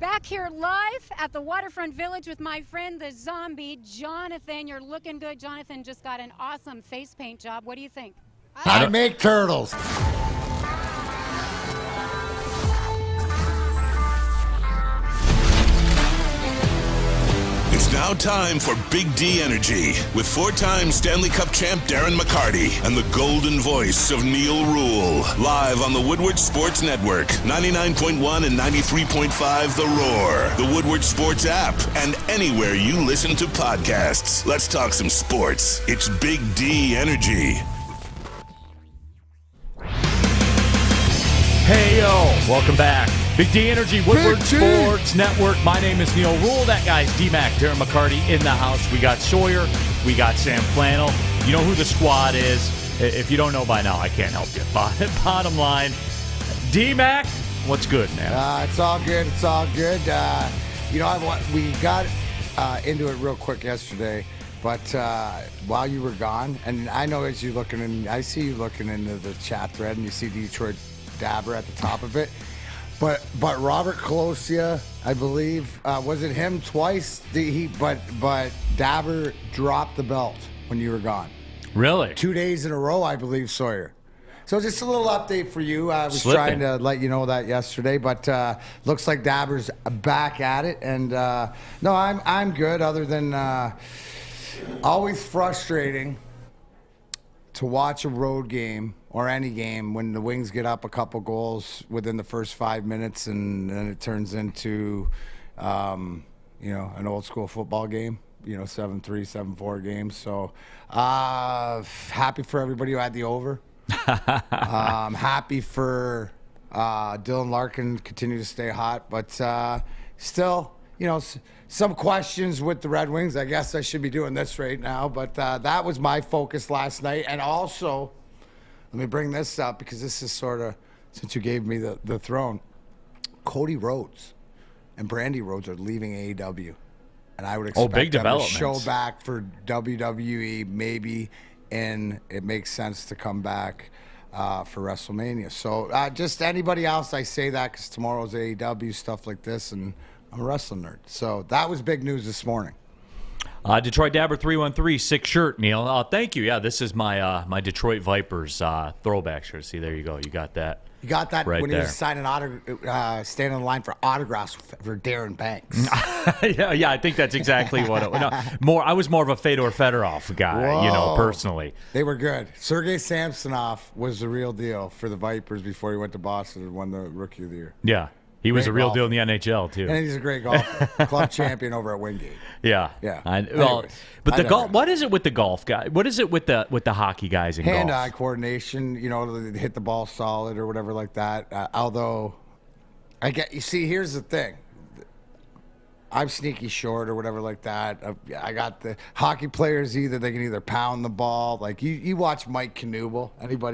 Back here live at the Waterfront Village with my friend, the zombie, Jonathan. You're looking good. Jonathan just got an awesome face paint job. What do you think? I make turtles. It's now time for Big D Energy with four-time Stanley Cup champ Darren McCarty and the golden voice of Neil Rule. Live on the Woodward Sports Network, 99.1 and 93.5 The Roar, the Woodward Sports app, and anywhere you listen to podcasts. Let's talk some sports. It's Big D Energy. Hey, yo. Welcome back. Big D Energy, Woodward Sports Network. My name is Neil Rule. That guy's D-Mac, Darren McCarty in the house. We got Sawyer. We got Sam Flannel. You know who the squad is. If you don't know by now, I can't help you. Bottom line, D-Mac, what's good, man? It's all good. It's all good. We got into it real quick yesterday, but while you were gone, and I know as you looking in, I see you looking into the chat thread, and you see Detroit Dabber at the top of it. But Robert Colosia, I believe, was it him twice? But Dabber dropped the belt when you were gone. Really? 2 days in a row, I believe, Sawyer. So just a little update for you. I was Slipping. trying to let you know that yesterday, but looks like Dabber's back at it. And no, I'm good. Other than always frustrating to watch a road game or any game when the Wings get up a couple goals within the first 5 minutes and then it turns into, an old school football game, 7-3, 7-4 games. So happy for everybody who had the over. Happy for Dylan Larkin continue to stay hot, but still, some questions with the Red Wings. I guess I should be doing this right now, but that was my focus last night. And also, let me bring this up because this is sort of, since you gave me the throne, Cody Rhodes and Brandy Rhodes are leaving AEW. And I would expect big them to developments. show back for WWE maybe, and it makes sense to come back for WrestleMania. So just anybody else, I say that because tomorrow's AEW, stuff like this, and I'm a wrestling nerd. So that was big news this morning. Detroit Dabber 313, sick shirt, Neil. Thank you. Yeah, this is my Detroit Vipers throwback shirt. See, there you go. You got that. You got that right when there. he was signing standing in line for autographs for Darren Banks. yeah, I think that's exactly what it was. No, I was more of a Fedor Fedorov guy, Whoa. Personally. They were good. Sergei Samsonov was the real deal for the Vipers before he went to Boston and won the Rookie of the Year. Yeah. He was Great a real golfer. deal in the NHL, too. And he's a great golfer. Club champion over at Wingate. Yeah. Yeah. But the golf. What is it with the golf guy? What is it with the hockey guys in golf? Hand-eye coordination, they hit the ball solid or whatever like that. Although, here's the thing. I'm sneaky short or whatever like that. I got the hockey players they can either pound the ball. Like you watch Mike Knuble,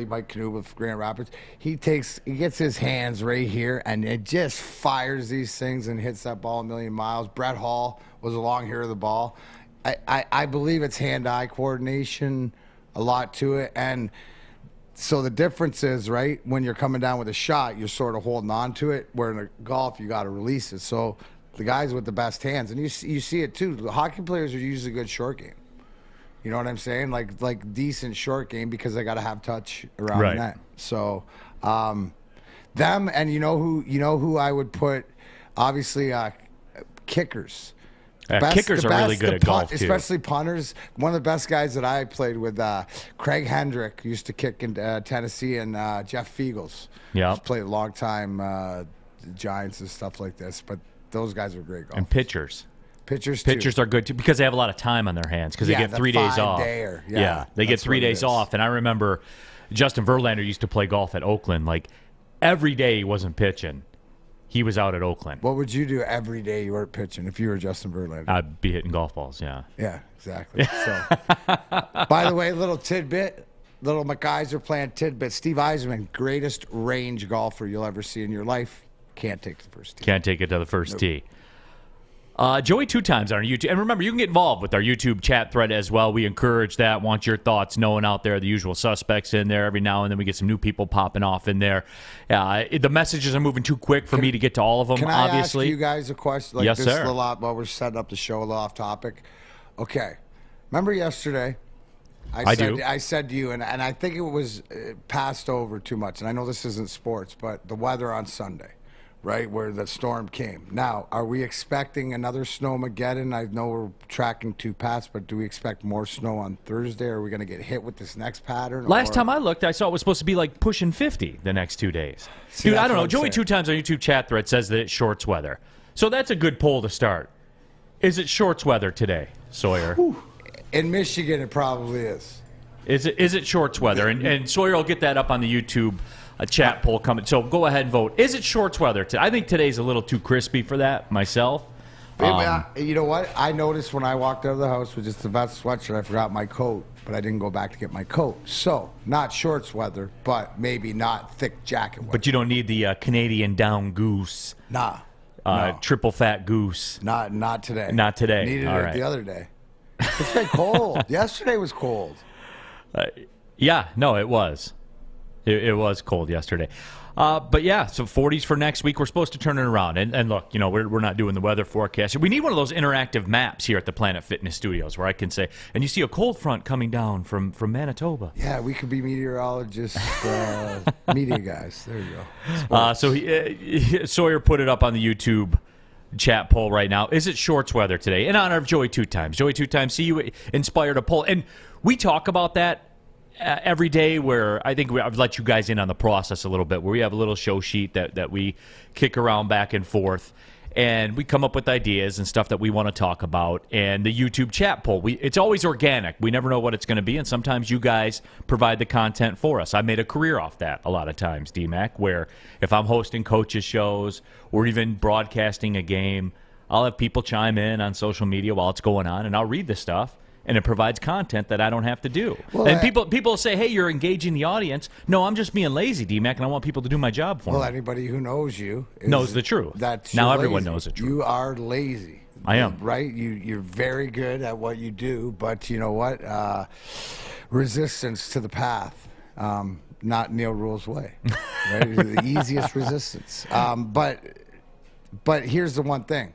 Mike Knuble for Grand Rapids. He gets his hands right here and it just fires these things and hits that ball a million miles. Brett Hall was along here with the ball. I believe it's hand-eye coordination, a lot to it. And so the difference is, right, when you're coming down with a shot, you're sort of holding on to it, where in the golf, you got to release it. So the guys with the best hands, and you see it too. The hockey players are usually good short game. You know what I'm saying? Like decent short game because they got to have touch around the net. So them, and you know who I would put, obviously kickers. Kickers are really good at golf, too. Especially punters. One of the best guys that I played with, Craig Hendrick, used to kick in Tennessee, and Jeff Fiegels. Yeah. Played a long time, Giants and stuff like this. But those guys are great golfers. And pitchers. Pitchers are good, too, because they have a lot of time on their hands because they get 3 days off. They get 3 days off. And I remember Justin Verlander used to play golf at Oakland. Like, every day he wasn't pitching. He was out at Oakland. What would you do every day you weren't pitching if you were Justin Verlander? I'd be hitting golf balls, yeah. Yeah, exactly. So, by the way, little tidbit, little McGeyser playing tidbit. Steve Yzerman, greatest range golfer you'll ever see in your life. Can't take the first tee. Can't take it to the first tee. Joey two times on our YouTube. And remember, you can get involved with our YouTube chat thread as well. We encourage that. Want your thoughts, knowing out there, the usual suspects in there. Every now and then we get some new people popping off in there. The messages are moving too quick for me to get to all of them, Can I obviously. ask you guys a question? Yes, this sir. A lot while we're setting up the show, a little off topic. Okay. Remember yesterday? I said to you, and I think it was passed over too much, and I know this isn't sports, but the weather on Sunday. Right, where the storm came. Now, are we expecting another snowmageddon? I know we're tracking 2 paths, but do we expect more snow on Thursday? Are we going to get hit with this next pattern? Last time I looked, I saw it was supposed to be like pushing 50 the next 2 days. See, Dude, I that's don't know. what I'm Joey saying. two times on YouTube chat thread says that it's shorts weather. So that's a good poll to start. Is it shorts weather today, Sawyer? In Michigan, it probably is. Is it shorts weather? And Sawyer will get that up on the YouTube chat poll coming. So go ahead and vote. Is it shorts weather? I think today's a little too crispy for that myself. You know what? I noticed when I walked out of the house with just the vest sweatshirt, I forgot my coat, but I didn't go back to get my coat. So, not shorts weather, but maybe not thick jacket weather. But you don't need the Canadian down goose. Nah. No. Triple fat goose. Not today. Not today. Needed All it right. the other day. It's been cold. Yesterday was cold. Yeah, no, it was. It was cold yesterday. But yeah, so 40s for next week. We're supposed to turn it around. And look, we're not doing the weather forecast. We need one of those interactive maps here at the Planet Fitness Studios where I can say, and you see a cold front coming down from Manitoba. Yeah, we could be meteorologists, media guys. There you go. Sawyer put it up on the YouTube chat poll right now. Is it shorts weather today? In honor of Joey two times. Joey two times, see you inspired a poll. And we talk about that every day, where I think I've let you guys in on the process a little bit, where we have a little show sheet that we kick around back and forth, and we come up with ideas and stuff that we want to talk about. And the YouTube chat poll, it's always organic. We never know what it's going to be, and sometimes you guys provide the content for us. I made a career off that a lot of times, D-Mac, where if I'm hosting coaches shows or even broadcasting a game, I'll have people chime in on social media while it's going on, and I'll read the stuff. And it provides content that I don't have to do. Well, and people say, hey, you're engaging the audience. No, I'm just being lazy, D-Mac, and I want people to do my job for me. Well, anybody who knows you knows the truth. Now everyone knows the truth. You are lazy. I am. Right? You're very good at what you do, but you know what? Resistance to the path. Not Neil Rule's way. Right? The easiest resistance. But here's the one thing.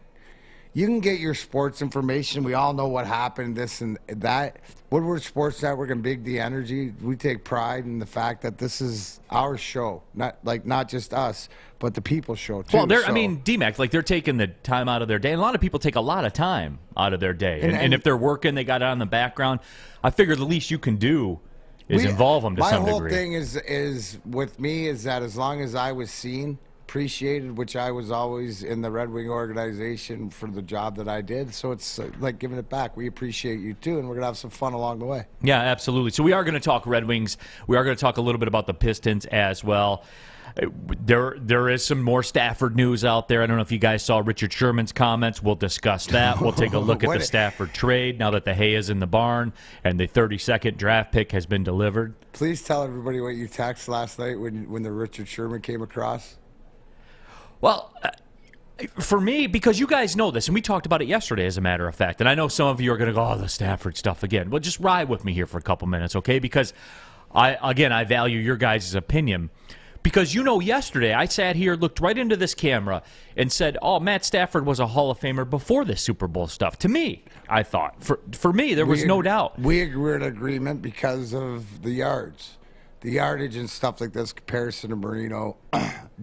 You can get your sports information. We all know what happened, this and that. Woodward Sports Network and Big D Energy, we take pride in the fact that this is our show. Not just us, but the people's show, too. Well, I mean, D-Mac, they're taking the time out of their day. And a lot of people take a lot of time out of their day. And if they're working, they got it on the background. I figure the least you can do is involve them to some degree. My whole thing is with me is that as long as I was seen, appreciated, which I was always in the Red Wing organization for the job that I did. So it's like giving it back. We appreciate you too, and we're going to have some fun along the way. Yeah, absolutely. So we are going to talk Red Wings. We are going to talk a little bit about the Pistons as well. There is some more Stafford news out there. I don't know if you guys saw Richard Sherman's comments. We'll discuss that. We'll take a look at the Stafford trade now that the hay is in the barn and the 32nd draft pick has been delivered. Please tell everybody what you texted last night when the Richard Sherman came across. Well, for me, because you guys know this, and we talked about it yesterday, as a matter of fact, and I know some of you are going to go, oh, the Stafford stuff again. Well, just ride with me here for a couple minutes, okay? Because, I value your guys' opinion. Because, yesterday I sat here, looked right into this camera, and said, oh, Matt Stafford was a Hall of Famer before this Super Bowl stuff. To me, I thought. For me, there was no doubt. We were in agreement because of the yards. The yardage and stuff like this, comparison to Marino,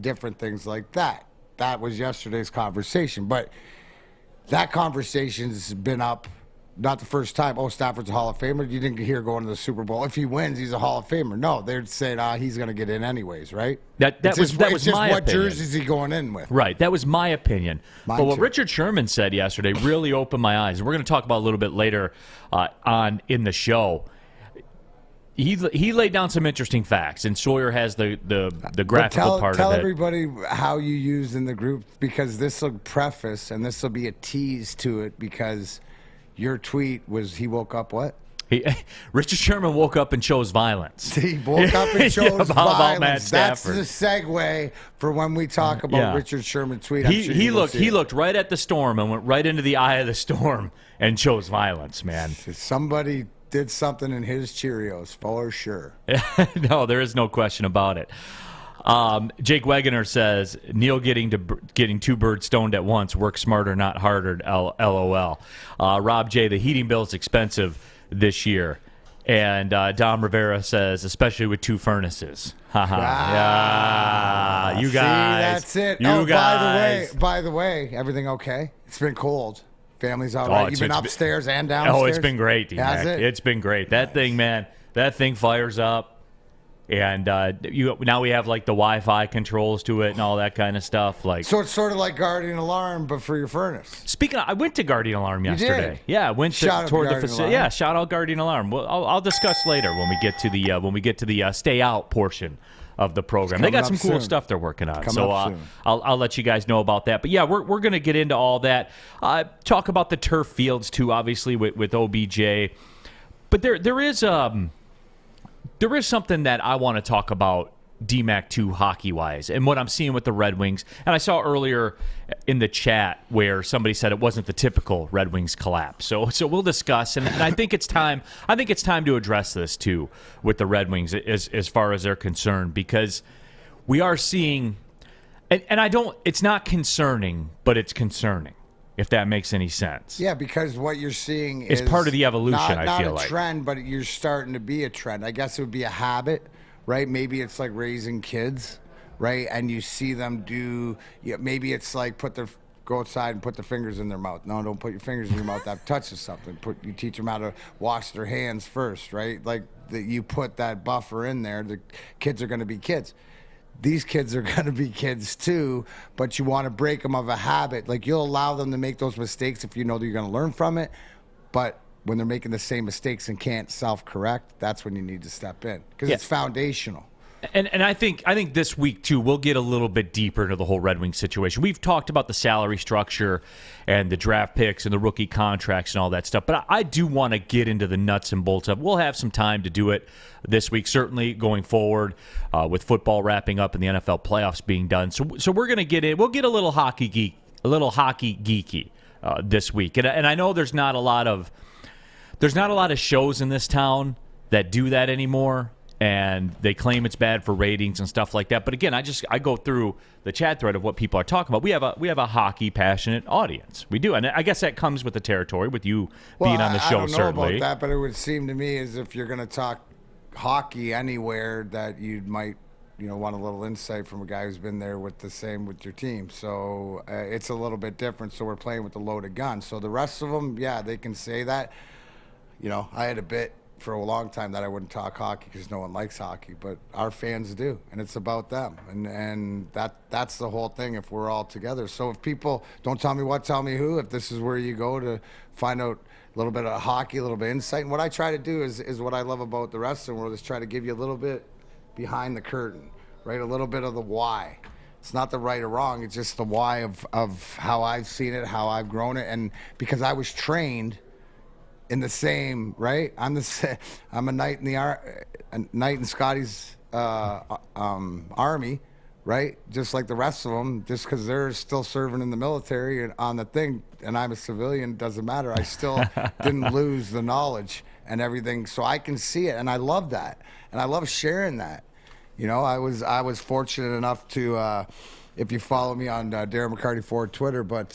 different things like that. That was yesterday's conversation. But that conversation's been up, not the first time. Oh, Stafford's a Hall of Famer. You didn't hear going to the Super Bowl. If he wins, he's a Hall of Famer. No, they'd say, he's going to get in anyways, right? That was my opinion. What jersey is he going in with? Right. That was my opinion. Mine but what too. Richard Sherman said yesterday really opened my eyes. And we're going to talk about it a little bit later on in the show. He laid down some interesting facts, and Sawyer has the graphical part of it. Tell everybody how you used in the group, because this will preface, and this will be a tease to it, because your tweet was he woke up what? Richard Sherman woke up and chose violence. He woke up and chose about Matt violence. That's Stafford. the segue for when we talk about Richard Sherman's tweet. He looked right at the storm and went right into the eye of the storm and chose violence, man. Somebody did something in his Cheerios for sure. No, there is no question about it. Jake Wegener says, Neil getting two birds stoned at once. Work smarter, not harder. LOL. Rob J, the heating bill is expensive this year. And Dom Rivera says, especially with two furnaces. Yeah, you guys. See, that's it. You guys. By the way, everything okay? It's been cold. Family's all right. You've been upstairs and downstairs? Oh, it's been great, D-Mac. It's been great. That thing, man, that thing fires up. And now we have like the Wi-Fi controls to it and all that kind of stuff. So it's sort of like Guardian Alarm, but for your furnace. Speaking of, I went to Guardian Alarm yesterday. Did? Yeah, I went toward the facility. Yeah, shout out Guardian Alarm. Well, I'll discuss later when we get to the stay out portion of the program. They got some cool stuff they're working on. So I'll let you guys know about that. But yeah, we're going to get into all that. Talk about the turf fields too, obviously with OBJ. But there is something that I want to talk about, DMAC 2 hockey-wise, and what I'm seeing with the Red Wings. And I saw earlier in the chat where somebody said it wasn't the typical Red Wings collapse. So we'll discuss, and I think it's time. I think it's time to address this too with the Red Wings as far as they're concerned, because we are seeing, and I don't. It's not concerning, but it's concerning. If that makes any sense. Yeah, because what you're seeing is part of the evolution, I feel like. Not a trend, but you're starting to be a trend. I guess it would be a habit, right? Maybe it's like raising kids, right? And you see them maybe it's like go outside and put their fingers in their mouth. No, don't put your fingers in your mouth. That touches something. You teach them how to wash their hands first, right? Like you put that buffer in there, the kids are going to be kids. These kids are going to be kids too, but you want to break them of a habit. Like, you'll allow them to make those mistakes if you know that you're going to learn from it. But when they're making the same mistakes and can't self-correct, that's when you need to step in, because it's foundational. And I think this week, too, we'll get a little bit deeper into the whole Red Wings situation. We've talked about the salary structure and the draft picks and the rookie contracts and all that stuff, but I do want to get into the nuts and bolts of it. We'll have some time to do it this week, certainly going forward with football wrapping up and the NFL playoffs being done. So we're going to get in. We'll get a little hockey geeky this week. And I know there's not a lot of shows in this town that do that anymore. And they claim it's bad for ratings and stuff like that. But again, I go through the chat thread of what people are talking about. We have a hockey passionate audience. We do, and I guess that comes with the territory with you being on the show. I don't know certainly about that, but it would seem to me as if you're going to talk hockey anywhere that you might want a little insight from a guy who's been there with your team. So it's a little bit different. So we're playing with the loaded gun. So the rest of them, yeah, they can say that. I had a bit for a long time that I wouldn't talk hockey because no one likes hockey, but our fans do, and it's about them, and that's the whole thing if we're all together. So if people don't tell me what, tell me who, if this is where you go to find out a little bit of hockey, a little bit of insight, and what I try to do is what I love about the wrestling world is try to give you a little bit behind the curtain, right? A little bit of the why. It's not the right or wrong, it's just the why of how I've seen it, how I've grown it, and because I was trained in the same, right? I'm a knight in Scotty's army, right? Just like the rest of them. Just because they're still serving in the military and on the thing, and I'm a civilian, doesn't matter. I still didn't lose the knowledge and everything, so I can see it, and I love that, and I love sharing that. I was fortunate enough to. If you follow me on Darren McCarty Ford Twitter, but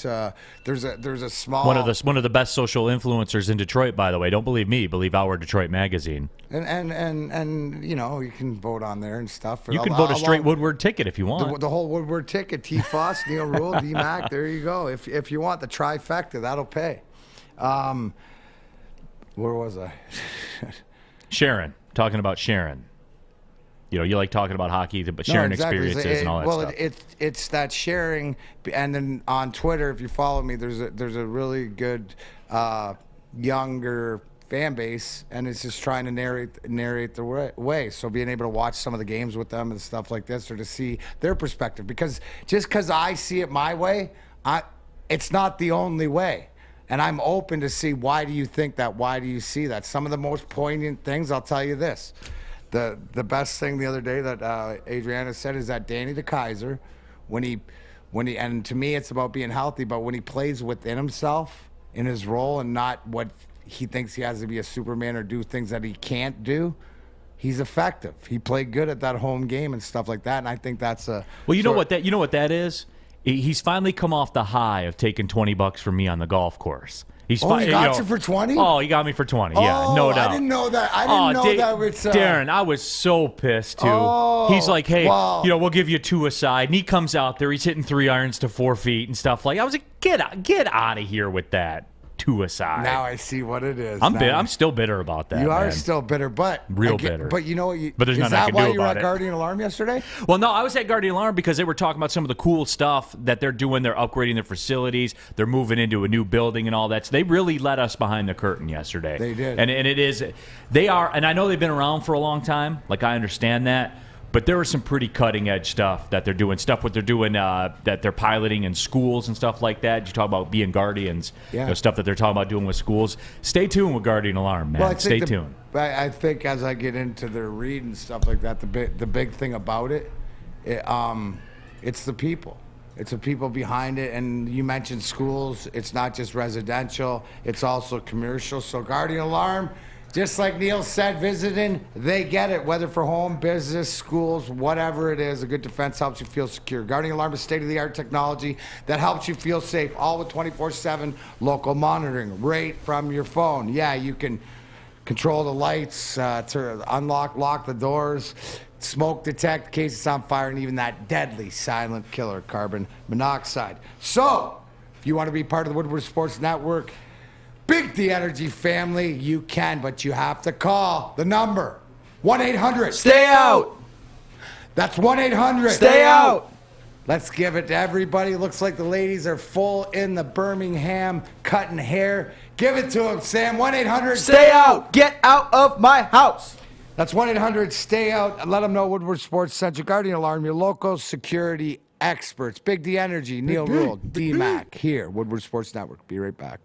there's a small one of the best social influencers in Detroit, by the way. Don't believe me, believe our Detroit magazine. And you can vote on there and stuff. You can vote a straight Woodward ticket if you want. The whole Woodward ticket, T. Foss, Neil Rule, D. Mac. There you go. If you want the trifecta, that'll pay. Where was I? Sharon, talking about Sharon. You like talking about hockey, but sharing experiences and all that stuff. Well, it's that sharing, and then on Twitter, if you follow me, there's a really good younger fan base, and it's just trying to narrate the way. So being able to watch some of the games with them and stuff like this, or to see their perspective, because just because I see it my way, it's not the only way. And I'm open to see, why do you think that? Why do you see that? Some of the most poignant things, I'll tell you this. The best thing the other day that Adriana said is that Danny DeKaiser, when he, and to me it's about being healthy, but when he plays within himself in his role and not what he thinks he has to be a Superman or do things that he can't do, he's effective. He played good at that home game and stuff like that, and I think that's a... Well, you know what that is? He's finally come off the high of taking $20 from me on the golf course. He got you for 20? Oh, he got me for 20. Yeah, no doubt. I didn't know that. I didn't know that was... Darren, I was so pissed, too. He's like, hey, we'll give you 2 aside. And he comes out there. He's hitting 3 irons to 4 feet and stuff like that. I was like, get out of here with that. 2 aside. Now I see what it is. I'm still bitter about that. You are still bitter, but bitter. But you know what? But there's nothing I can do about it. Is that why you were at Guardian Alarm yesterday? Well, no, I was at Guardian Alarm because they were talking about some of the cool stuff that they're doing. They're upgrading their facilities. They're moving into a new building and all that. So they really let us behind the curtain yesterday. They did. And it is, they are, and I know they've been around for a long time. Like, I understand that. But there was some pretty cutting-edge stuff that they're doing, that they're piloting in schools and stuff like that. You talk about being guardians, stuff that they're talking about doing with schools. Stay tuned with Guardian Alarm, man. Well, Stay tuned. I think as I get into their read and stuff like that, the big thing about it's the people. It's the people behind it. And you mentioned schools. It's not just residential. It's also commercial. So Guardian Alarm... Just like Neil said, visiting, they get it. Whether for home, business, schools, whatever it is, a good defense helps you feel secure. Guardian Alarm is state-of-the-art technology that helps you feel safe, all with 24/7 local monitoring right from your phone. Yeah, you can control the lights, to lock the doors, smoke detect in case it's on fire, and even that deadly silent killer, carbon monoxide. So, if you want to be part of the Woodward Sports Network, Big D Energy family, you can, but you have to call the number 1-800. Stay out. That's 1-800. Stay out. Let's give it to everybody. Looks like the ladies are full in the Birmingham cutting hair. Give it to them, Sam. 1-800. Stay out. Get out of my house. That's 1-800. Stay out. And let them know Woodward Sports sent you. Guardian Alarm, your local security experts. Big D Energy, Neil Rule, D-Mac here, Woodward Sports Network. Be right back.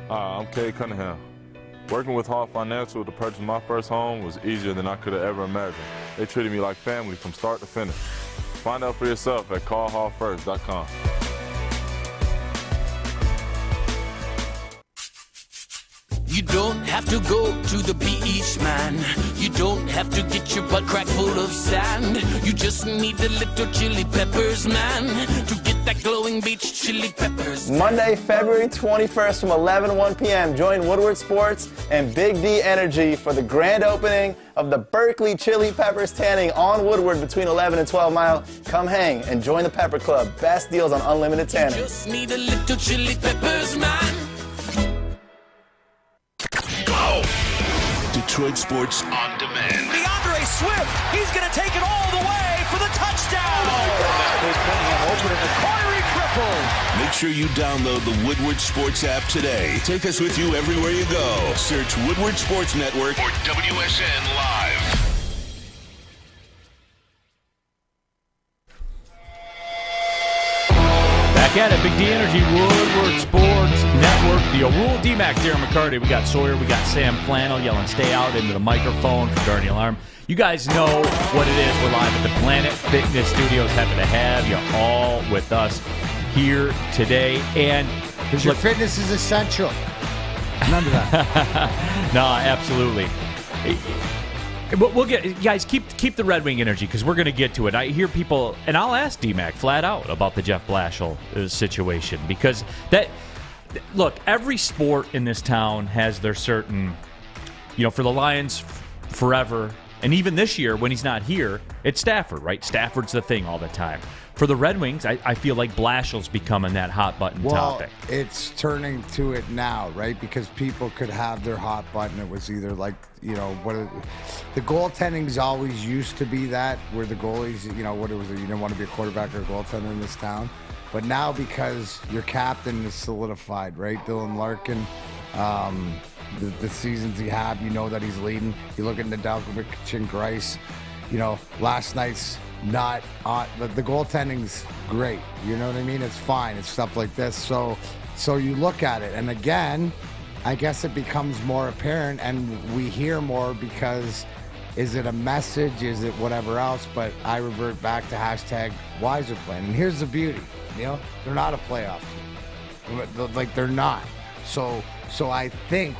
I'm Kay Cunningham. Working with Hall Financial to purchase my first home was easier than I could have ever imagined. They treated me like family from start to finish. Find out for yourself at callhallfirst.com. You don't have to go to the beach, man. You don't have to get your butt crack full of sand. You just need a little chili peppers, man, to get that glowing beach chili peppers. Monday, February 21st from 11 to 1 p.m. Join Woodward Sports and Big D Energy for the grand opening of the Berkeley Chili Peppers Tanning on Woodward between 11 and 12 Mile. Come hang and join the Pepper Club. Best deals on unlimited tanning. You just need a little chili peppers, man. Detroit Sports on Demand. DeAndre Swift, he's going to take it all the way for the touchdown. Open in the corner, he tripled. Make sure you download the Woodward Sports app today. Take us with you everywhere you go. Search Woodward Sports Network or WSN Live. Back at it, Big D Energy, Woodward Sports Network. The Rule, D-Mac, Darren McCarty. We got Sawyer, we got Sam Flannel yelling stay out into the microphone for Guardian Alarm. You guys know what it is. We're live at the Planet Fitness Studios. Happy to have you all with us here today. And because your fitness is essential. None of that. No, absolutely. We'll get, guys, keep the Red Wing energy because we're going to get to it. I hear people, and I'll ask D-Mac flat out about the Jeff Blashill situation because look, every sport in this town has their certain, for the Lions forever, and even this year when he's not here, it's Stafford, right? Stafford's the thing all the time. For the Red Wings, I feel like Blashill's becoming that hot button topic. It's turning to it now, right? Because people could have their hot button. It was either like, the goaltending's always used to be that, where the goalies, what it was, you didn't want to be a quarterback or a goaltender in this town. But now because your captain is solidified, right? Dylan Larkin, the seasons he had, that he's leading. You look at Nedeljkovic and Grice, last night's not on. The goaltending's great. You know what I mean? It's fine. It's stuff like this. So So you look at it, and again, I guess it becomes more apparent, and we hear more because is it a message? Is it whatever else? But I revert back to hashtag wiser playing. And here's the beauty, they're not a playoff team. Like, they're not. So I think,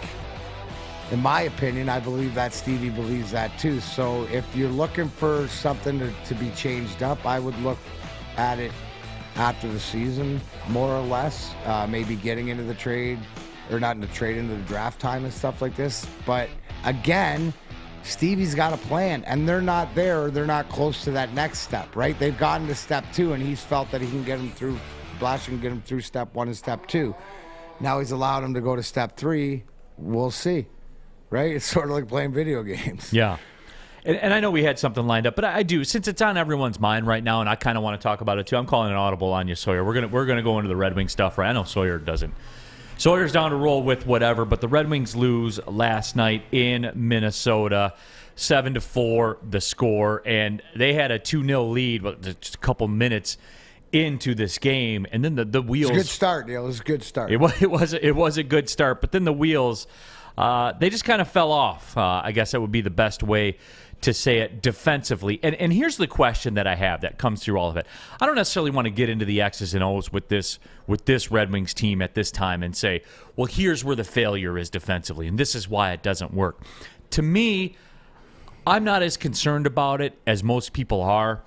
in my opinion, I believe that Stevie believes that too. So if you're looking for something to be changed up, I would look at it after the season, more or less, maybe getting into the trade, or not in the trade, into the draft time and stuff like this. But again, Stevie's got a plan, and they're not there, or they're not close to that next step, right? They've gotten to step 2, and he's felt that he can get him through, Blash can get him through step 1 and step 2. Now he's allowed him to go to step 3. We'll see, right? It's sort of like playing video games. Yeah. And I know we had something lined up, but I do, since it's on everyone's mind right now, and I kind of want to talk about it too. I'm calling an audible on you, Sawyer. We're gonna go into the Red Wing stuff, right? I know Sawyer doesn't. Sawyer's down to roll with whatever, but the Red Wings lose last night in Minnesota, 7-4 the score, and they had a 2-0 lead just a couple minutes into this game, and then the wheels. It was a good start, Neil. It was a good start. It was a good start, but then the wheels, they just kind of fell off. I guess that would be the best way to say it defensively. And here's the question that I have that comes through all of it. I don't necessarily want to get into the X's and O's with this Red Wings team at this time and say, well, here's where the failure is defensively, and this is why it doesn't work. To me, I'm not as concerned about it as most people are,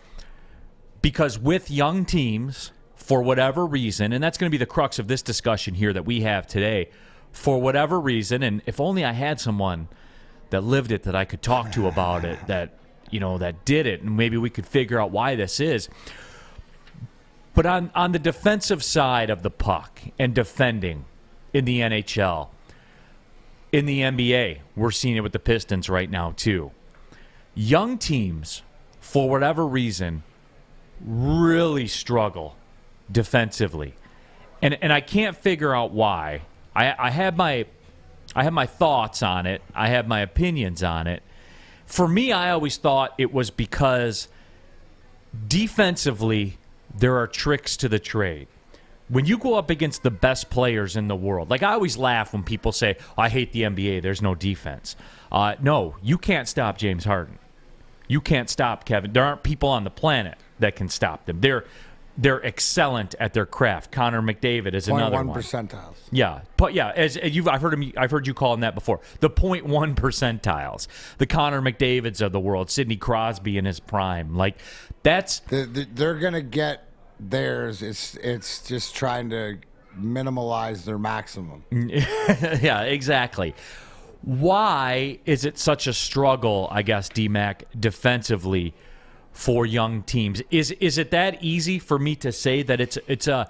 because with young teams, for whatever reason, and that's going to be the crux of this discussion here that we have today, for whatever reason, and if only I had someone that lived it that I could talk to about it, that did it, and maybe we could figure out why this is. But on the defensive side of the puck and defending in the NHL, in the NBA, we're seeing it with the Pistons right now too. Young teams, for whatever reason, really struggle defensively. And I can't figure out why. I have my thoughts on it. I have my opinions on it. For me, I always thought it was because defensively, there are tricks to the trade. When you go up against the best players in the world, like I always laugh when people say, I hate the NBA, there's no defense. No, you can't stop James Harden. You can't stop Kevin. There aren't people on the planet that can stop them. They're excellent at their craft. Connor McDavid is another one. 0.1 percentiles. Yeah, but yeah, I've heard you call him that before. The 0.1 percentiles, the Connor McDavids of the world, Sidney Crosby in his prime. Like that's they're gonna get theirs. It's just trying to minimalize their maximum. Yeah, exactly. Why is it such a struggle, I guess, D-Mac, defensively for young teams? Is it that easy for me to say that it's a,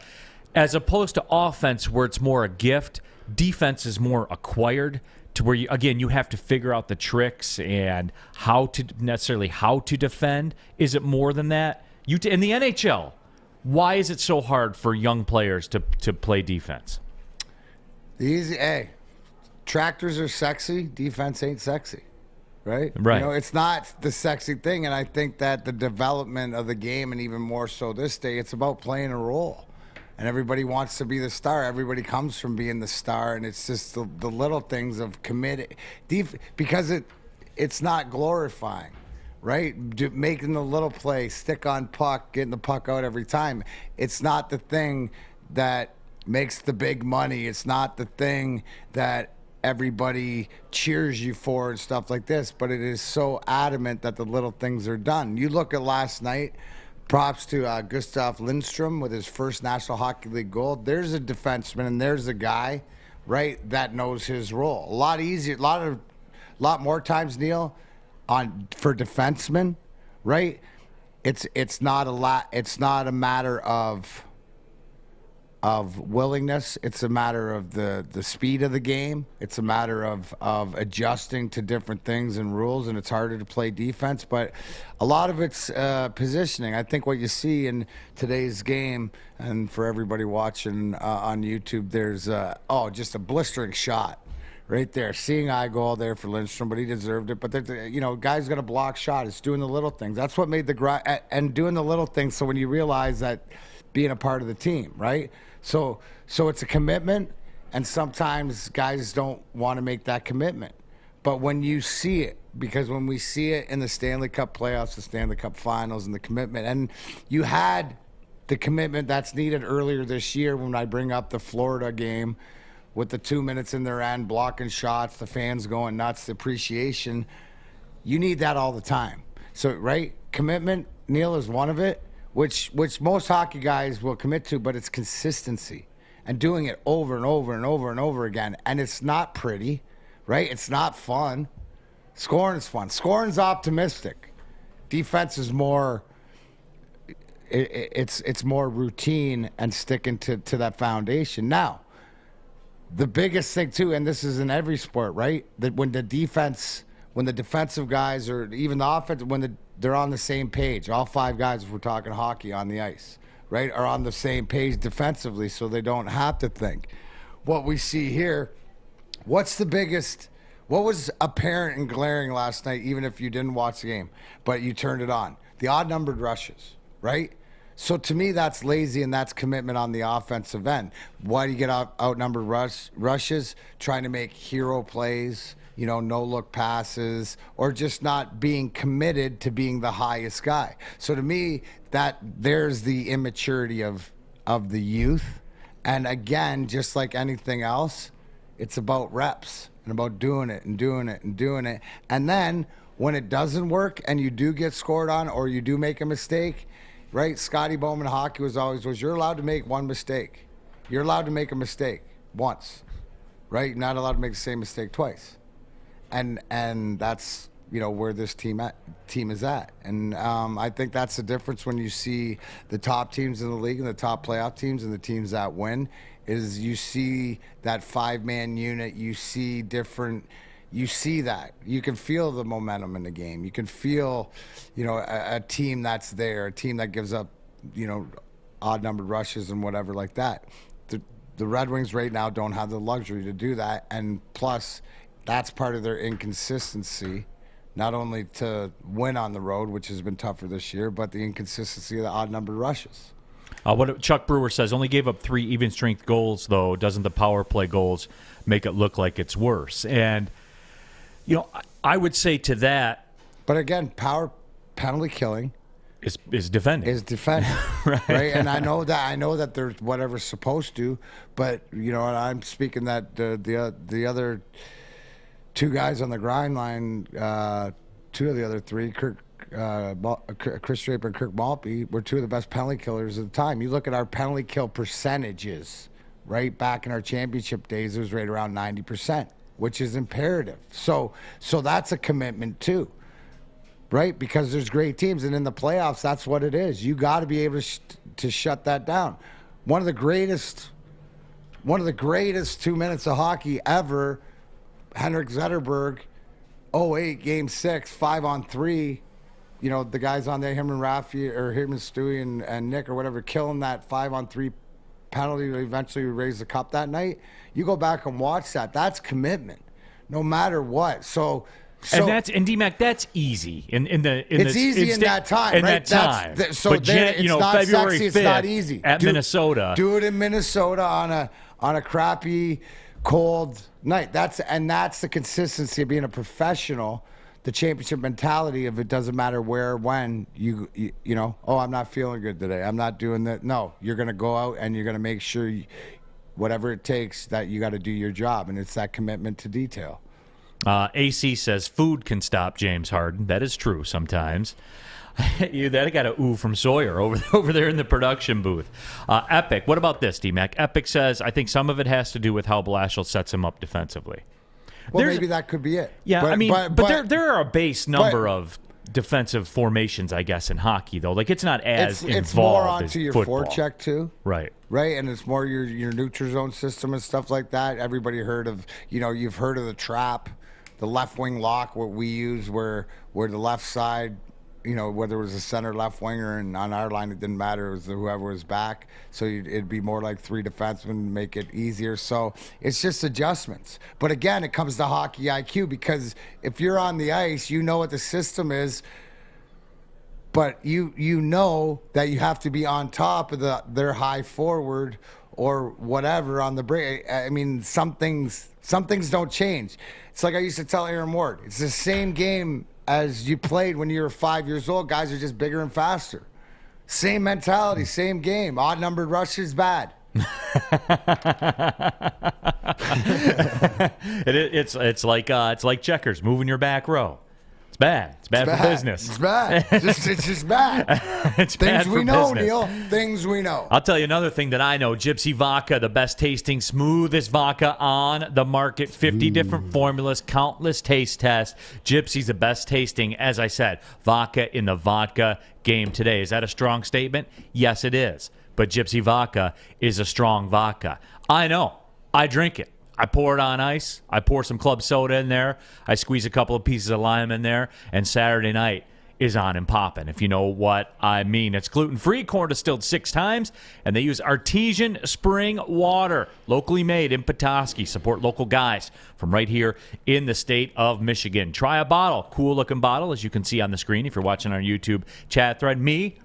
as opposed to offense where it's more a gift, defense is more acquired, to where you have to figure out the tricks and how to defend? Is it more than that? In the NHL, why is it so hard for young players to play defense? Tractors are sexy, defense ain't sexy. Right? Right. It's not the sexy thing, and I think that the development of the game, and even more so this day, it's about playing a role. And everybody wants to be the star. Everybody comes from being the star, and it's just the little things of committed, because it's not glorifying, right? Making the little play, stick on puck, getting the puck out every time. It's not the thing that makes the big money. It's not the thing that everybody cheers you for and stuff like this, but it is so adamant that the little things are done. You look at last night, props to Gustav Lindstrom with his first National Hockey League goal. There's a defenseman, and there's a guy, right, that knows his role. A lot easier, a lot more times, Neil, for defensemen, right? It's not a matter of willingness. It's a matter of the speed of the game. It's a matter of adjusting to different things and rules, and it's harder to play defense. But a lot of it's positioning. I think what you see in today's game, and for everybody watching on YouTube, there's just a blistering shot right there. Seeing eye goal there for Lindstrom, but he deserved it. But guy's got a block shot. It's doing the little things. That's what made the grind, and doing the little things. So when you realize that being a part of the team, right? So it's a commitment, and sometimes guys don't want to make that commitment. But when you see it, because when we see it in the Stanley Cup playoffs, the Stanley Cup finals, and the commitment, and you had the commitment that's needed earlier this year when I bring up the Florida game with the 2 minutes in their end, blocking shots, the fans going nuts, the appreciation. You need that all the time. So, right, commitment, Neil, is one of it, which most hockey guys will commit to, but it's consistency and doing it over and over and over and over again. And it's not pretty, right? It's not fun. Scoring is fun. Scoring's optimistic. Defense is more... It's more routine and sticking to that foundation. Now, the biggest thing too, and this is in every sport, right? That when the defensive guys or even the offense, they're on the same page, all 5 guys, if we're talking hockey on the ice, right, are on the same page defensively, so they don't have to think. What we see here, what was apparent and glaring last night, even if you didn't watch the game, but you turned it on? The odd-numbered rushes. Right? So to me, that's lazy, and that's commitment on the offensive end. Why do you get outnumbered rushes? Trying to make hero plays, no-look passes, or just not being committed to being the highest guy. So to me, there's the immaturity of the youth. And again, just like anything else, it's about reps and about doing it and doing it and doing it. And then when it doesn't work and you do get scored on or you do make a mistake, right? Scotty Bowman hockey was you're allowed to make one mistake. You're allowed to make a mistake once, right? You're not allowed to make the same mistake twice. And that's, where this team is at. And I think that's the difference when you see the top teams in the league and the top playoff teams and the teams that win, is you see that 5-man unit, you see that. You can feel the momentum in the game. You can feel, a team that's there, a team that gives up, odd-numbered rushes and whatever like that. The Red Wings right now don't have the luxury to do that, and plus, that's part of their inconsistency, not only to win on the road, which has been tougher this year, but the inconsistency of the odd-numbered rushes. What Chuck Brewer says, only gave up 3 even-strength goals, though. Doesn't the power play goals make it look like it's worse? And I would say to that. But again, power penalty killing is defending. right? And I know that there's whatever's supposed to, but I'm speaking that the other 2 guys on the grind line, 2 of the other 3, Chris Draper and Kirk Maltby, were 2 of the best penalty killers at the time. You look at our penalty kill percentages, right? Back in our championship days, it was right around 90%. Which is imperative. So that's a commitment too, right? Because there's great teams, and in the playoffs, that's what it is. You got to be able to shut that down. One of the greatest 2 minutes of hockey ever, Henrik Zetterberg, 08 Game 6, 5-on-3. The guys on there, him and Rafi, or him and Stewie and Nick or whatever, killing that 5-on-3 penalty to eventually raise the cup that night. You go back and watch that. That's commitment, no matter what. So and D-Mac, that's easy. It's easy in that time, in right? That time. So then it's not February sexy. 5th It's not easy. At Minnesota. Do it in Minnesota on a crappy, cold night. That's the consistency of being a professional. The championship mentality of it doesn't matter where, when, I'm not feeling good today. I'm not doing that. No, you're going to go out and you're going to make sure whatever it takes that you got to do your job. And it's that commitment to detail. AC says food can stop James Harden. That is true sometimes. That got a ooh from Sawyer over there in the production booth. Epic, what about this, D-Mac? Epic says, I think some of it has to do with how Blashill sets him up defensively. Well, maybe that could be it. Yeah, but there are a base number of defensive formations, I guess, in hockey, though. Like, it's not as involved it's more onto as your football. forecheck, too. Right. And it's more your neutral zone system and stuff like that. Everybody heard of, you've heard of the trap, the left wing lock, what we use, where the left side, whether it was a center left winger, and on our line it didn't matter, it was whoever was back. So it'd be more like 3 defensemen, make it easier. So it's just adjustments. But again, it comes to hockey IQ, because if you're on the ice, you know what the system is but you know that you have to be on top of their high forward or whatever on the break. I mean, some things don't change. It's like I used to tell Aaron Ward, it's the same game as you played when you were 5 years old. Guys are just bigger and faster. Same mentality, same game. Odd-numbered rushers, bad. It's like checkers, moving your back row. It's bad. It's bad for business. It's bad. It's just bad. It's Things bad for we know, business. Neil. Things we know. I'll tell you another thing that I know. Gypsy Vodka, the best tasting, smoothest vodka on the market. 50 different formulas, countless taste tests. Gypsy's the best tasting, as I said, vodka in the vodka game today. Is that a strong statement? Yes, it is. But Gypsy Vodka is a strong vodka. I know. I drink it. I pour it on ice. I pour some club soda in there. I squeeze a couple of pieces of lime in there. And Saturday night is on and popping, if you know what I mean. It's gluten-free, corn distilled 6 times, and they use artesian spring water, locally made in Petoskey. Support local guys from right here in the state of Michigan. Try a bottle, cool-looking bottle, as you can see on the screen if you're watching our YouTube chat thread.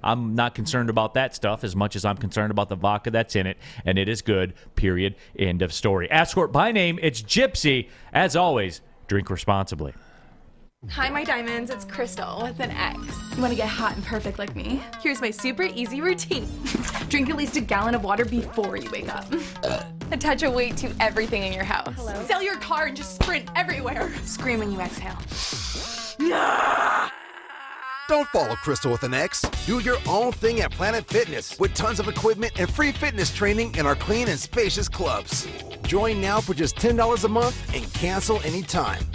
I'm not concerned about that stuff as much as I'm concerned about the vodka that's in it, and it is good, period, end of story. Escort by name, it's Gypsy. As always, drink responsibly. Hi, my diamonds. It's Crystal with an X. You want to get hot and perfect like me? Here's my super easy routine. Drink at least a gallon of water before you wake up. Attach a weight to everything in your house. Hello? Sell your car and just sprint everywhere. Scream when you exhale. Don't follow Crystal with an X. Do your own thing at Planet Fitness with tons of equipment and free fitness training in our clean and spacious clubs. Join now for just $10 a month and cancel anytime.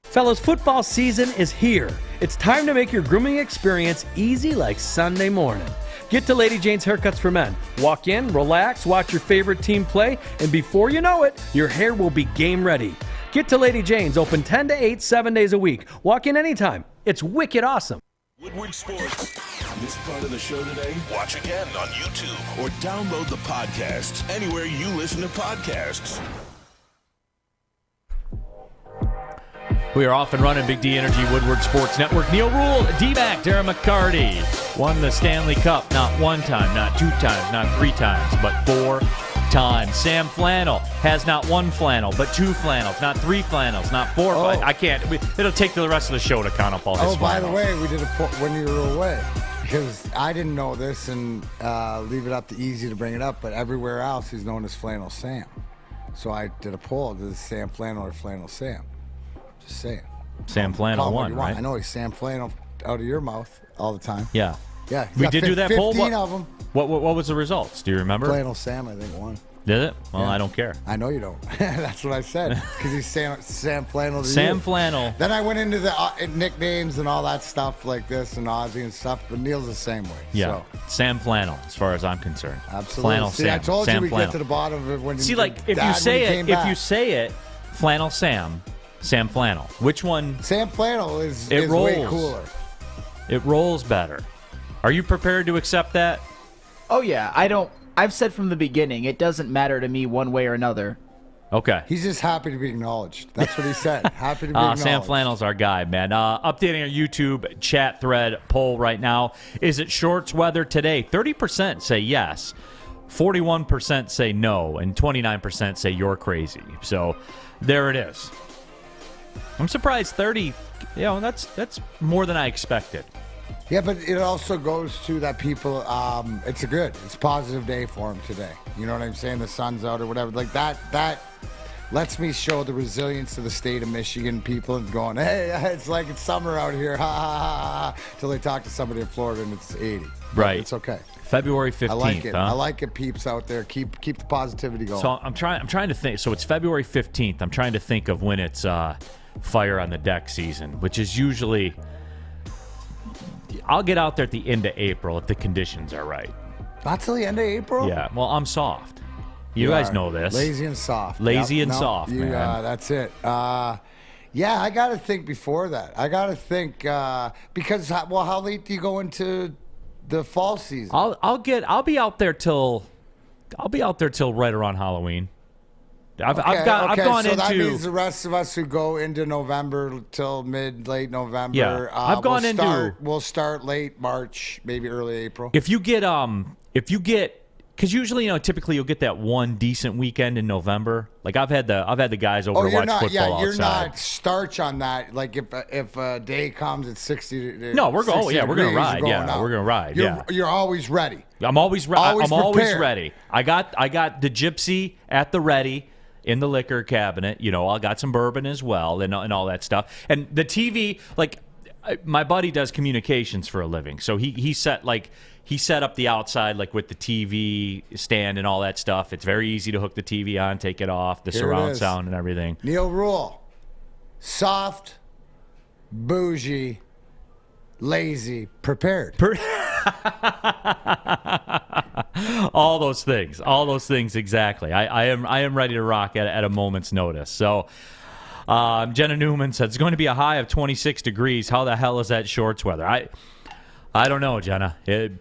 Fellas, football season is here. It's time to make your grooming experience easy like Sunday morning. Get to Lady Jane's Haircuts for Men. Walk in, relax, watch your favorite team play, and before you know it, your hair will be game ready. Get to Lady Jane's, open 10 to 8, 7 days a week. Walk in anytime. It's wicked awesome. Woodward Sports. This part of the show today? Watch again on YouTube or download the podcast anywhere you listen to podcasts. We are off and running. Big D Energy, Woodward Sports Network. Neil Rule, D-Mac, Darren McCarty won the Stanley Cup not 1 time, not 2 times, not 3 times, but 4 times. Sam Flannel has not 1 flannel, but 2 flannels, not 3 flannels, not 4. I can't. It'll take the rest of the show to count up all his flannels. By the way, we did a poll when you were away because I didn't know this, and leave it up to Easy to bring it up, but everywhere else he's known as Flannel Sam. So I did a poll: is it Sam Flannel or Flannel Sam? Just saying. Sam Flannel won, right? I know he's Sam Flannel out of your mouth all the time. Yeah. Yeah. We did do that poll. 15 of them. What was the results? Do you remember? Flannel Sam, I think, won. Did it? Well, Yeah. I don't care. I know you don't. That's what I said. Because he's Sam Flannel to Sam you. Flannel. Then I went into the nicknames and all that stuff like this and Ozzy and stuff, but Neil's the same way. Yeah. So. Sam Flannel, as far as I'm concerned. Absolutely. Flannel See, Sam. I told Sam you we'd Flannel. get to the bottom of it when See, like, if you say it, Flannel Sam, Sam Flannel. Which one? Sam Flannel is way cooler. It rolls better. Are you prepared to accept that? Oh, yeah. I've said from the beginning, it doesn't matter to me one way or another. Okay. He's just happy to be acknowledged. That's what he said. Happy to be acknowledged. Sam Flannel's our guy, man. Updating our YouTube chat thread poll right now. Is it shorts weather today? 30% say yes. 41% say no. And 29% say you're crazy. So there it is. I'm surprised 30, that's more than I expected. Yeah, but it also goes to that people, it's a positive day for him today. You know what I'm saying? The sun's out or whatever. Like that lets me show the resilience of the state of Michigan people and going, hey, it's like it's summer out here, ha, ha, ha, ha, till they talk to somebody in Florida and it's 80. Right. It's okay. February 15th, I like it. huh? I like it, peeps out there. Keep the positivity going. So I'm trying to think. So it's February 15th. I'm trying to think of when it's fire on the deck season, which is usually... I'll get out there at the end of April if the conditions are right. Not till the end of April? Yeah. Well, I'm soft. You guys know this. Lazy and soft. Soft, man. That's it. Yeah, I got to think before that. I got to think because, how late do you go into the fall season? I'll be out there till right around Halloween. I've gone so into. that means the rest of us who go into November till late November. Yeah, I've gone into. We'll start late March, maybe early April. If you get, because usually, typically you'll get that one decent weekend in November. Like I've had the guys over to watch football outside. You're not starch on that. Like if a day comes at 60. No, we're going. Yeah, we're gonna ride. We're gonna ride. You're always ready. I'm always ready. I'm always prepared. ready. I got the Gypsy at the ready in the liquor cabinet. I got some bourbon as well and all that stuff. And the TV, like my buddy does communications for a living, so he set up the outside like with the TV stand and all that stuff. It's very easy to hook the TV on, take it off, the surround sound and everything. Neil Rule, soft, bougie, lazy, prepared. All those things exactly. I am ready to rock at a moment's notice. So Jenna Newman said it's going to be a high of 26 degrees. How the hell is that shorts weather? I don't know, Jenna.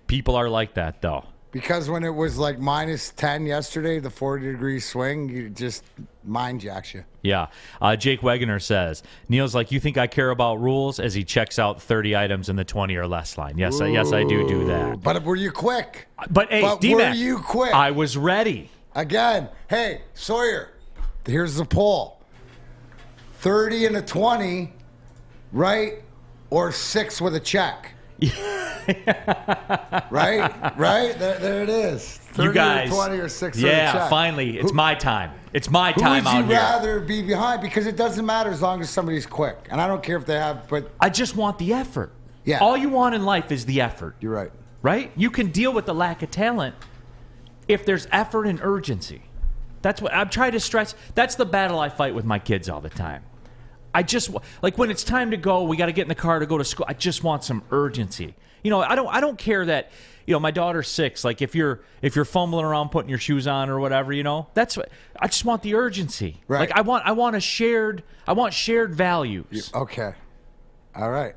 People are like that, though. Because when it was like minus 10 yesterday, the 40-degree swing, you just mind jacks you. Yeah. Jake Wegener says, Neil's like, you think I care about rules as he checks out 30 items in the 20 or less line. Yes, yes, I do that. But were you quick? But hey, were you quick? I was ready. Again, hey, Sawyer, here's the poll. 30 and a 20, right? Or 6 with a check? right there it is. 30 you guys, or 20 or 6 with a check. Yeah, finally, it's my time. It's my time out here. Who would you rather be behind? Because it doesn't matter as long as somebody's quick. And I don't care if they have, but I just want the effort. Yeah. All you want in life is the effort. You're right. Right? You can deal with the lack of talent if there's effort and urgency. That's what I'm trying to stress. That's the battle I fight with my kids all the time. I just like when it's time to go, we got to get in the car to go to school. I just want some urgency. I don't care that, my daughter's 6. Like if you're fumbling around putting your shoes on or whatever, that's what I just want the urgency. Right. Like I want shared values. Okay. All right.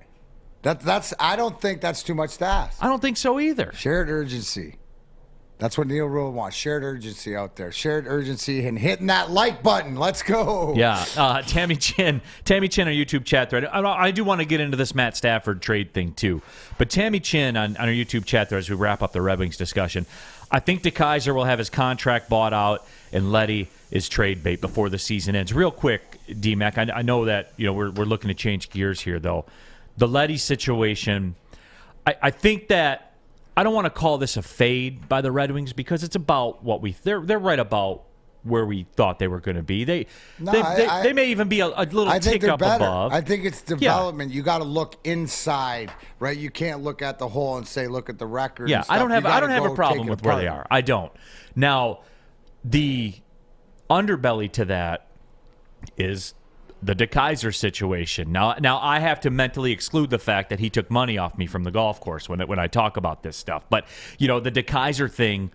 That's I don't think that's too much to ask. I don't think so either. Shared urgency. That's what Neil Rule wants. Shared urgency out there. Shared urgency and hitting that like button. Let's go. Yeah. Tammy Chin on YouTube chat thread. I do want to get into this Matt Stafford trade thing too. But Tammy Chin on our YouTube chat thread as we wrap up the Red Wings discussion. I think DeKaiser will have his contract bought out and Letty is trade bait before the season ends. Real quick, D-Mac, I know that we're looking to change gears here though. The Letty situation, I think that I don't want to call this a fade by the Red Wings because it's about what they're right about where we thought they were going to be. They may even be a little tick up above. I think it's development. Yeah. You got to look inside, right? You can't look at the whole and say look at the record. Yeah, I don't have a problem with where they are. I don't. Now, the underbelly to that is the DeKaiser situation. Now I have to mentally exclude the fact that he took money off me from the golf course when I talk about this stuff. But the DeKaiser thing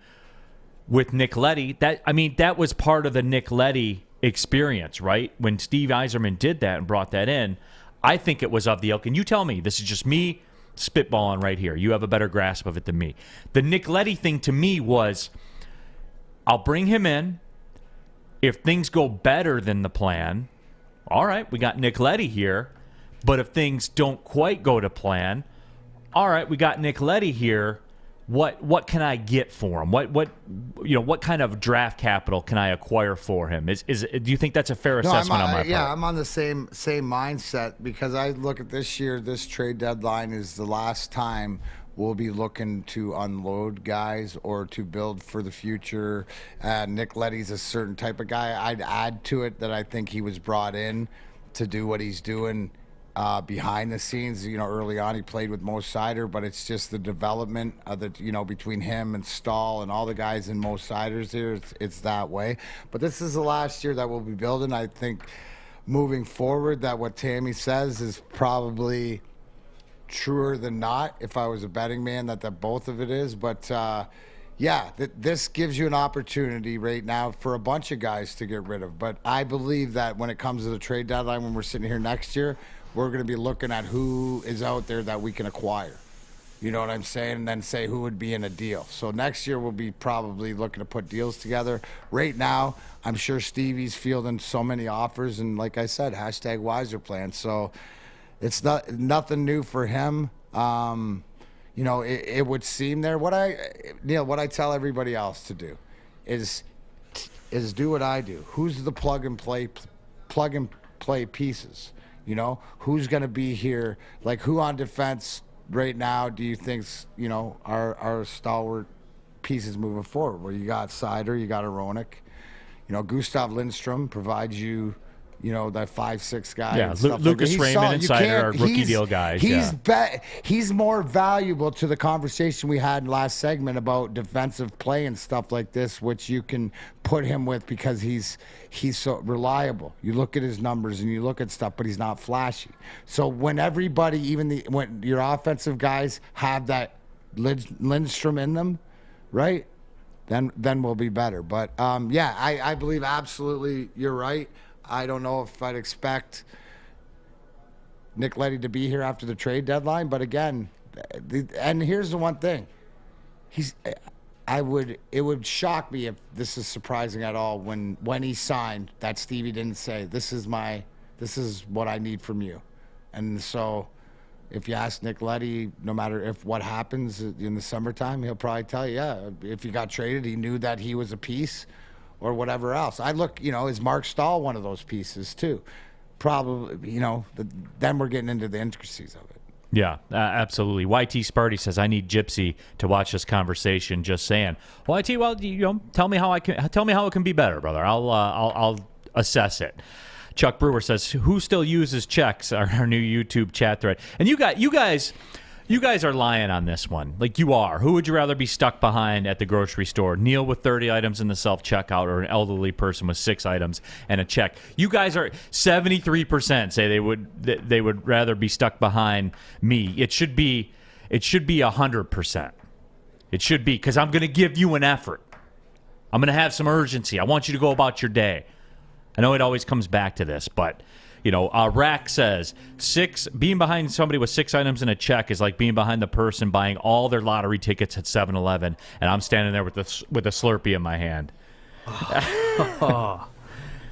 with Nick Letty, that was part of the Nick Letty experience, right? When Steve Yzerman did that and brought that in, I think it was of the ilk. And you tell me, this is just me spitballing right here. You have a better grasp of it than me. The Nick Letty thing to me was, I'll bring him in. If things go better than the plan, all right, we got Nick Letty here. But if things don't quite go to plan, all right, we got Nick Letty here. What can I get for him? What kind of draft capital can I acquire for him? Do you think that's a fair assessment on my part? Yeah, I'm on the same mindset because I look at this year. This trade deadline is the last time we'll be looking to unload guys or to build for the future. Nick Letty's a certain type of guy. I'd add to it that I think he was brought in to do what he's doing behind the scenes. Early on he played with Mo Sider, but it's just the development of the, between him and Stahl and all the guys in Mo Sider's here. It's that way. But this is the last year that we'll be building. I think moving forward that what Tammy says is probably truer than not if I was a betting man that both of it is. But this gives you an opportunity right now for a bunch of guys to get rid of. But I believe that when it comes to the trade deadline, when we're sitting here next year, we're going to be looking at who is out there that we can acquire. You know what I'm saying? And then say who would be in a deal. So next year we'll be probably looking to put deals together. Right now, I'm sure Stevie's fielding so many offers, and like I said, hashtag Wiser Plan. So it's nothing new for him. You know, it would seem there. Neil, what I tell everybody else to do is do what I do. Who's the plug and play pieces? You know, who's going to be here? Like, who on defense right now do you think's, you know, our stalwart pieces moving forward? Well, you got Sider, you got Aronik. You know, Gustav Lindstrom provides you, you know, that 5'6" guy. Yeah, and stuff Lucas like Raymond and Sider are rookie deal guys. He's more valuable to the conversation we had in last segment about defensive play and stuff like this, which you can put him with because he's so reliable. You look at his numbers and you look at stuff, but he's not flashy. So when everybody, when your offensive guys have that Lindstrom in them, right, then we'll be better. But yeah, I believe absolutely you're right. I don't know if I'd expect Nick Leddy to be here after the trade deadline, but again, and here's the one thing: it would shock me if this is surprising at all when he signed that Stevie didn't say this is what I need from you, and so if you ask Nick Leddy, no matter what happens in the summertime, he'll probably tell you, yeah, if he got traded, he knew that he was a piece. Or whatever else. I look, you know, is Mark Stahl one of those pieces too? Probably, you know, then we're getting into the intricacies of it. Yeah, absolutely. YT Sparty says, I need Gypsy to watch this conversation. Just saying. YT, well, you know, tell me how it can be better, brother. I'll assess it. Chuck Brewer says, who still uses checks? Our new YouTube chat thread. And you guys are lying on this one. Like, you are. Who would you rather be stuck behind at the grocery store? Neil with 30 items in the self-checkout, or an elderly person with 6 items and a check? You guys are 73% say they would rather be stuck behind me. It should be 100%. It should be, because I'm going to give you an effort. I'm going to have some urgency. I want you to go about your day. I know it always comes back to this, but you know, Rack says being behind somebody with 6 items in a check is like being behind the person buying all their lottery tickets at 7-Eleven, and I'm standing there with a Slurpee in my hand.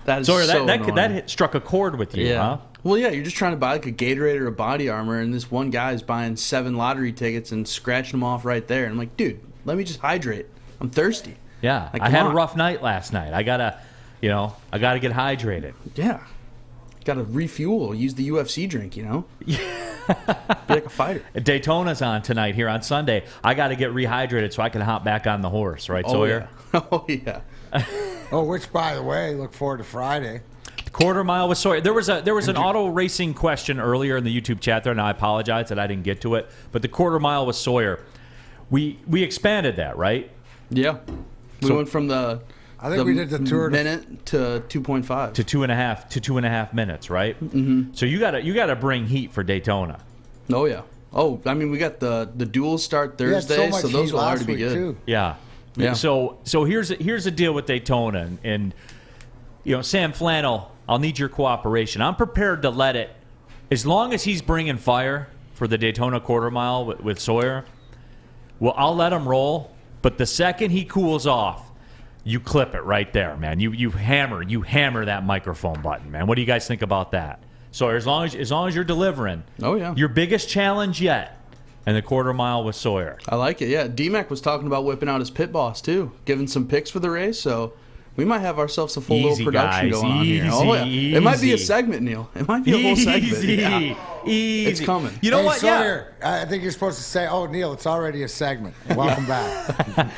That is that struck a chord with you, huh? Well, yeah, you're just trying to buy like a Gatorade or a body armor, and this one guy's buying 7 lottery tickets and scratching them off right there. And I'm like, dude, let me just hydrate. I'm thirsty. Yeah, like, I had a rough night last night. I gotta get hydrated. Yeah. Got to refuel, use the UFC drink, you know? Be like a fighter. Daytona's on tonight here on Sunday. I got to get rehydrated so I can hop back on the horse, right, Sawyer? Yeah. Oh, yeah. Which, by the way, look forward to Friday. Quarter mile with Sawyer. There was an auto racing question earlier in the YouTube chat there, and I apologize that I didn't get to it. But the quarter mile with Sawyer, we expanded that, right? Yeah. We went from I think we did the tour minute to 2.5 to 2.5 minutes, right? Mm-hmm. So you gotta bring heat for Daytona. Oh yeah. Oh, I mean, we got the dual start Thursday, so those will already be good. Too. Yeah. So here's the deal with Daytona, and you know, Sam Flannel, I'll need your cooperation. I'm prepared to let it, as long as he's bringing fire for the Daytona quarter mile with Sawyer. Well, I'll let him roll, but the second he cools off, you clip it right there, man. You hammer that microphone button, man. What do you guys think about that? So as long as you're delivering, your biggest challenge yet, and the quarter mile with Sawyer. I like it. Yeah, D-Mac was talking about whipping out his pit boss too, giving some picks for the race. So we might have ourselves a full little production going on here. Oh yeah, it might be a segment, Neil. It might be a whole segment. Yeah. Easy. It's coming. You know what? Sawyer, I think you're supposed to say, "Oh, Neil, it's already a segment." Welcome back.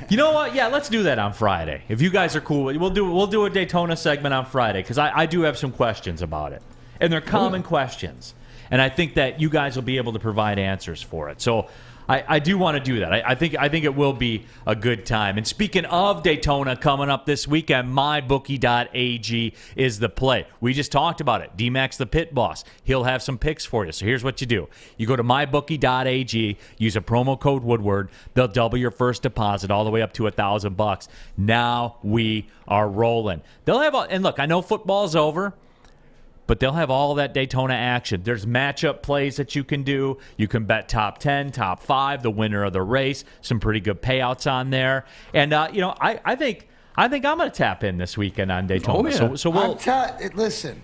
You know what? Yeah, let's do that on Friday. If you guys are cool, we'll do a Daytona segment on Friday, because I do have some questions about it, and they're common questions, and I think that you guys will be able to provide answers for it. So I do want to do that. I think it will be a good time. And speaking of Daytona coming up this weekend, mybookie.ag is the play. We just talked about it. D-Mac's the pit boss. He'll have some picks for you. So here's what you do. You go to mybookie.ag, use a promo code Woodward. They'll double your first deposit all the way up to $1,000. Now we are rolling. They'll have and look, I know football's over, but they'll have all that Daytona action. There's matchup plays that you can do. You can bet top 10, top 5, the winner of the race. Some pretty good payouts on there. And, I think I'm going to tap in this weekend on Daytona. Oh, yeah. So we'll listen.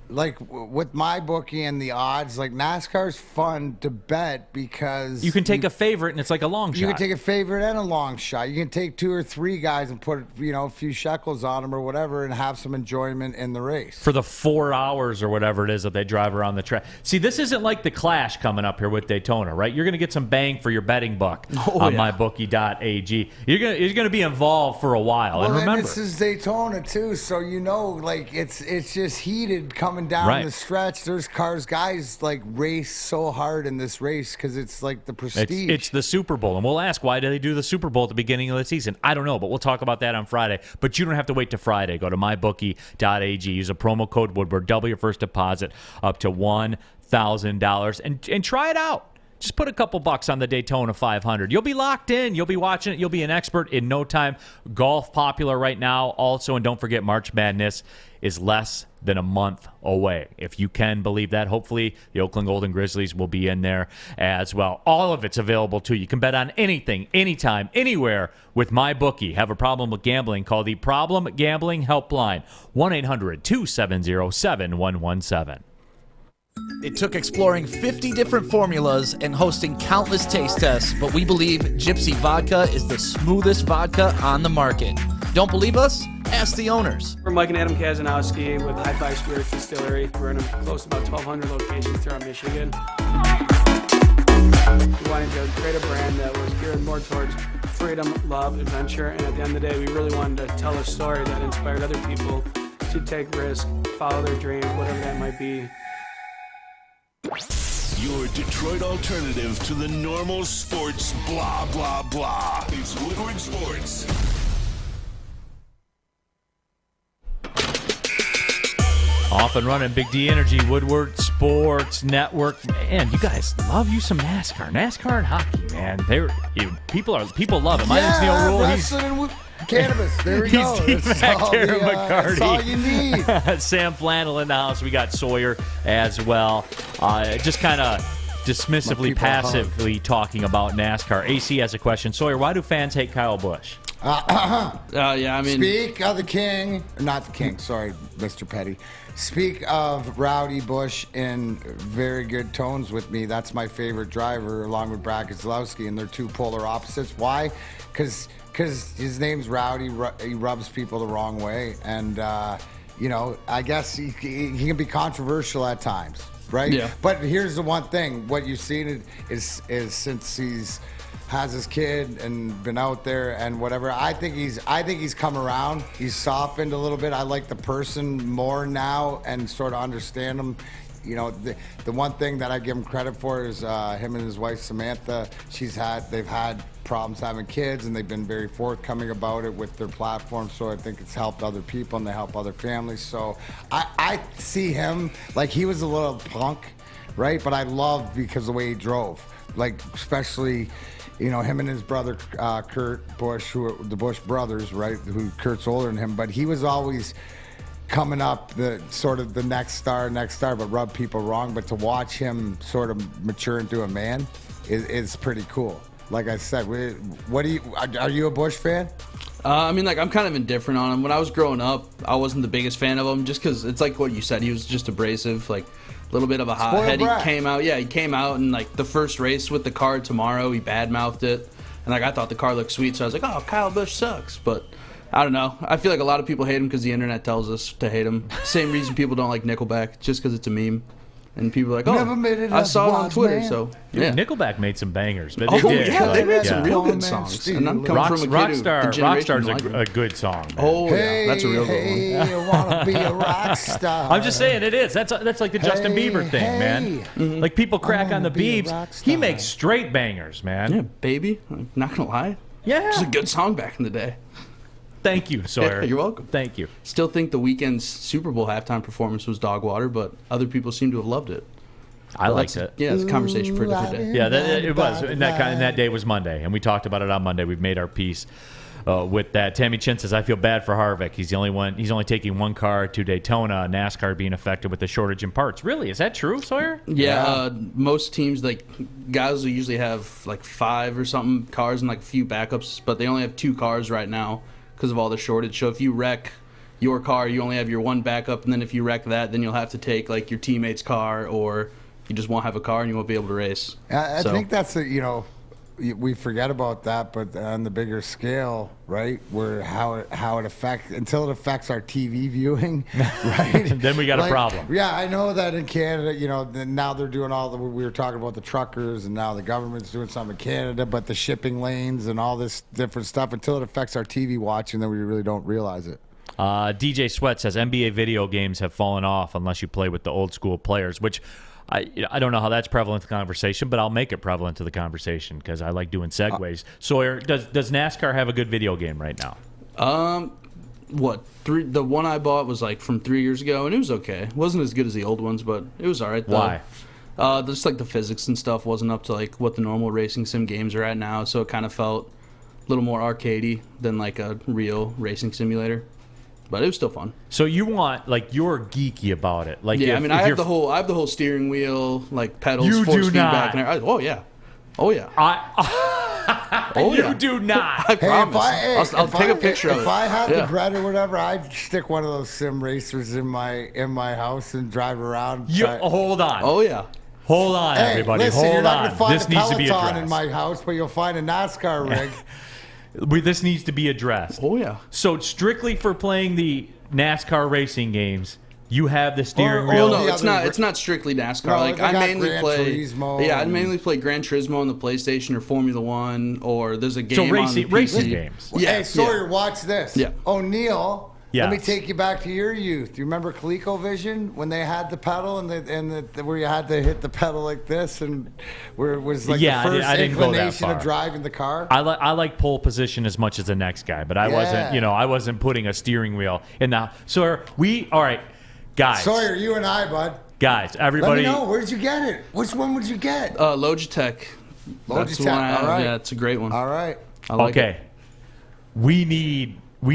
Like with my bookie and the odds, like NASCAR's fun to bet because you can take a favorite and it's like a long shot. You can take a favorite and a long shot. You can take 2 or 3 guys and put a few shekels on them or whatever and have some enjoyment in the race for the 4 hours or whatever it is that they drive around the track. See, this isn't like the Clash coming up here with Daytona, right? You're going to get some bang for your betting buck on mybookie.ag. You're going to be involved for a while. Well, and remember, this is Daytona too, so like it's just heated coming down the stretch. There's guys like race so hard in this race because it's like the prestige. It's the Super Bowl, and we'll ask, why do they do the Super Bowl at the beginning of the season? I don't know, but we'll talk about that on Friday. But you don't have to wait to Friday. Go to mybookie.ag. Use a promo code Woodward. Double your first deposit up to $1,000 and try it out. Just put a couple bucks on the Daytona 500. You'll be locked in. You'll be watching it. You'll be an expert in no time. Golf popular right now also. And don't forget, March Madness is less than a month away. If you can believe that, hopefully the Oakland Golden Grizzlies will be in there as well. All of it's available too. You can bet on anything, anytime, anywhere with MyBookie. Have a problem with gambling? Call the Problem Gambling Helpline, 1-800-270-7117. It took exploring 50 different formulas and hosting countless taste tests, but we believe Gypsy Vodka is the smoothest vodka on the market. Don't believe us? Ask the owners. We're Mike and Adam Kazanowski with High Five Spirits Distillery. We're in close to about 1,200 locations throughout Michigan. We wanted to create a brand that was geared more towards freedom, love, adventure, and at the end of the day, we really wanted to tell a story that inspired other people to take risks, follow their dreams, whatever that might be. Your Detroit alternative to the normal sports blah, blah, blah. It's Woodward Sports. Off and running, Big D Energy, Woodward Sports Network. Man, you guys love you some NASCAR. NASCAR and hockey, man. People love it. My name's Neil Rule. Wrestling cannabis. There we go. That's all you need. Sam Flannel in the house. We got Sawyer as well. Just kind of dismissively, passively talking about NASCAR. AC has a question. Sawyer, why do fans hate Kyle Busch? Speak of the king. Not the king, sorry, Mr. Petty. Speak of Rowdy Busch in very good tones with me. That's my favorite driver, along with Brad Keselowski, and they're two polar opposites. Why? Because his name's Rowdy. He rubs people the wrong way. And, I guess he can be controversial at times, right? Yeah. But here's the one thing. What you've seen is since he's has his kid and been out there and whatever, I think he's come around. He's softened a little bit. I like the person more now and sort of understand him. The one thing that I give him credit for is him and his wife Samantha. They've had problems having kids, and they've been very forthcoming about it with their platform. So I think it's helped other people and they help other families. So I see him like he was a little punk, right? But I loved because the way he drove, like especially. Him and his brother, Kurt Busch, who are the Busch brothers, right? Who Kurt's older than him, but he was always coming up the sort of the next star, but rub people wrong. But to watch him sort of mature into a man is pretty cool. Like I said, are you a Busch fan? I'm kind of indifferent on him. When I was growing up, I wasn't the biggest fan of him, just because it's like what you said. He was just abrasive, like. Little bit of a hothead. He came out and like the first race with the car tomorrow, he badmouthed it, and like I thought the car looked sweet, so I was like, oh, Kyle Busch sucks. But I don't know. I feel like a lot of people hate him because the internet tells us to hate him. Same reason people don't like Nickelback, just because it's a meme. And people are like, oh, I saw it on Twitter, so yeah. Nickelback made some bangers, but they did. Yeah, they made some real good songs. And I'm coming from a kid Rockstar's a good song. Man. Oh, yeah, that's a real good one. I wanna be a rock star. I'm just saying it is. That's like the Justin Bieber thing, man. Mm-hmm. Like people crack on the Biebs. He makes straight bangers, man. Yeah, baby. I'm not gonna lie. Yeah, it was a good song back in the day. Thank you, Sawyer. Yeah, you're welcome. Thank you. Still think the Weeknd's Super Bowl halftime performance was dog water, but other people seem to have loved it. I liked it. Yeah, it's a conversation for a different day. Yeah, it was. And that day was Monday, and we talked about it on Monday. We've made our peace with that. Tammy Chin says, I feel bad for Harvick. He's the only one. He's only taking one car to Daytona. NASCAR being affected with the shortage in parts. Really? Is that true, Sawyer? Yeah. Most teams, like guys will usually have like 5 or something cars and like a few backups, but they only have 2 cars right now because of all the shortage. So if you wreck your car, you only have your one backup, and then if you wreck that, then you'll have to take like your teammate's car, or you just won't have a car and you won't be able to race. I think that's we forget about that, but on the bigger scale, right, where how it affects until it affects our TV viewing, right? Then we got a problem. Yeah, I know that in Canada, now they're doing we were talking about the truckers, and now the government's doing something in Canada, but the shipping lanes and all this different stuff, until it affects our TV watching, then we really don't realize it. DJ Sweat says NBA video games have fallen off unless you play with the old school players, which I don't know how that's prevalent to the conversation, but I'll make it prevalent to the conversation because I like doing segues. Sawyer, does NASCAR have a good video game right now? The one I bought was like from 3 years ago, and it was okay. It wasn't as good as the old ones, but it was all right. Why? Just like the physics and stuff wasn't up to like what the normal racing sim games are at now, so it kind of felt a little more arcadey than like a real racing simulator. But it was still fun. So you want, like, you're geeky about it. Like, yeah, I have the whole steering wheel, like pedals, you force do feedback. not. Oh yeah. You do not. I promise. I'll take a picture of it. If I had the bread or whatever, I'd stick one of those sim racers in my house and drive around. Hold on. Oh yeah. Hold on, everybody. Listen, hold you're not on. gonna find This a needs to be Peloton addressed in my house, but you'll find a NASCAR rig. This needs to be addressed. Oh yeah. So strictly for playing the NASCAR racing games, you have the steering wheel. Oh no, it's not strictly NASCAR. No, like I mainly play Gran Turismo on the PlayStation or Formula One, or there's a game racing games. Yeah, hey Sawyer, watch this. Yeah. O'Neal. Yes. Let me take you back to your youth. Do you remember ColecoVision when they had the pedal and where you had to hit the pedal like this, and where it was like the first inclination of driving the car? I like pole position as much as the next guy, but I wasn't putting a steering wheel in the. So all right, guys. Sawyer, you and I, bud. Guys, everybody. Let me know, where'd you get it? Which one would you get? Logitech. That's the one I have. All right. Yeah, it's a great one. All right. I like it. We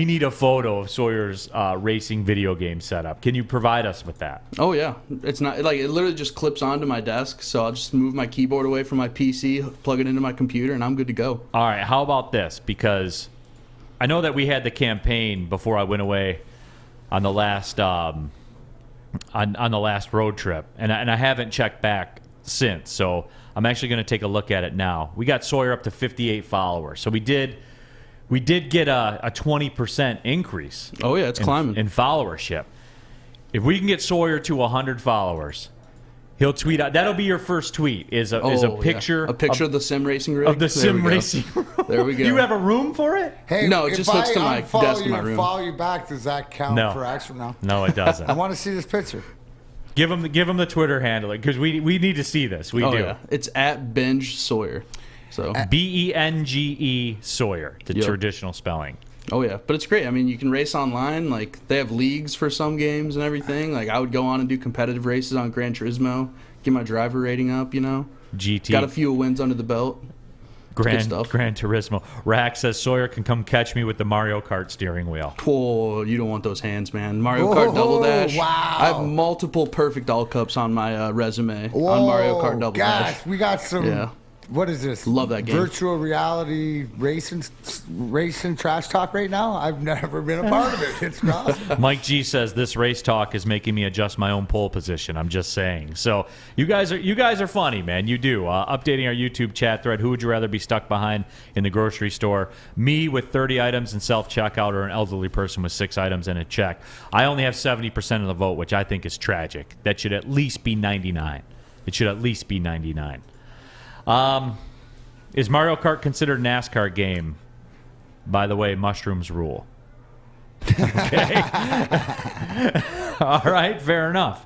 need a photo of Sawyer's racing video game setup. Can you provide us with that? Oh yeah, it's not like it literally just clips onto my desk, so I'll just move my keyboard away from my PC, plug it into my computer, and I'm good to go. All right, how about this? Because I know that we had the campaign before I went away on the last on the last road trip, and I haven't checked back since. So I'm actually going to take a look at it now. We got Sawyer up to 58 followers, so we did get a 20% increase. Oh, yeah, it's climbing. In followership. If we can get Sawyer to 100 followers, he'll tweet out. That'll be your first tweet, is a picture. Yeah. A picture of the sim racing rig? Of the sim racing rig. There we go. You have a room for it? Hey, no, it just hooks to my desk in my room. Follow you back, does that count for extra now? No, it doesn't. I want to see this picture. Give him the Twitter handle, because we need to see this. We do. Yeah. It's at Binge Sawyer. So Benge Sawyer, the traditional spelling. Oh yeah, but it's great. I mean, you can race online. Like they have leagues for some games and everything. Like I would go on and do competitive races on Gran Turismo, get my driver rating up. GT got a few wins under the belt. Gran Turismo. Rack says Sawyer can come catch me with the Mario Kart steering wheel. Oh, you don't want those hands, man. Mario Kart Double Dash. Wow. I have multiple perfect all cups on my resume on Mario Kart Double Dash. We got some. Yeah. What is this? Love that game. Virtual reality racing trash talk right now? I've never been a part of it. It's awesome. Mike G says this race talk is making me adjust my own pole position. I'm just saying. So you guys are funny, man. You do. Updating our YouTube chat thread. Who would you rather be stuck behind in the grocery store? Me with 30 items and self-checkout, or an elderly person with 6 items and a check? I only have 70% of the vote, which I think is tragic. That should at least be 99. It should at least be 99. Is Mario Kart considered a NASCAR game? By the way, mushrooms rule. Okay. All right, fair enough.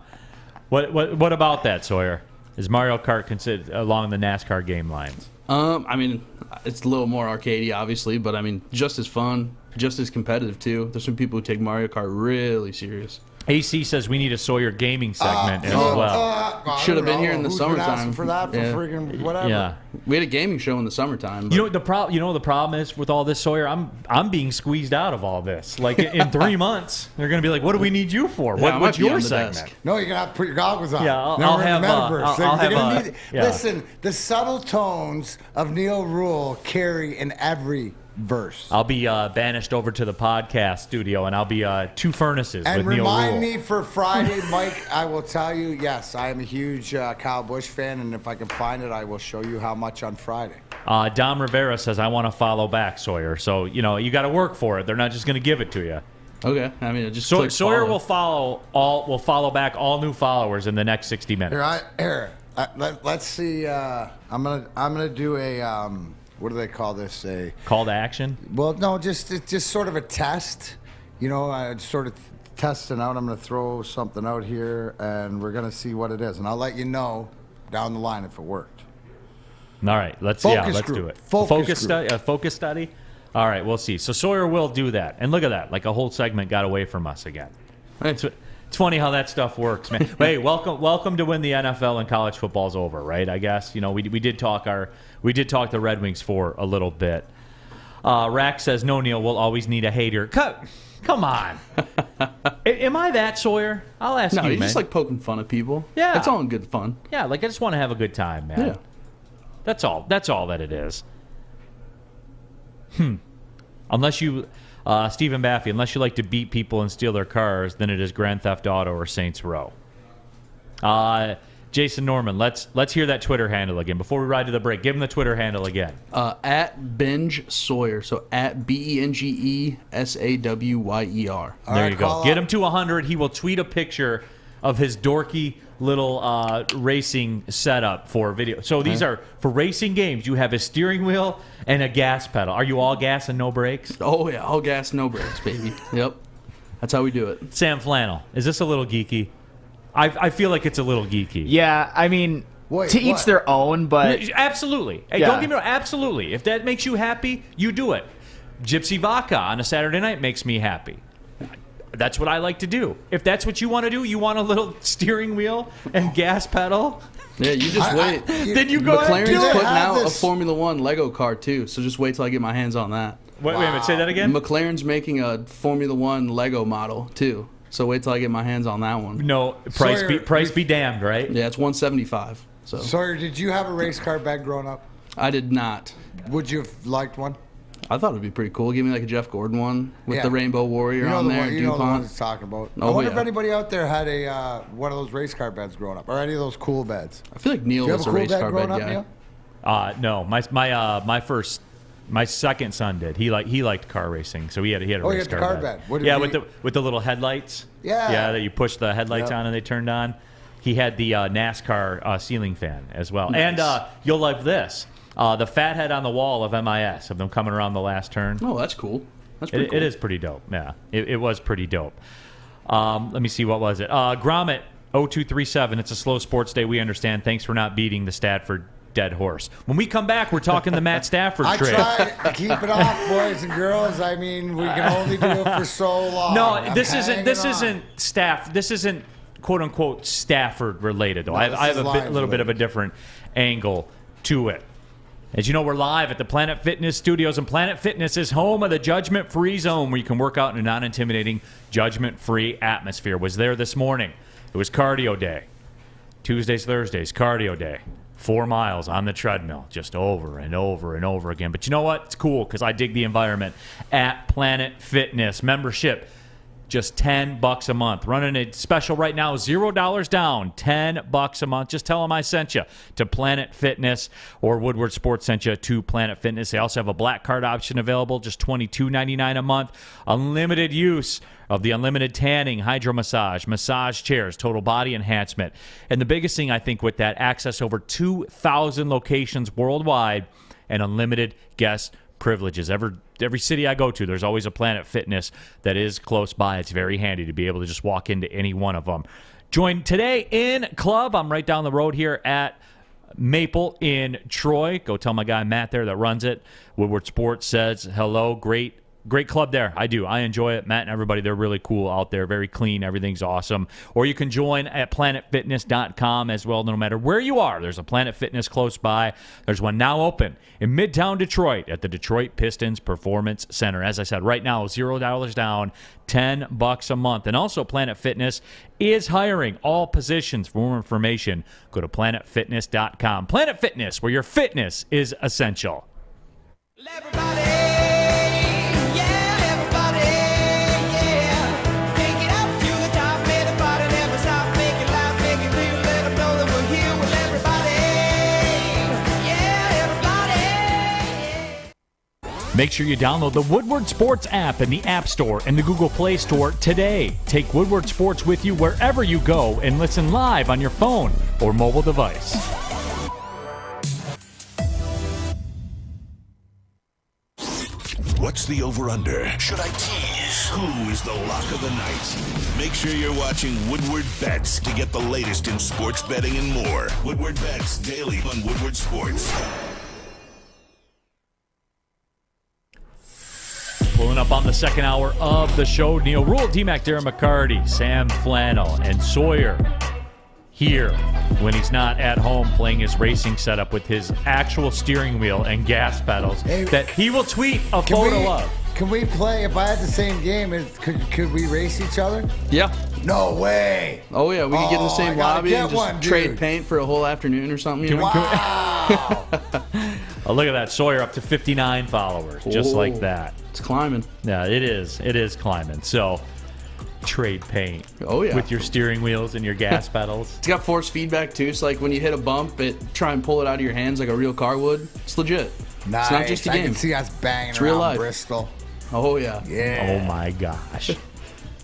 What about that, Sawyer? Is Mario Kart considered along the NASCAR game lines? I mean, it's a little more arcadey, obviously, but I mean, just as fun, just as competitive too. There's some people who take Mario Kart really serious. AC says we need a Sawyer gaming segment as well. Should have been here in the summertime. For that, for friggin' whatever. Yeah. We had a gaming show in the summertime. You know what the problem? You know what the problem is with all this, Sawyer. I'm being squeezed out of all this. Like in 3 months, they're gonna be like, "What do we need you for? What's your segment?" No, you're gonna have to put your goggles on. Yeah, I'll have. Listen, the subtle tones of Neil Rule carry in every verse. I'll be banished over to the podcast studio, and I'll be two furnaces and with Neil Rule. And remind me for Friday, Mike, I will tell you, yes, I am a huge Kyle Busch fan, and if I can find it, I will show you how much on Friday. Dom Rivera says, I want to follow back, Sawyer. So, you got to work for it. They're not just going to give it to you. Okay. I mean, just Sawyer will follow back all new followers in the next 60 minutes. Let's see. I'm gonna do a what do they call this? A call to action? Well, no, just sort of a test. Sort of testing out. I'm gonna throw something out here, and we're gonna see what it is, and I'll let you know down the line if it worked. All right, let's do it. Focus study. All right, we'll see. So Sawyer will do that, and look at that, like a whole segment got away from us again. It's funny how that stuff works, man. Hey, welcome to when the NFL and college football's over, right? I guess we did talk the Red Wings for a little bit. Rack says, "No, Neil, we'll always need a hater." Come on, am I that, Sawyer? I'll ask you, man. No, you just like poking fun at people. Yeah, it's all in good fun. Yeah, like I just want to have a good time, man. Yeah, that's all. That's all that it is. Unless you, Stephen Baffy, unless you like to beat people and steal their cars, then it is Grand Theft Auto or Saints Row. Jason Norman, let's hear that Twitter handle again before we ride to the break. Give him the Twitter handle again. At Binge Sawyer, so at BengeSaWyer. There you go. Get him to 100. He will tweet a picture of his dorky little racing setup for video. So these are for racing games. You have a steering wheel and a gas pedal. Are you all gas and no brakes? Oh yeah, all gas, no brakes, baby. Yep, that's how we do it. Sam Flannel, is this a little geeky? I feel like it's a little geeky. Yeah, I mean, each their own, but absolutely. Hey, don't get me wrong. Absolutely, if that makes you happy, you do it. Gypsy vodka on a Saturday night makes me happy. That's what I like to do. If that's what you want to do, you want a little steering wheel and gas pedal. Yeah, you just wait. Then you go ahead and do it. McLaren's putting out a Formula One Lego car too, so just wait till I get my hands on that. Wait a minute, say that again? McLaren's making a Formula One Lego model too, so wait till I get my hands on that one. No, price be damned, right? Yeah, it's $175. So Sawyer, did you have a race car bed growing up? I did not. Would you have liked one? I thought it'd be pretty cool. Give me like a Jeff Gordon one with the Rainbow Warrior on there. You know the one he's talking about. I wonder if anybody out there had a one of those race car beds growing up, or any of those cool beds. I feel like Neil was a race car bed guy. No, my second son did. He liked car racing, so he had a race car bed. With the little headlights. Yeah, that you push the headlights on and they turned on. He had the NASCAR ceiling fan as well. Nice. And you'll love this. The fat head on the wall of MIS, of them coming around the last turn. Oh, that's cool. That's pretty cool. It is pretty dope. Yeah, it was pretty dope. Let me see, what was it? Gromit 0237. It's a slow sports day. We understand. Thanks for not beating the Stafford dead horse. When we come back, we're talking the Matt Stafford trade. I try to keep it off, boys and girls. I mean, we can only do it for so long. No, this isn't quote unquote Stafford related though. No, I have a little bit of a different angle to it. As you know, we're live at the Planet Fitness Studios, and Planet Fitness is home of the judgment-free zone where you can work out in a non-intimidating, judgment-free atmosphere. Was there this morning. It was cardio day. Tuesdays, Thursdays, cardio day. 4 miles on the treadmill, just over and over and over again. But you know what? It's cool because I dig the environment at Planet Fitness. Membership, just $10 a month. Running a special right now, $0 down, $10 a month. Just tell them I sent you to Planet Fitness, or Woodward Sports sent you to Planet Fitness. They also have a black card option available, just $22.99 a month. Unlimited use of the unlimited tanning, hydro massage, massage chairs, total body enhancement. And the biggest thing I think with that, access over 2,000 locations worldwide and unlimited guest privileges. Every city I go to, there's always a Planet Fitness that is close by. It's very handy to be able to just walk into any one of them. Join today in club. I'm right down the road here at Maple in Troy. Go tell my guy Matt there that runs it. Woodward Sports says hello. Great Great club there. I do. I enjoy it. Matt and everybody, they're really cool out there. Very clean. Everything's awesome. Or you can join at planetfitness.com as well. No matter where you are, there's a Planet Fitness close by. There's one now open in Midtown Detroit at the Detroit Pistons Performance Center. As I said, right now, $0 down, $10 a month. And also, Planet Fitness is hiring all positions. For more information, go to planetfitness.com. Planet Fitness, where your fitness is essential. Make sure you download the Woodward Sports app in the App Store and the Google Play Store today. Take Woodward Sports with you wherever you go and listen live on your phone or mobile device. What's the over-under? Should I tease? Who is the lock of the night? Make sure you're watching Woodward Bets to get the latest in sports betting and more. Woodward Bets daily on Woodward Sports. Pulling up on the second hour of the show, Neil Rule, D-Mac, Darren McCarty, Sam Flannel, and Sawyer here when he's not at home playing his racing setup with his actual steering wheel and gas pedals that he will tweet a photo of. Can we play, if I had the same game, could we race each other? Yeah. No way. Oh, yeah, we could get in the same lobby and just trade paint for a whole afternoon or something. Wow. Oh, look at that. Sawyer up to 59 followers, just like that. It's climbing. Yeah, it is. It is climbing. So, trade paint. Oh, yeah. With your steering wheels and your gas pedals. It's got force feedback, too. So, like, when you hit a bump, try and pull it out of your hands like a real car would. It's legit. Nice. It's not just a game. I can see us banging it's around real life. Bristol. Oh, yeah. Yeah. Oh, my gosh.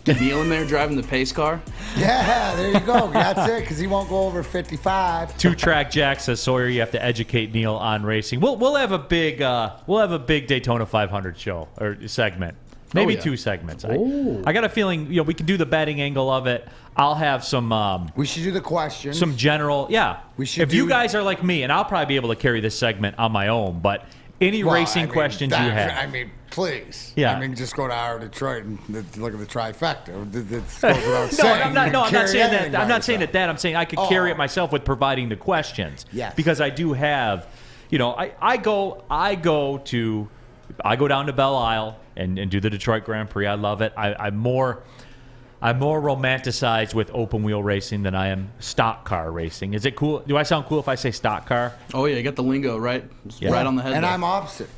Get Neil in there driving the pace car. Yeah, there you go. That's it, because he won't go over 55. Two-track Jack says, Sawyer, you have to educate Neil on racing. We'll have a big Daytona 500 show or segment. Maybe 2 segments. I got a feeling we can do the betting angle of it. I'll have some. We should do the questions. Some general. Yeah. We should. If you guys are like me, and I'll probably be able to carry this segment on my own, but any racing questions you have. I mean, please. Yeah. I mean, just go to our Detroit and look at the trifecta. This goes without saying. I'm not saying that. I'm not saying that. I'm saying I could carry it myself with providing the questions. Yes. Because I do have, I go down to Belle Isle and do the Detroit Grand Prix. I love it. I'm more romanticized with open wheel racing than I am stock car racing. Is it cool? Do I sound cool if I say stock car? Oh yeah, you got the lingo right on the head. And there. I'm opposite.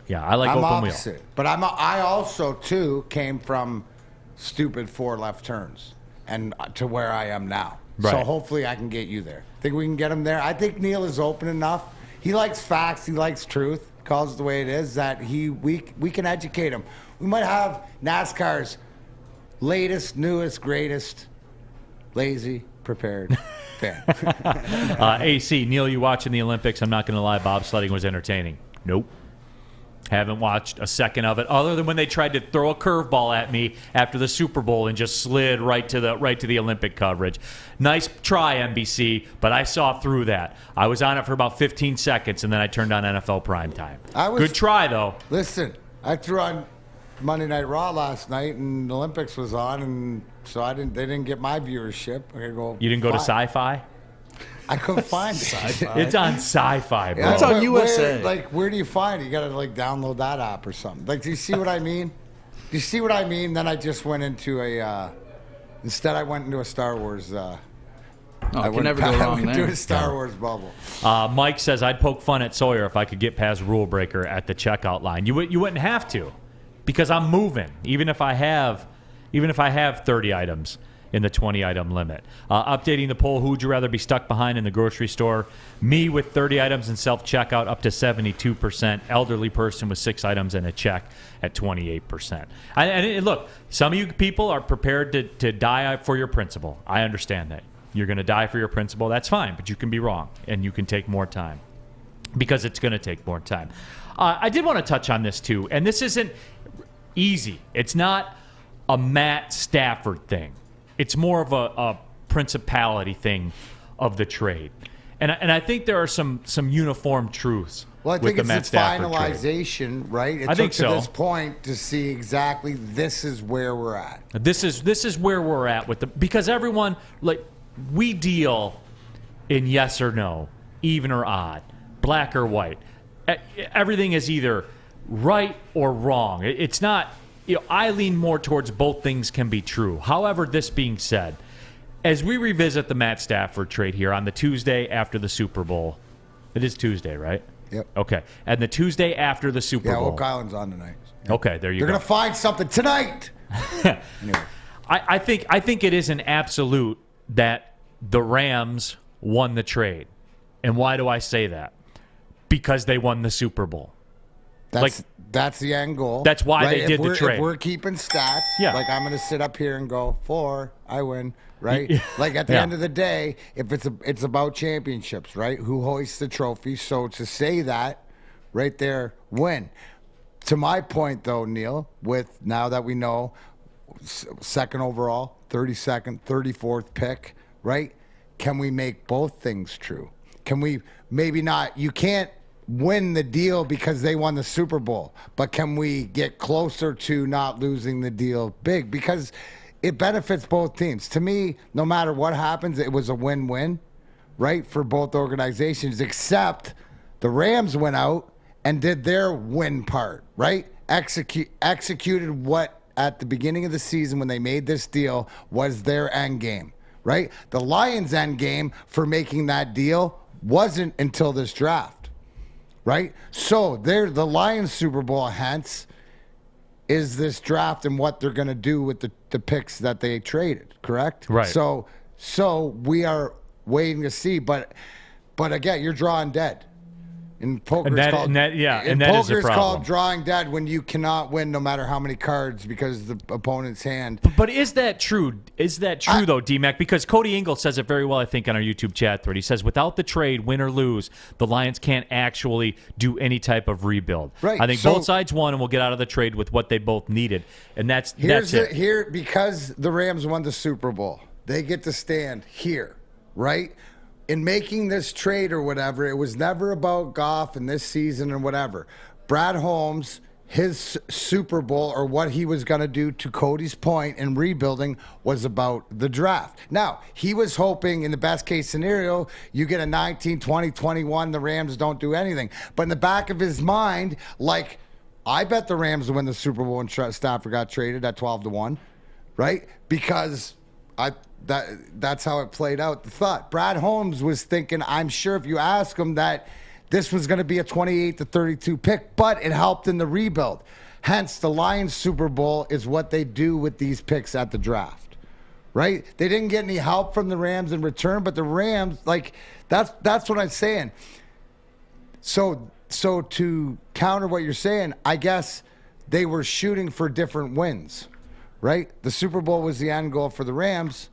Yeah, I like open opposite. wheel. But I also too came from stupid 4 left turns and to where I am now. Right. So hopefully I can get you there. Think we can get him there? I think Neil is open enough. He likes facts. He likes truth. Calls it the way it is. That we can educate him. We might have NASCAR's latest, newest, greatest, lazy, prepared fan. AC, Neil, you watching the Olympics? I'm not going to lie, bobsledding was entertaining. Nope. Haven't watched a second of it, other than when they tried to throw a curveball at me after the Super Bowl and just slid right to the Olympic coverage. Nice try, NBC, but I saw through that. I was on it for about 15 seconds, and then I turned on NFL primetime. Good try, though. Listen, I threw on Monday Night Raw last night, and the Olympics was on, and so they didn't get my viewership. You didn't go to Sci-Fi? I couldn't find it. It's on Sci-Fi, bro. It's on USA. Where do you find it? You got to download that app or something. Do you see what I mean? Do you see what I mean? Then I just went into instead I went into a Star Wars. I can never go wrong there. Into a Star Wars bubble. Mike says I'd poke fun at Sawyer if I could get past Rule Breaker at the checkout line. You wouldn't have to, because I'm moving. Even if I have 30 items in the 20-item limit. Updating the poll, who would you rather be stuck behind in the grocery store? Me with 30 items and self-checkout up to 72%. Elderly person with 6 items and a check at 28%. And look, some of you people are prepared to die for your principle. I understand that. You're going to die for your principle. That's fine, but you can be wrong, and you can take more time because it's going to take more time. I did want to touch on this, too, and this isn't easy. It's not a Matt Stafford thing. It's more of a principality thing of the trade. And I think there are some uniform truths Well, I think it's its finalization, right? It I think took so. to this point to see exactly this is where we're at. This is where we're at with because everyone, like, we deal in yes or no, even or odd, black or white. Everything is either right or wrong. It's not, I lean more towards both things can be true. However, this being said, as we revisit the Matt Stafford trade here on the Tuesday after the Super Bowl, it is Tuesday, right? Yep. Okay. And the Tuesday after the Super Bowl. Yeah, Oak Island's on tonight. Okay, there you go. They're going to find something tonight. Anyway. I think it is an absolute that the Rams won the trade. And why do I say that? Because they won the Super Bowl. That's the end goal. That's why they did the trade. If we're keeping stats, Yeah. I'm going to sit up here and go 4, I win, right? At the end of the day, if it's about championships, right? Who hoists the trophy? So to say that right there, win. To my point, though, Neil, with now that we know second overall, 32nd, 34th pick, right? Can we make both things true? Can we maybe not? You can't win the deal because they won the Super Bowl, but can we get closer to not losing the deal big? Because it benefits both teams. To me, no matter what happens, it was a win-win, right, for both organizations, except the Rams went out and did their win part, right? Executed what at the beginning of the season when they made this deal was their end game, right? The Lions' end game for making that deal wasn't until this draft, right? So the Lions Super Bowl, hence, is this draft and what they're going to do with the picks that they traded, correct? Right. So we are waiting to see, but again, you're drawing dead. In poker, And that is a it's problem. called drawing dead when you cannot win no matter how many cards because the opponent's hand. But is that true? Is that true, though, D-Mac? Because Cody Ingle says it very well, I think, on our YouTube chat thread. He says, without the trade, win or lose, the Lions can't actually do any type of rebuild. Right. I think both sides won, and we'll get out of the trade with what they both needed. And that's it. Here, because the Rams won the Super Bowl, they get to stand here, right? In making this trade or whatever, it was never about Goff and this season or whatever. Brad Holmes, his Super Bowl or what he was going to do, to Cody's point, in rebuilding was about the draft. Now, he was hoping in the best case scenario, you get a 19, 20, 21, the Rams don't do anything. But in the back of his mind, like, I bet the Rams will win the Super Bowl and Stafford got traded at 12-1, right? Because that's how it played out. The thought. Brad Holmes was thinking, I'm sure if you ask him, that this was going to be a 28-32 pick, but it helped in the rebuild. Hence, the Lions Super Bowl is what they do with these picks at the draft, right? They didn't get any help from the Rams in return, but the Rams, like, that's what I'm saying. So to counter what you're saying, I guess they were shooting for different wins, right? The Super Bowl was the end goal for the Rams.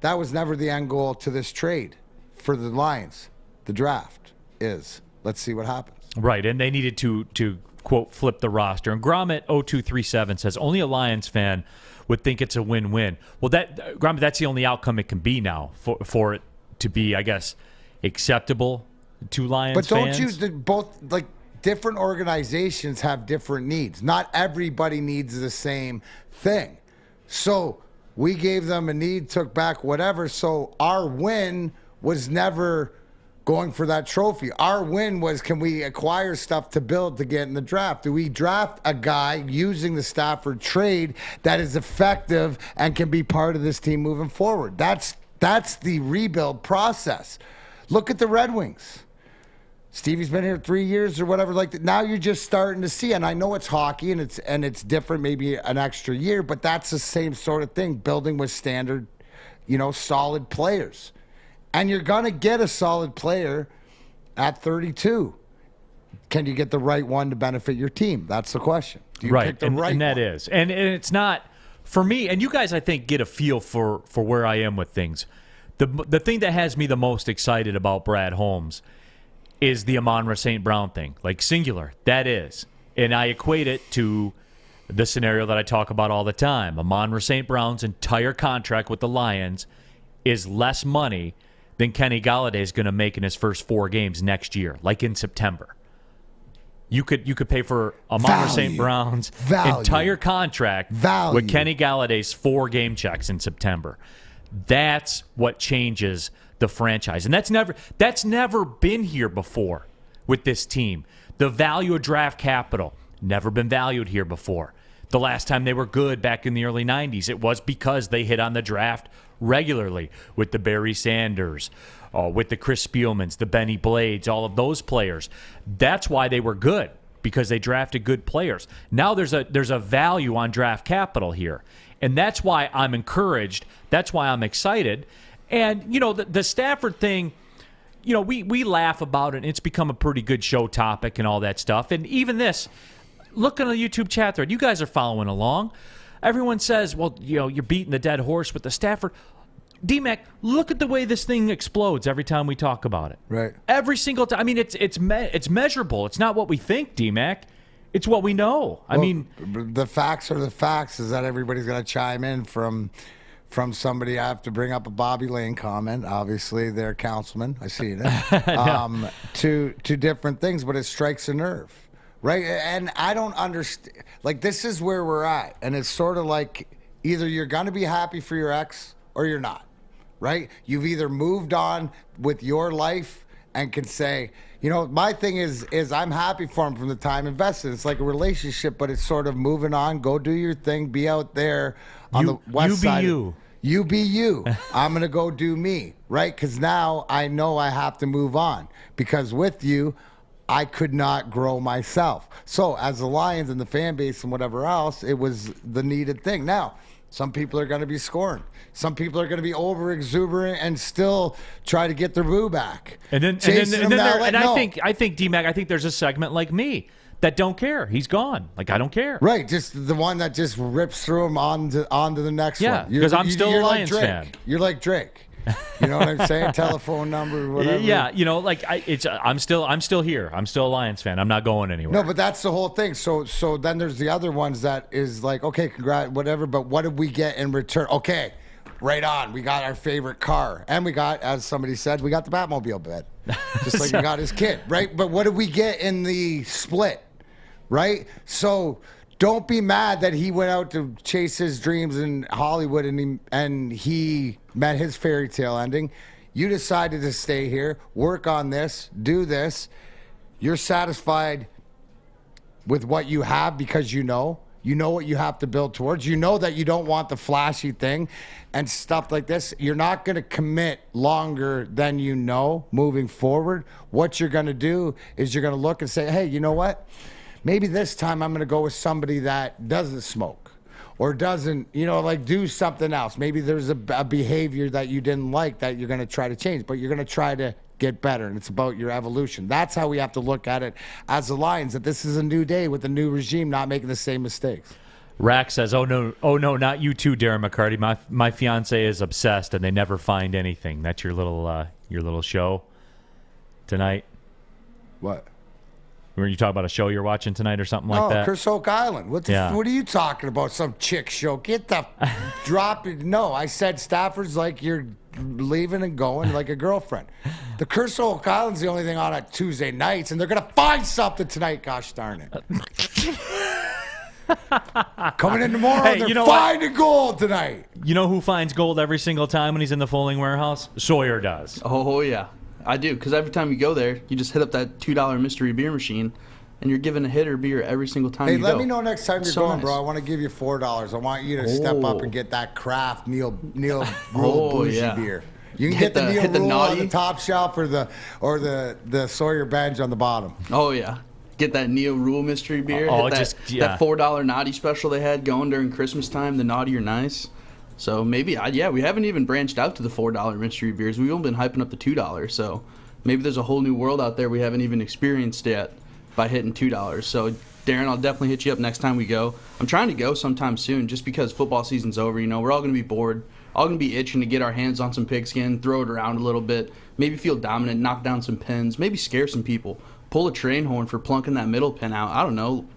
That was never the end goal to this trade for the Lions. The draft is. Let's see what happens. Right, and they needed to quote, flip the roster. And Gromit0237 says, only a Lions fan would think it's a win-win. Well, Gromit, that's the only outcome it can be now for it to be, I guess, acceptable to Lions fans. But don't you, both, like, different organizations have different needs. Not everybody needs the same thing. So we gave them a need, took back whatever. So our win was never going for that trophy. Our win was, can we acquire stuff to build to get in the draft? Do we draft a guy using the Stafford trade that is effective and can be part of this team moving forward? That's the rebuild process. Look at the Red Wings. Stevie's been here 3 years or whatever like that. Now you're just starting to see, and I know it's hockey and it's different, maybe an extra year, but that's the same sort of thing, building with standard, solid players. And you're going to get a solid player at 32. Can you get the right one to benefit your team? That's the question. Do you pick the right one? And that is. And it's not, for me, and you guys, I think, get a feel for where I am with things. The thing that has me the most excited about Brad Holmes is the Amon-Ra St. Brown thing, like singular. That is. And I equate it to the scenario that I talk about all the time. Amon-Ra St. Brown's entire contract with the Lions is less money than Kenny Galladay is going to make in his first 4 games next year, like in September. You could pay for Amon St. Brown's entire contract with Kenny Galladay's 4 game checks in September. That's what changes the franchise, and that's never been here before with this team. The value of draft capital never been valued here before. The last time they were good back in the early 90s, it was because they hit on the draft regularly with the Barry Sanders, with the Chris Spielmans, the Benny Blades, all of those players. That's why they were good, because they drafted good players. Now there's a value on draft capital here, and that's why I'm encouraged. That's why I'm excited. And, the Stafford thing, we laugh about it, and it's become a pretty good show topic and all that stuff. And even this, look on the YouTube chat thread. You guys are following along. Everyone says, well, you're beating the dead horse with the Stafford. D-Mac, look at the way this thing explodes every time we talk about it. Right. Every single time. I mean, it's measurable. It's not what we think, D-Mac. It's what we know. The facts are the facts, is that everybody's going to chime in from somebody. I have to bring up a Bobby Lane comment. Obviously, they're councilman. I see that. To different things, but it strikes a nerve. Right? And I don't understand. Like, this is where we're at. And it's sort of like either you're going to be happy for your ex or you're not. Right? You've either moved on with your life and can say, my thing is I'm happy for him from the time invested. It's like a relationship, but it's sort of moving on. Go do your thing. Be out there on the west side. You be you. I'm going to go do me. Right? Because now I know I have to move on. Because with you, I could not grow myself. So as the Lions and the fan base and whatever else, it was the needed thing. Now, some people are going to be scorned. Some people are going to be over exuberant and still try to get their boo back. I think D-Mac, I think there's a segment like me that don't care. He's gone. Like, I don't care. Right, just the one that just rips through him onto the next one. Yeah, because I'm still a Lions fan. You're like Drake. You know what I'm saying? Telephone number, whatever. Yeah, I'm still here. I'm still a Lions fan. I'm not going anywhere. No, but that's the whole thing. So then there's the other ones that is like, okay, congrats, whatever, but what did we get in return? Okay, right on. We got our favorite car. And we got, as somebody said, we got the Batmobile bed. Just like we got his kid, right? But what did we get in the split, right? So don't be mad that he went out to chase his dreams in Hollywood and he met his fairy tale ending. You decided to stay here, work on this, do this. You're satisfied with what you have because you know what you have to build towards. You know that you don't want the flashy thing and stuff like this. You're not going to commit longer than you know moving forward. What you're going to do is you're going to look and say, hey, you know what? Maybe this time I'm going to go with somebody that doesn't smoke or doesn't, do something else. Maybe there's a behavior that you didn't like that you're going to try to change, but you're going to try to get better, and it's about your evolution. That's how we have to look at it as the Lions, that this is a new day with a new regime, not making the same mistakes. Rack says, oh no, not you too, Darren McCarty. My fiance is obsessed, and they never find anything. That's your little show tonight. What? Were you talking about a show you're watching tonight or something like that? Oh, Chris Oak Island. What are you talking about? Some chick show? Get the drop it. No, I said Stafford's like you're leaving and going like a girlfriend. The Chris Oak Island's the only thing on at Tuesday nights, and they're going to find something tonight. Gosh darn it. Coming in tomorrow, they're finding gold tonight. You know who finds gold every single time when he's in the Fulling warehouse? Sawyer does. Oh, yeah. I do, because every time you go there, you just hit up that $2 mystery beer machine, and you're given a hitter beer every single time you go. Hey, let me know next time you're going, nice. bro. I want to give you $4. I want you to step up and get that craft Neil Rule bougie beer. You can get the Neil Rule on the top shelf or the Sawyer Bench on the bottom. Oh, yeah. Get that Neil Rule mystery beer. That $4 naughty special they had going during Christmas time, the naughty or nice. So maybe, we haven't even branched out to the $4 mystery beers. We've only been hyping up the $2. So maybe there's a whole new world out there we haven't even experienced yet by hitting $2. So, Darren, I'll definitely hit you up next time we go. I'm trying to go sometime soon just because football season's over. We're all going to be bored. All going to be itching to get our hands on some pigskin, throw it around a little bit, maybe feel dominant, knock down some pins, maybe scare some people, pull a train horn for plunking that middle pin out. I don't know,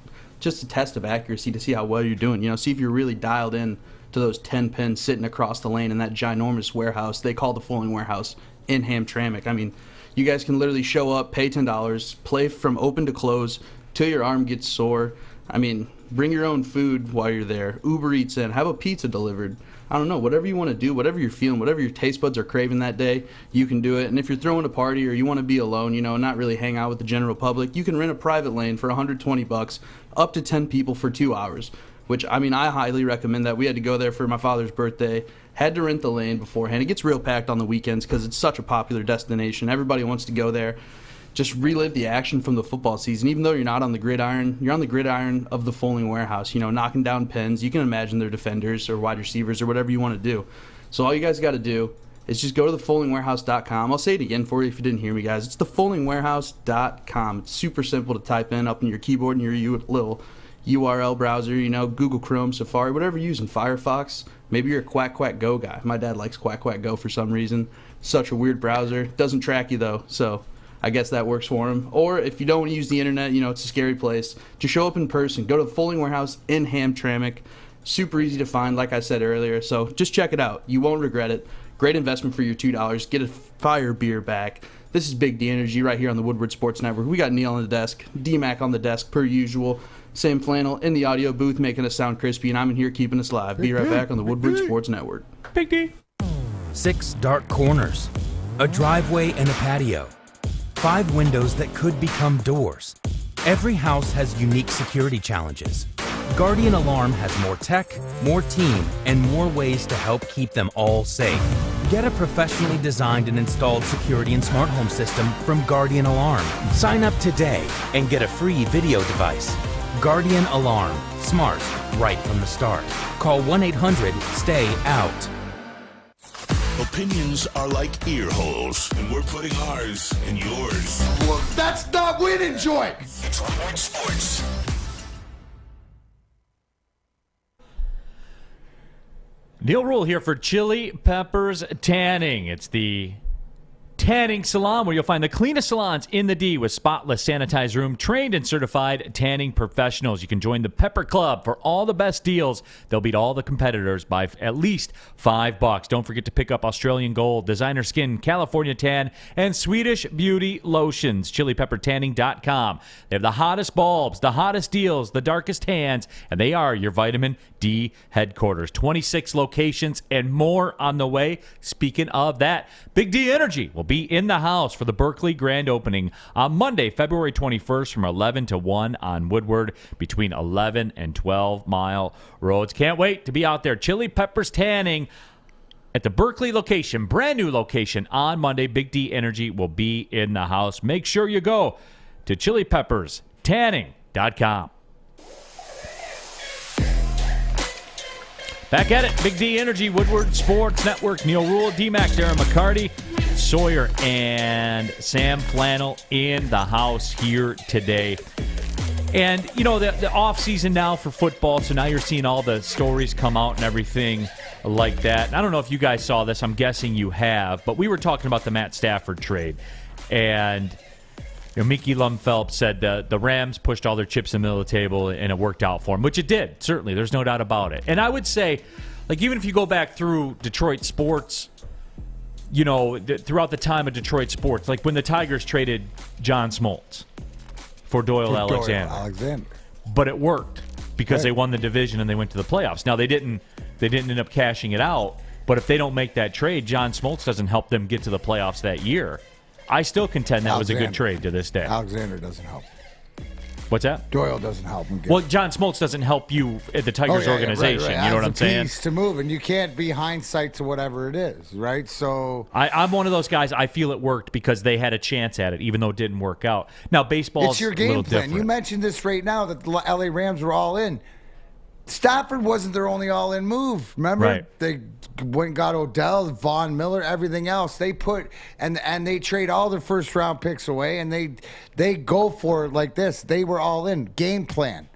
just a test of accuracy to see how well you're doing. See if you're really dialed in to those 10 pins sitting across the lane in that ginormous warehouse they call the Fulling Warehouse in Hamtramck. I mean, you guys can literally show up, pay $10, play from open to close, till your arm gets sore. I mean, bring your own food while you're there. Uber Eats in. Have a pizza delivered. I don't know, whatever you want to do, whatever you're feeling, whatever your taste buds are craving that day, you can do it. And if you're throwing a party or you want to be alone, you know, not really hang out with the general public, you can rent a private lane for $120, up to 10 people for 2 hours, which, I mean, I highly recommend that. We had to go there for my father's birthday, had to rent the lane beforehand. It gets real packed on the weekends because it's such a popular destination. Everybody wants to go there. Just relive the action from the football season. Even though you're not on the gridiron, you're on the gridiron of the Foaling Warehouse, you know, knocking down pens. You can imagine they're defenders or wide receivers or whatever you want to do. So all you guys got to do is just go to thefoalingwarehouse.com. I'll say it again for you if you didn't hear me, guys. It's thefoalingwarehouse.com. It's super simple to type in up on your keyboard in your little URL browser, you know, Google Chrome, Safari, whatever you're using, Firefox. Maybe you're a Quack Quack Go guy. My dad likes Quack Quack Go for some reason. Such a weird browser. Doesn't track you, though, so I guess that works for him. Or if you don't use the internet, you know, it's a scary place. Just show up in person. Go to the Foaling Warehouse in Hamtramck. Super easy to find, like I said earlier. So just check it out. You won't regret it. Great investment for your $2. Get a fire beer back. This is Big D Energy right here on the Woodward Sports Network. We got Neil on the desk, D-Mac on the desk per usual. Sam Flannel in the audio booth making us sound crispy, and I'm in here keeping us live. Be right back on the Woodward Sports Network. Big D. 6 dark corners, a driveway and a patio, 5 windows that could become doors. Every house has unique security challenges. Guardian Alarm has more tech, more team, and more ways to help keep them all safe. Get a professionally designed and installed security and smart home system from Guardian Alarm. Sign up today and get a free video device. Guardian Alarm. Smart, right from the start. Call 1-800-STAY-OUT. Opinions are like ear holes, and we're putting ours in yours. Well, that's not winning, joint. It's Woodward Sports. Neil Rule here for Chili Peppers Tanning. It's the tanning salon where you'll find the cleanest salons in the D with spotless sanitized room, trained and certified tanning professionals. You can join the Pepper Club for all the best deals. They'll beat all the competitors by at least $5. Don't forget to pick up Australian Gold, Designer Skin, California Tan, and Swedish Beauty Lotions. ChiliPepperTanning.com. They have the hottest bulbs, the hottest deals, the darkest tans, and they are your vitamin D headquarters. 26 locations and more on the way. Speaking of that, Big D Energy will be in the house for the Berkeley grand opening on Monday, February 21st from 11 to 1 on Woodward between 11 and 12 Mile Roads. Can't wait to be out there. Chili Peppers Tanning at the Berkeley location, brand new location on Monday. Big D Energy will be in the house. Make sure you go to ChiliPeppersTanning.com. Back at it, Big D Energy, Woodward Sports Network, Neil Rule, D-Mac, Darren McCarty, Sawyer, and Sam Flannel in the house here today. And, you know, the off-season now for football, so now you're seeing all the stories come out and everything like that. And I don't know if you guys saw this. I'm guessing you have. But we were talking about the Matt Stafford trade. And you know, Mickey Lum-Phelps said the Rams pushed all their chips in the middle of the table, and it worked out for them, which it did, certainly. There's no doubt about it. And I would say, like, even if you go back through Detroit sports, you know, throughout the time of Detroit sports, like when the Tigers traded John Smoltz for Doyle Alexander. But it worked because they won the division and they went to the playoffs. Now, they didn't end up cashing it out, but if they don't make that trade, John Smoltz doesn't help them get to the playoffs that year. I still contend that was a good trade to this day. Alexander doesn't help. What's that? Doyle doesn't help him. Well, John Smoltz doesn't help you at the Tigers organization. Right. You know what I'm saying? Piece to move, and you can't be hindsight to whatever it is, right? So I'm one of those guys. I feel it worked because they had a chance at it, even though it didn't work out. Now, baseball it's your game plan. You mentioned this right now that the LA Rams were all in. Stafford wasn't their only all-in move. Remember, they went and got Odell, Von Miller, everything else. They put and they trade all their first-round picks away, and they go for it like this. They were all in. Game plan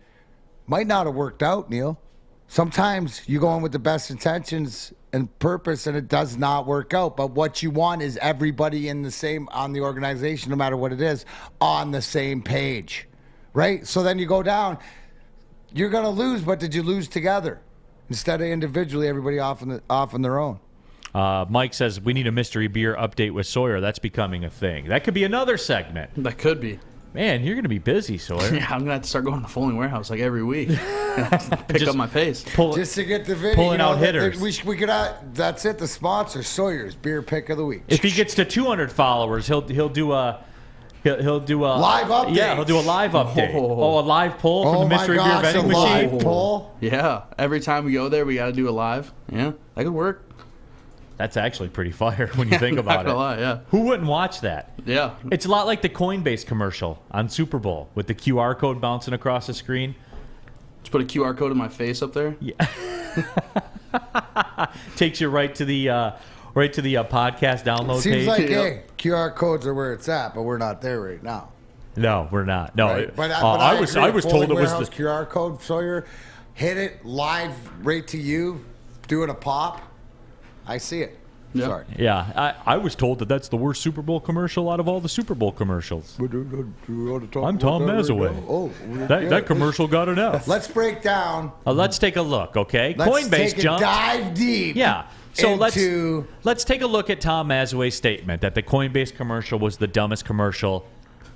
might not have worked out, Neil. Sometimes you go in with the best intentions and purpose, and it does not work out. But what you want is everybody in the same on the organization, no matter what it is, on the same page, right? So then you go down. You're going to lose, but did you lose together? Instead of individually, everybody off on their own. Mike says, we need a mystery beer update with Sawyer. That's becoming a thing. That could be another segment. That could be. Man, you're going to be busy, Sawyer. Yeah, I'm going to have to start going to the Folding Warehouse like every week. Pick up my pace. Just to get the video. Pulling out hitters. We could. That's it. The sponsor, Sawyer's Beer Pick of the Week. If he gets to 200 followers, he'll do a live update. Yeah, he'll do a live update. A live poll from the Mystery Beer Vending Machine. Live poll. Yeah, every time we go there, we got to do a live. Yeah, that could work. That's actually pretty fire when you think about it. Not gonna lie, yeah. Who wouldn't watch that? Yeah. It's a lot like the Coinbase commercial on Super Bowl with the QR code bouncing across the screen. Just put a QR code in my face up there. Yeah. Takes you right to the podcast download page. Seems like, hey, QR codes are where it's at, but we're not there right now. No, we're not. No, right? But I was told it was the QR code. Sawyer, hit it live right to you, doing a pop. I see it. Yeah. Sorry. Yeah, I was told that's the worst Super Bowl commercial out of all the Super Bowl commercials. I'm Tom Mazaway. Oh, that commercial got an F. Let's break down. Let's take a look, okay? Let's Coinbase take jumped. Dive deep. Yeah. So into... let's take a look at Tom Mazaway's statement that the Coinbase commercial was the dumbest commercial.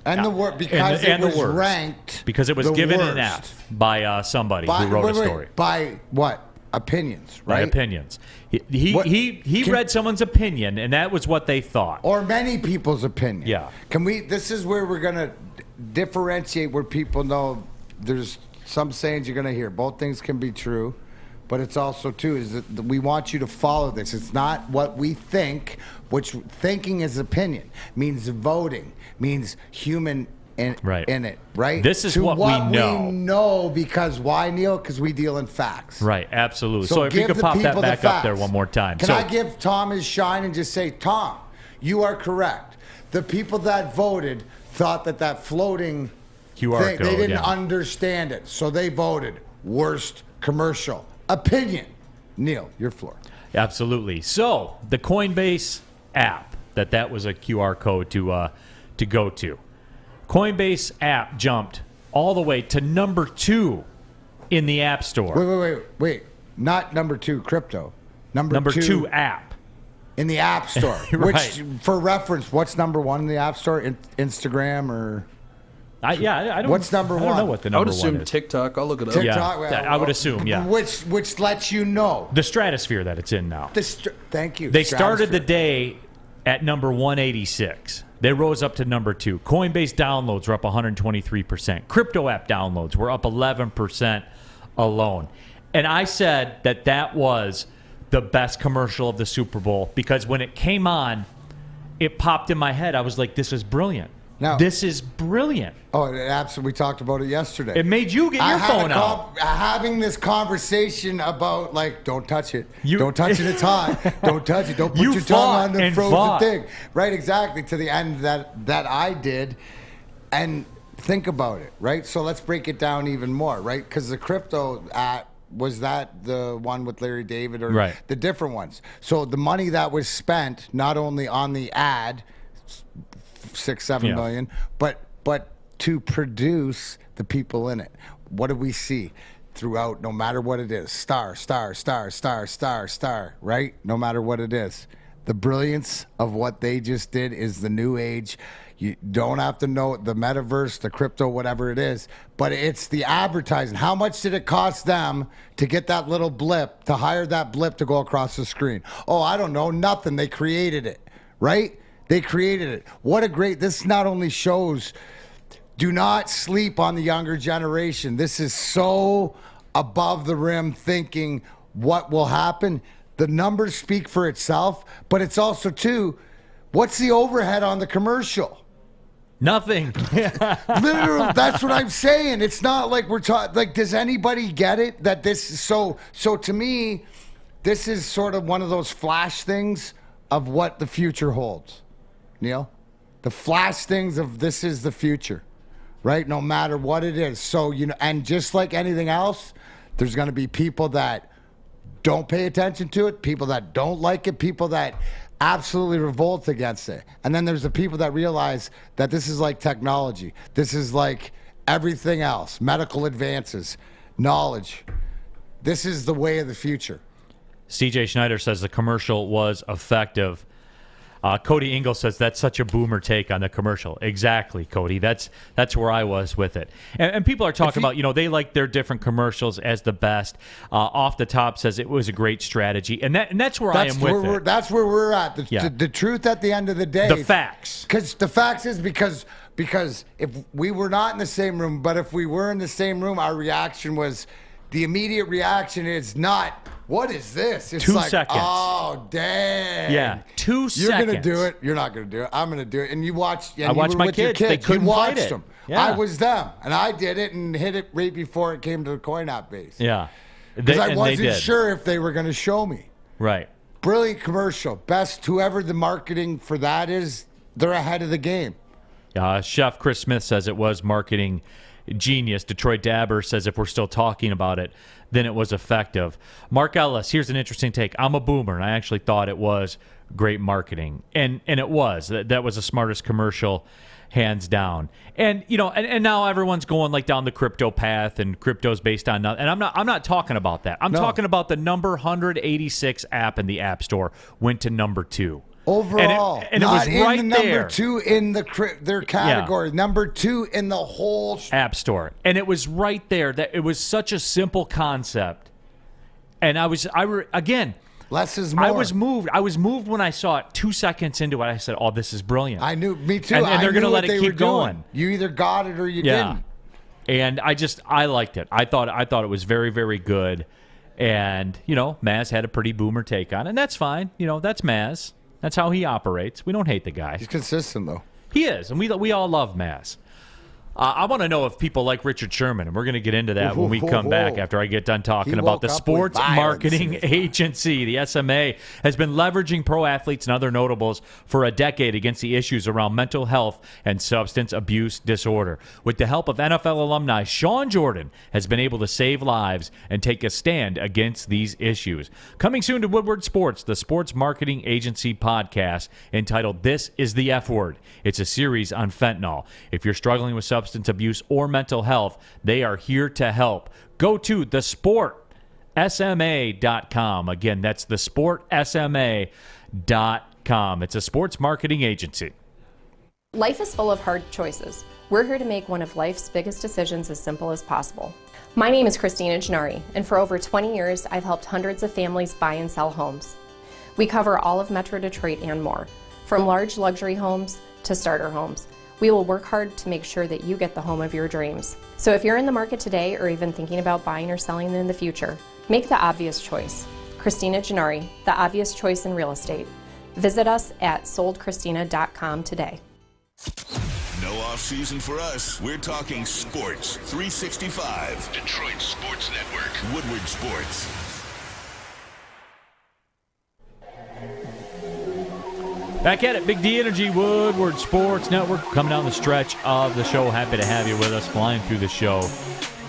And the worst because it was ranked. Because it was given an F by somebody who wrote a story. By what? Opinions, right? By opinions. He read someone's opinion, and that was what they thought. Or many people's opinion. Yeah. This is where we're going to differentiate where people know there's some sayings you're going to hear. Both things can be true, but it's also, too, is that we want you to follow this. It's not what we think, which thinking is opinion, means voting, means human in it, right? This is what we know. We know because why, Neil? Because we deal in facts. Right, absolutely. So if you could pop that back up there one more time. Can I give Tom his shine and just say, Tom, you are correct. The people that voted thought that floating QR thing, code, they didn't understand it. So they voted worst commercial. Opinion. Neil, your floor. Absolutely. So the Coinbase app, that was a QR code to go to. Coinbase app jumped all the way to number 2 in the App Store. Wait. Not number 2 crypto. Number 2 app. In the App Store. Right. Which, for reference, what's number 1 in the App Store? Instagram or... I don't. What's number 1? I don't know what the number 1 is. I would assume TikTok. I'll look it up. TikTok, I would assume, yeah. Which lets you know. The stratosphere that it's in now. Thank you. They started the day at number 186. They rose up to number 2. Coinbase downloads were up 123%. Crypto app downloads were up 11% alone. And I said that was the best commercial of the Super Bowl because when it came on, it popped in my head. I was like, this is brilliant. Now, this is brilliant. Oh, absolutely. We talked about it yesterday. It made you get your phone out. Having this conversation about, like, don't touch it. Don't touch it. It's hot. Don't touch it. Don't put your tongue on the frozen thing. Right, exactly. To the end that I did. And think about it, right? So let's break it down even more, right? Because the crypto was that the one with Larry David or the different ones? So the money that was spent not only on the ad, 6-7 million, but to produce the people in it. What do we see throughout? No matter what it is, star, right? No matter what it is, the brilliance of what they just did is the new age. You don't have to know the metaverse, the crypto, whatever it is, but it's the advertising. How much did it cost them to get that little blip, to hire that blip to go across the screen? Oh, I don't know, nothing. They created it, right? They created it. What a great, this not only shows, do not sleep on the younger generation. This is so above the rim thinking what will happen. The numbers speak for itself, but it's also, too, what's the overhead on the commercial? Nothing. Literally, that's what I'm saying. It's not like we're talking, like, does anybody get it? That this is so to me, this is sort of one of those flash things of what the future holds. Neil, the flash things of this is the future, right? No matter what it is. So, and just like anything else, there's going to be people that don't pay attention to it, people that don't like it, people that absolutely revolt against it. And then there's the people that realize that this is like technology. This is like everything else, medical advances, knowledge. This is the way of the future. CJ Schneider says the commercial was effective. Cody Ingle says that's such a boomer take on the commercial. Exactly, Cody. That's where I was with it. And people are talking about, they like their different commercials as the best. Off the Top says it was a great strategy, and that's where I am with it. That's where we're at. The truth at the end of the day. The facts. Because the facts is because if we were not in the same room, but if we were in the same room, our reaction was, the immediate reaction is not, what is this? It's 2 like, seconds. Oh, dang. Yeah, 2 seconds. You're going to do it. You're not going to do it. I'm going to do it. And you watched. I watched my kids. They couldn't fight it. Them. Yeah. I was them. And I did it and hit it right before it came to the coin op base. Yeah. Because I wasn't sure if they were going to show me. Right. Brilliant commercial. Best, whoever the marketing for that is, they're ahead of the game. Chef Chris Smith says it was marketing genius. Detroit Dabber says if we're still talking about it, then it was effective. Mark Ellis, here's an interesting take. I'm a boomer, and I actually thought it was great marketing. And it was. That was the smartest commercial, hands down. And and now everyone's going like down the crypto path, and crypto's based on nothing. And I'm not talking about that. I'm talking about the number 186 app in the App Store went to number 2. Overall, and it was right in there. Number 2 in their category. Yeah. Number 2 in the whole App Store, and it was right there. That it was such a simple concept, and again. Less is more. I was moved when I saw it 2 seconds into it. I said, "Oh, this is brilliant." I knew, me too. And they're going to let it keep going. You either got it or you didn't. And I liked it. I thought it was very, very good. And Maz had a pretty boomer take on it, and that's fine. That's Maz. That's how he operates. We don't hate the guy. He's consistent, though. He is, and we all love Maz. I want to know if people like Richard Sherman, and we're going to get into that when we come back after I get done talking about the Sports Marketing Agency. The SMA has been leveraging pro athletes and other notables for a decade against the issues around mental health and substance abuse disorder. With the help of NFL alumni, Sean Jordan has been able to save lives and take a stand against these issues. Coming soon to Woodward Sports, the Sports Marketing Agency podcast entitled This is the F Word. It's a series on fentanyl. If you're struggling with substance abuse or mental health, they are here to help. Go to thesportsma.com. Again, that's thesportsma.com. It's a sports marketing agency. Life is full of hard choices. We're here to make one of life's biggest decisions as simple as possible. My name is Christina Gennari, and for over 20 years, I've helped hundreds of families buy and sell homes. We cover all of Metro Detroit and more, from large luxury homes to starter homes. We will work hard to make sure that you get the home of your dreams. So if you're in the market today or even thinking about buying or selling in the future, make the obvious choice. Christina Gennari, the obvious choice in real estate. Visit us at soldchristina.com today. No off-season for us. We're talking sports 365. Detroit Sports Network. Woodward Sports. Back at it, Big D Energy, Woodward Sports Network. Coming down the stretch of the show. Happy to have you with us, flying through the show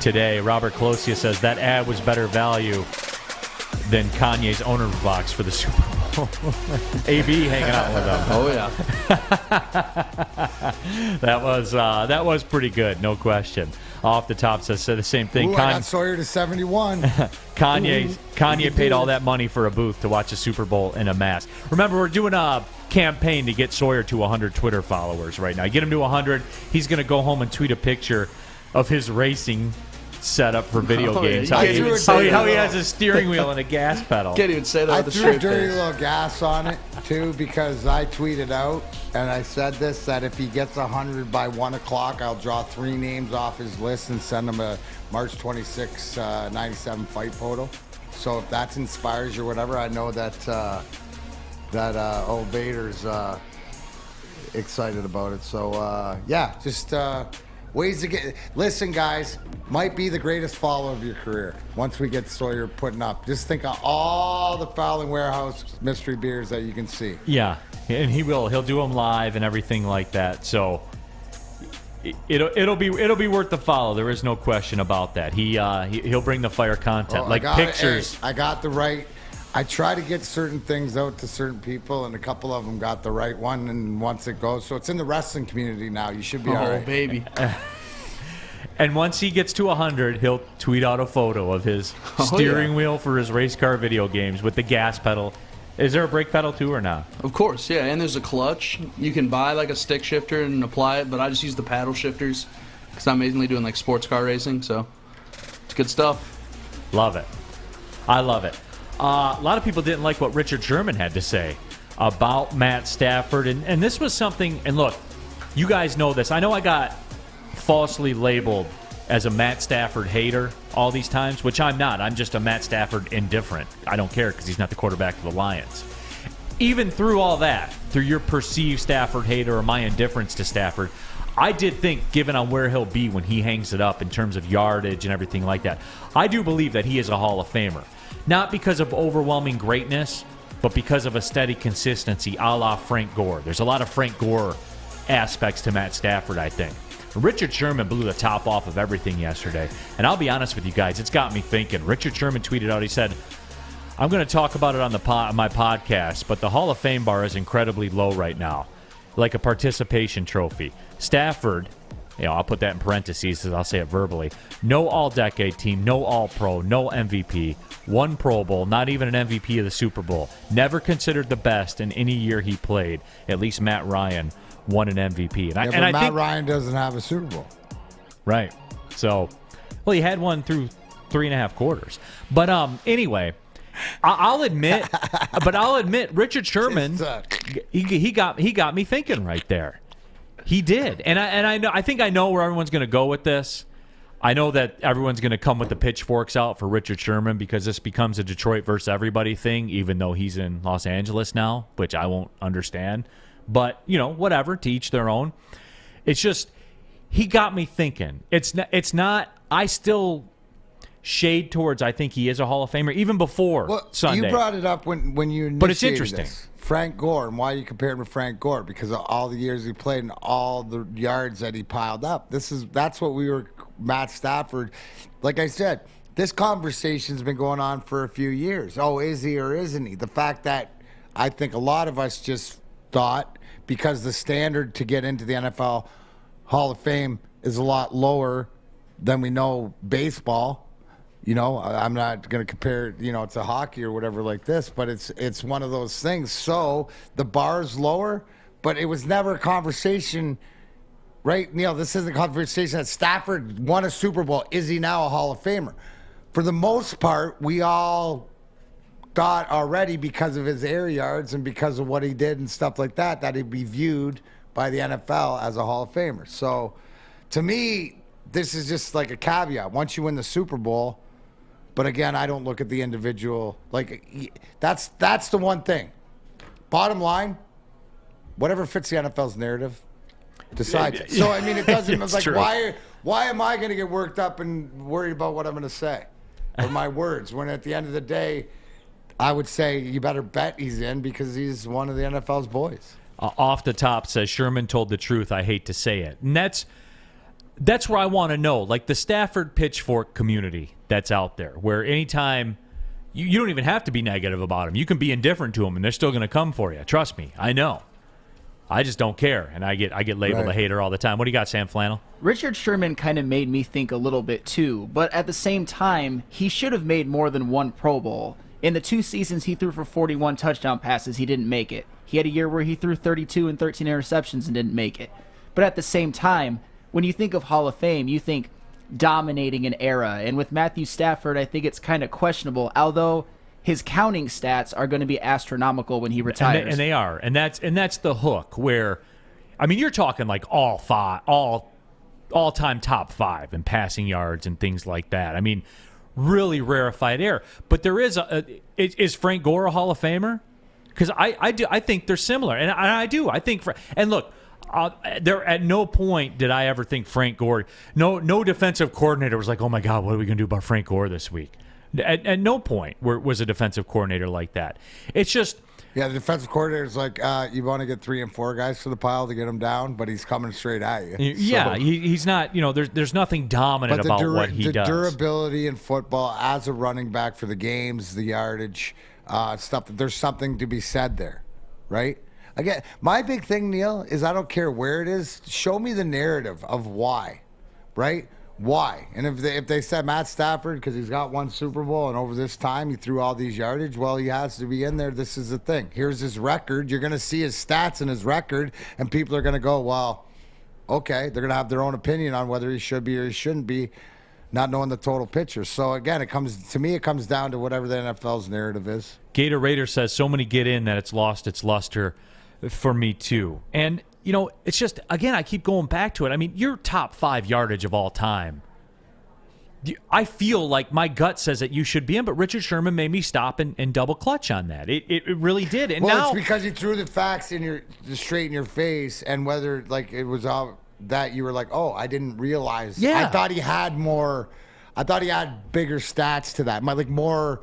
today. Robert Colosia says that ad was better value than Kanye's owner box for the Super Bowl. AB hanging out with them. Oh yeah, that was pretty good, no question. Off the top says the same thing. Ooh, I got Sawyer to 71. Kanye paid all that money for a booth to watch a Super Bowl in a mask. Remember, we're doing a campaign to get Sawyer to 100 Twitter followers right now. Get him to 100. He's going to go home and tweet a picture of his racing setup for video games. How he has a steering wheel and a gas pedal. Can't even say that. I threw a dirty little gas on it too because I tweeted out and I said this, that if he gets 100 by 1 o'clock, I'll draw 3 names off his list and send him a March 26 97 fight photo. So if that inspires you or whatever, I know that old Vader's excited about it. So yeah, just ways to get. Listen, guys, might be the greatest follow of your career once we get Sawyer putting up. Just think of all the Fowling Warehouse mystery beers that you can see. Yeah, and he'll do them live and everything like that. So it'll be worth the follow. There is no question about that. He'll bring the fire content, like pictures. I got the right. I try to get certain things out to certain people, and a couple of them got the right one, and once it goes. So it's in the wrestling community now. You should be all right. Oh, baby. And once he gets to 100, he'll tweet out a photo of his steering wheel for his race car video games with the gas pedal Is there a brake pedal too or not? Of course, yeah. And there's a clutch. You can buy like a stick shifter and apply it, but I just use the paddle shifters because I'm mainly doing like sports car racing. So it's good stuff. Love it. I love it. A lot of people didn't like what Richard Sherman had to say about Matt Stafford. And this was something, and look, you guys know this. I know I got falsely labeled as a Matt Stafford hater all these times, which I'm not. I'm just a Matt Stafford indifferent. I don't care because he's not the quarterback of the Lions. Even through all that, through your perceived Stafford hater or my indifference to Stafford, I did think, given on where he'll be when he hangs it up in terms of yardage and everything like that, I do believe that he is a Hall of Famer. Not because of overwhelming greatness, but because of a steady consistency a la Frank Gore. There's a lot of Frank Gore aspects to Matt Stafford, I think. Richard Sherman blew the top off of everything yesterday. And I'll be honest with you guys, it's got me thinking. Richard Sherman tweeted out, he said, I'm going to talk about it on my podcast, but the Hall of Fame bar is incredibly low right now, like a participation trophy. Stafford, I'll put that in parentheses, I'll say it verbally. No all-decade team, no all-pro, no MVP, one Pro Bowl, not even an MVP of the Super Bowl. Never considered the best in any year he played. At least Matt Ryan won an MVP. And I think Ryan doesn't have a Super Bowl. Right. So, well, he had one through 3.5 quarters. But anyway, I'll admit, Richard Sherman, he got me thinking right there. He did, and I think I know where everyone's going to go with this. I know that everyone's going to come with the pitchforks out for Richard Sherman because this becomes a Detroit versus everybody thing, even though he's in Los Angeles now, which I won't understand. But whatever, to each their own. It's just he got me thinking. It's not. I still shade towards. I think he is a Hall of Famer even before Sunday. You brought it up when you initiated but it's interesting. This. Frank Gore, and why you compare him to Frank Gore? Because of all the years he played and all the yards that he piled up. That's what we were. Matt Stafford, like I said, this conversation's been going on for a few years. Oh, is he or isn't he? The fact that I think a lot of us just thought because the standard to get into the NFL Hall of Fame is a lot lower than we know baseball. I'm not going to compare, to hockey or whatever like this, but it's one of those things. So the bar's lower, but it was never a conversation, right, Neil? This isn't a conversation that Stafford won a Super Bowl. Is he now a Hall of Famer? For the most part, we all thought already because of his air yards and because of what he did and stuff like that he'd be viewed by the NFL as a Hall of Famer. So to me, this is just like a caveat. Once you win the Super Bowl, but again, I don't look at the individual. Like, that's the one thing. Bottom line, whatever fits the NFL's narrative, decides it. So, I mean, it doesn't, it's like, true. Why am I going to get worked up and worried about what I'm going to say or my words when at the end of the day, I would say you better bet he's in because he's one of the NFL's boys. Off the top says, Sherman told the truth. I hate to say it. And that's where I want to know, like the Stafford pitchfork community that's out there, where anytime you don't even have to be negative about him. You can be indifferent to him, and they're still going to come for you. Trust me. I know. I just don't care, and I get labeled a hater all the time. What do you got, Sam Flannel? Richard Sherman kind of made me think a little bit too, but at the same time, he should have made more than one Pro Bowl. In the 2 seasons he threw for 41 touchdown passes, he didn't make it. He had a year where he threw 32 and 13 interceptions and didn't make it. But at the same time, when you think of Hall of Fame, you think dominating an era. And with Matthew Stafford, I think it's kind of questionable, although his counting stats are going to be astronomical when he retires. And they are. And that's the hook where, I mean, you're talking like all-time top 5 in passing yards and things like that. I mean, really rarefied air. But there is is Frank Gore a Hall of Famer? Because I think they're similar. And I do. I think and look, there at no point did I ever think Frank Gore. No defensive coordinator was like, "Oh my God, what are we going to do about Frank Gore this week?" At no point was a defensive coordinator like that. It's just the defensive coordinator is like, you want to get 3 and 4 guys to the pile to get him down, but he's coming straight at you. Yeah, so, he's not. There's nothing dominant about what he does. The durability in football as a running back for the games, the yardage, stuff. There's something to be said there, right? Again, my big thing, Neil, is I don't care where it is. Show me the narrative of why, right? Why? And if they said Matt Stafford, because he's got one Super Bowl and over this time he threw all these yardage, well, he has to be in there. This is the thing. Here's his record. You're going to see his stats and his record, and people are going to go, well, okay. They're going to have their own opinion on whether he should be or he shouldn't be, not knowing the total picture. So, again, it comes down to whatever the NFL's narrative is. Gator Raider says, so many get in that it's lost its luster for me too. And, you know, it's just, again, I keep going back to it. I mean, you're top 5 yardage of all time. I feel like my gut says that you should be in, but Richard Sherman made me stop and double clutch on that. It really did. And well, now, it's because he threw the facts straight in your face, and whether like it was all that you were like, oh, I didn't realize. Yeah. I thought he had more. I thought he had bigger stats to that, like more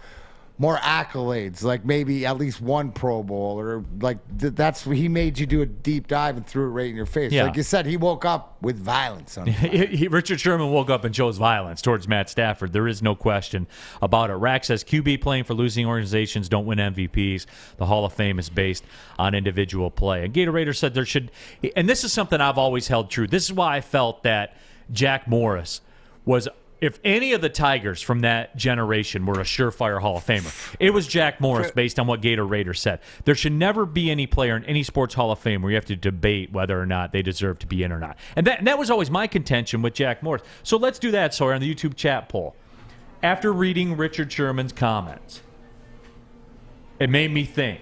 accolades, like maybe at least one Pro Bowl, or like that's he made you do a deep dive and threw it right in your face. Yeah. Like you said, he woke up with violence on him. Richard Sherman woke up and chose violence towards Matt Stafford. There is no question about it. Rack says QB playing for losing organizations don't win MVPs. The Hall of Fame is based on individual play. And Gatorade said there should, and this is something I've always held true. This is why I felt that Jack Morris was, if any of the Tigers from that generation were a surefire Hall of Famer, it was Jack Morris based on what Gator Raider said. There should never be any player in any sports Hall of Fame where you have to debate whether or not they deserve to be in or not. And that was always my contention with Jack Morris. So let's do that, Sawyer, on the YouTube chat poll. After reading Richard Sherman's comments, it made me think,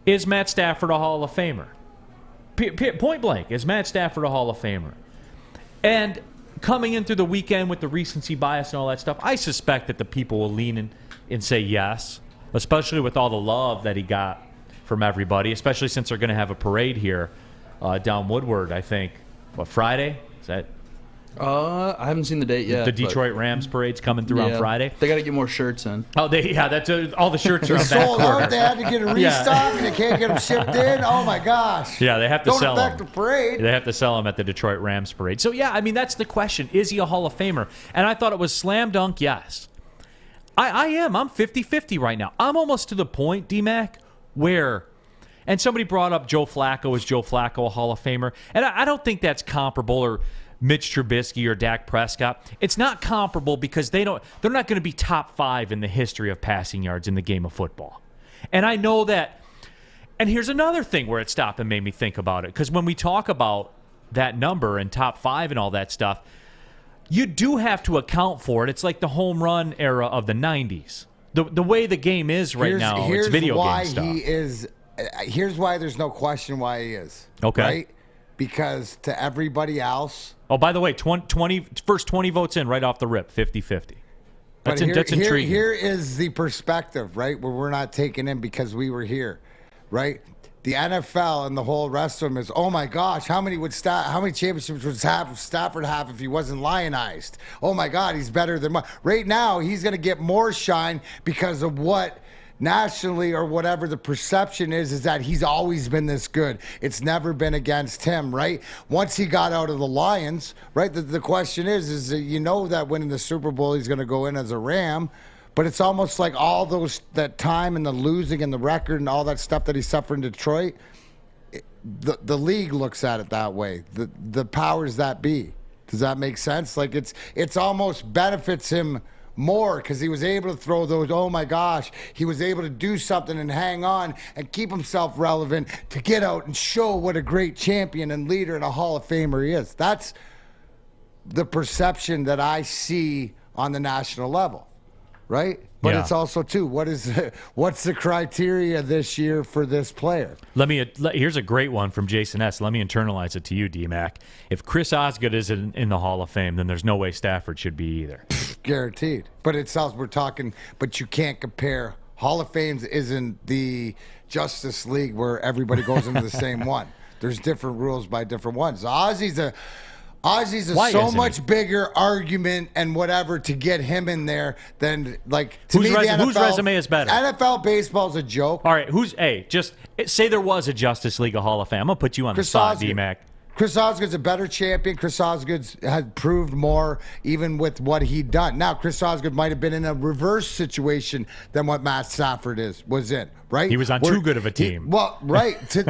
is Matt Stafford a Hall of Famer? Point blank, is Matt Stafford a Hall of Famer? And coming in through the weekend with the recency bias and all that stuff, I suspect that the people will lean in and say yes, especially with all the love that he got from everybody, especially since they're going to have a parade here down Woodward, I think. What, Friday? Is that? I haven't seen the date yet. The Detroit Rams parade's coming through on Friday. They got to get more shirts in. Oh, that's all the shirts are on that sold corner. out. They had to get a restock, and they can't get them shipped in. Oh my gosh! Yeah, they have to sell them. Don't affect the parade. They have to sell them at the Detroit Rams parade. So yeah, I mean that's the question: is he a Hall of Famer? And I thought it was slam dunk. Yes, I am. I'm 50-50 right now. I'm almost to the point, D-Mac, where. And somebody brought up Joe Flacco. Is Joe Flacco a Hall of Famer? And I don't think that's comparable, or Mitch Trubisky or Dak Prescott. It's not comparable because they're not going to be top 5 in the history of passing yards in the game of football. And I know that. And here's another thing where it stopped and made me think about it. Because when we talk about that number and top 5 and all that stuff, you do have to account for it. It's like the home run era of the 90s. The way the game is right now, it's video game stuff. Here's why there's no question why he is. Okay. Right? Because to everybody else. Oh, by the way, first 20 votes in right off the rip, 50-50. That's intriguing. Here is the perspective, right, where we're not taken in because we were here, right? The NFL and the whole rest of them is, oh my gosh, how many championships would Stafford have if he wasn't lionized? Oh my God, he's better than mine. Right now, he's going to get more shine because of what nationally or whatever the perception is that he's always been this good. It's never been against him, right? Once he got out of the Lions, right, the question is you know that winning the Super Bowl, he's going to go in as a Ram, but it's almost like all that time and the losing and the record and all that stuff that he suffered in Detroit, the league looks at it that way. The powers that be. Does that make sense? Like it's almost benefits him more because he was able to throw those, oh my gosh, he was able to do something and hang on and keep himself relevant to get out and show what a great champion and leader and a Hall of Famer he is. That's the perception that I see on the national level, right? But it's also, too, what's the criteria this year for this player? Here's a great one from Jason S. Let me internalize it to you, D-Mac. If Chris Osgood is in the Hall of Fame, then there's no way Stafford should be either. Guaranteed. But but you can't compare. Hall of Fames isn't the Justice League where everybody goes into the same one. There's different rules by different ones. Ozzy's a so much bigger argument and whatever to get him in there than like to me. Whose resume is better? NFL baseball's a joke. All right, just say there was a Justice League, a Hall of Fame. I'm gonna put you on the spot, D-Mac. Chris Osgood's a better champion. Chris Osgood had proved more even with what he'd done. Now, Chris Osgood might have been in a reverse situation than what Matt Stafford was in, right? He was on too good of a team. Right, to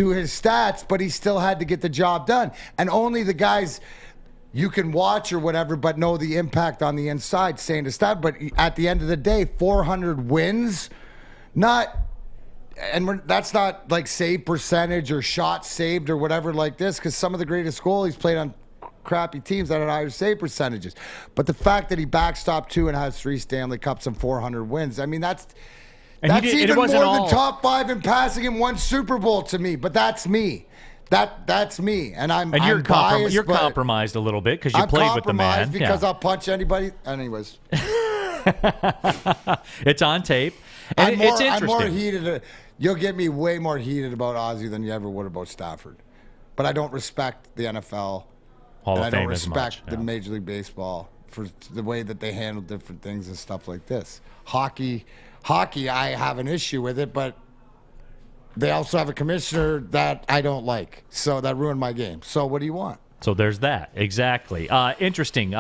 his stats, but he still had to get the job done. And only the guys you can watch or whatever, but know the impact on the inside, saying to Stafford. But at the end of the day, 400 wins, that's not like save percentage or shots saved or whatever like this, because some of the greatest goalies played on crappy teams that had higher save percentages. But the fact that he backstopped 2 and has 3 Stanley Cups and 400 wins, I mean, that's even more than top 5 in passing and 1 Super Bowl to me. But that's me. That's me, and you're biased, you're compromised a little bit because you played with the man. Because I'll punch anybody. Anyways, it's on tape, and it's interesting. I'm more heated. You'll get me way more heated about Ozzy than you ever would about Stafford. But I don't respect the NFL. Hall of I Fame don't respect the Major League Baseball for the way that they handle different things and stuff like this. Hockey, I have an issue with it, but they also have a commissioner that I don't like, so that ruined my game. So what do you want? So there's that. Exactly. Interesting.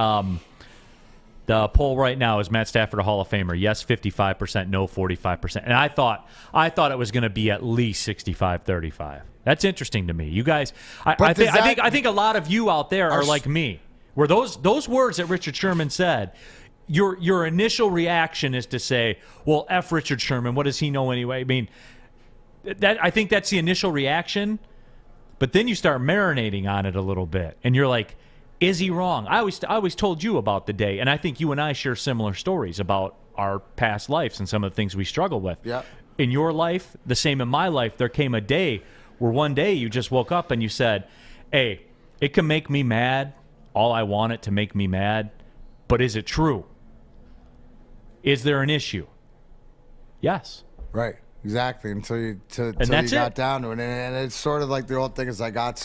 The poll right now is Matt Stafford a Hall of Famer? Yes, 55%. No, 45%. And I thought it was going to be at least 65-35. That's interesting to me. You guys, I think a lot of you out there are like me, where those words that Richard Sherman said, your initial reaction is to say, well, F Richard Sherman. What does he know anyway? I mean, I think that's the initial reaction, but then you start marinating on it a little bit, and you're like, is he wrong? I always told you about the day, and I think you and I share similar stories about our past lives and some of the things we struggle with. Yeah. In your life, the same in my life, there came a day where one day you just woke up and you said, hey, it can make me mad, all I want it to make me mad, but is it true? Is there an issue? Yes. Right. Exactly. Until you got down to it, and it's sort of like the old thing is I got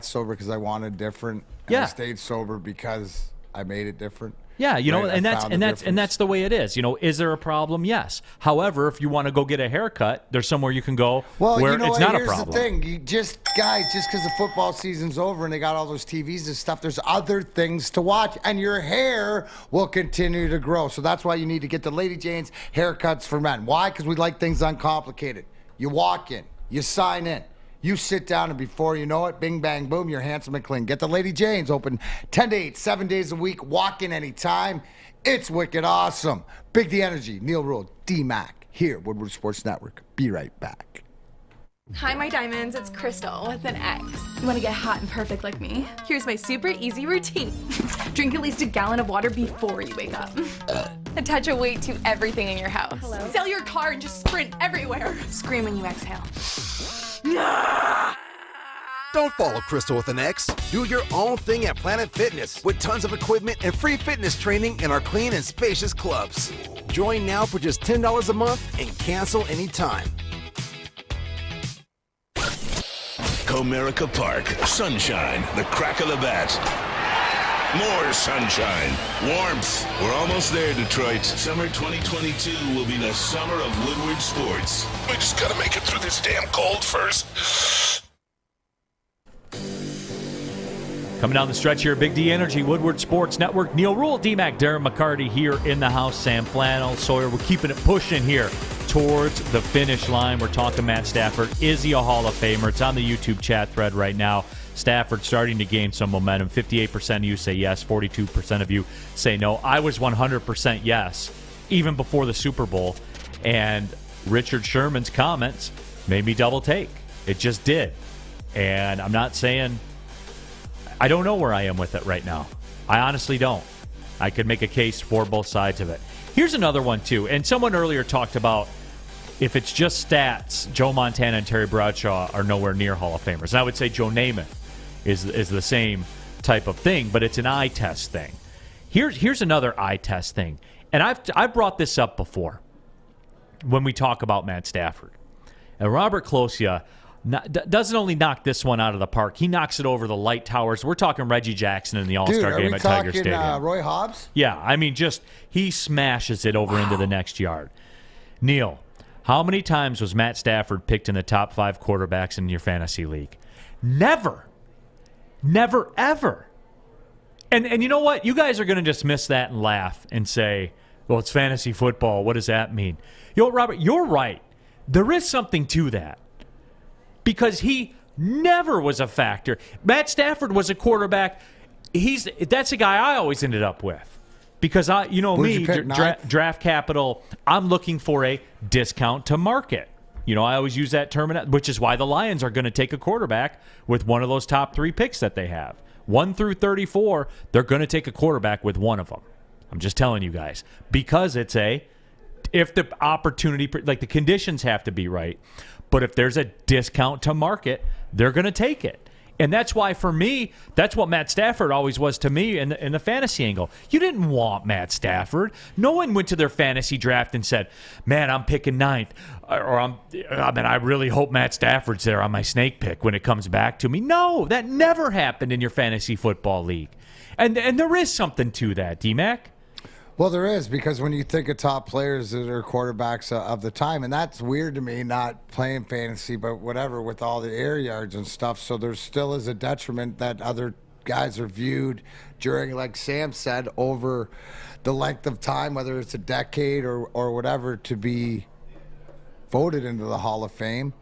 sober because I wanted different. And I stayed sober because I made it different. Yeah, and that's the way it is. Is there a problem? Yes. However, if you want to go get a haircut, there's somewhere you can go where it's not a problem. Here's the thing, just because the football season's over and they got all those TVs and stuff, there's other things to watch, and your hair will continue to grow. So that's why you need to get the Lady Jane's haircuts for men. Why? Because we like things uncomplicated. You walk in, you sign in. You sit down, and before you know it, bing, bang, boom, you're handsome and clean. Get the Lady Jane's open 10 to 8, 7 days a week. Walk in anytime. It's wicked awesome. Big D Energy, Neil Rule, D-Mac, here, Woodward Sports Network. Be right back. Hi, my diamonds. It's Crystal with an X. You want to get hot and perfect like me? Here's my super easy routine. Drink at least a gallon of water before you wake up. Attach a weight to everything in your house. Hello? Sell your car and just sprint everywhere. Scream when you exhale. Don't follow Crystal with an X. Do your own thing at Planet Fitness with tons of equipment and free fitness training in our clean and spacious clubs. Join now for just $10 a month and cancel anytime. Comerica Park, sunshine, the crack of the bat. More sunshine, warmth. We're almost there, Detroit. Summer 2022 will be the summer of Woodward sports. We just gotta make it through this damn cold first. Coming down the stretch here, Big D Energy, Woodward Sports Network. Neil Rule, D-Mac, Darren McCarty here in the house. Sam Flannel, Sawyer. We're keeping it pushing here towards the finish line. We're talking Matt Stafford. Is he a Hall of Famer? It's on the YouTube chat thread right now. Stafford starting to gain some momentum. 58% of you say yes, 42% of you say no. I was 100% yes, even before the Super Bowl. And Richard Sherman's comments made me double take. It just did. And I'm not saying... I don't know where I am with it right now. I honestly don't. I could make a case for both sides of it. Here's another one, too. And someone earlier talked about if it's just stats, Joe Montana and Terry Bradshaw are nowhere near Hall of Famers. And I would say Joe Namath is the same type of thing, but it's an eye test thing. Here's another eye test thing. And I've brought this up before when we talk about Matt Stafford. And Robert Closia doesn't only knock this one out of the park, he knocks it over the light towers. We're talking Reggie Jackson in the All-Star game at Tiger Stadium. Roy Hobbs? Yeah, I mean, he smashes it over into the next yard. Neil, how many times was Matt Stafford picked in the top 5 quarterbacks in your fantasy league? Never. Never, ever. And you know what? You guys are going to dismiss that and laugh and say, well, it's fantasy football. What does that mean? You know what, Robert? You're right. There is something to that. Because he never was a factor. Matt Stafford was a quarterback. That's a guy I always ended up with. Because draft capital, I'm looking for a discount to market. I always use that term, which is why the Lions are going to take a quarterback with one of those top 3 picks that they have. 1 through 34, they're going to take a quarterback with one of them. I'm just telling you guys. Because if the opportunity, like the conditions have to be right, but if there's a discount to market, they're going to take it. And that's why, for me, that's what Matt Stafford always was to me in the fantasy angle. You didn't want Matt Stafford. No one went to their fantasy draft and said, man, I'm picking 9th. I really hope Matt Stafford's there on my snake pick when it comes back to me. No, that never happened in your fantasy football league. And there is something to that, D-Mac. Well, there is, because when you think of top players that are quarterbacks of the time, and that's weird to me, not playing fantasy, but whatever, with all the air yards and stuff. So there still is a detriment that other guys are viewed during, like Sam said, over the length of time, whether it's a decade or whatever, to be voted into the Hall of Fame,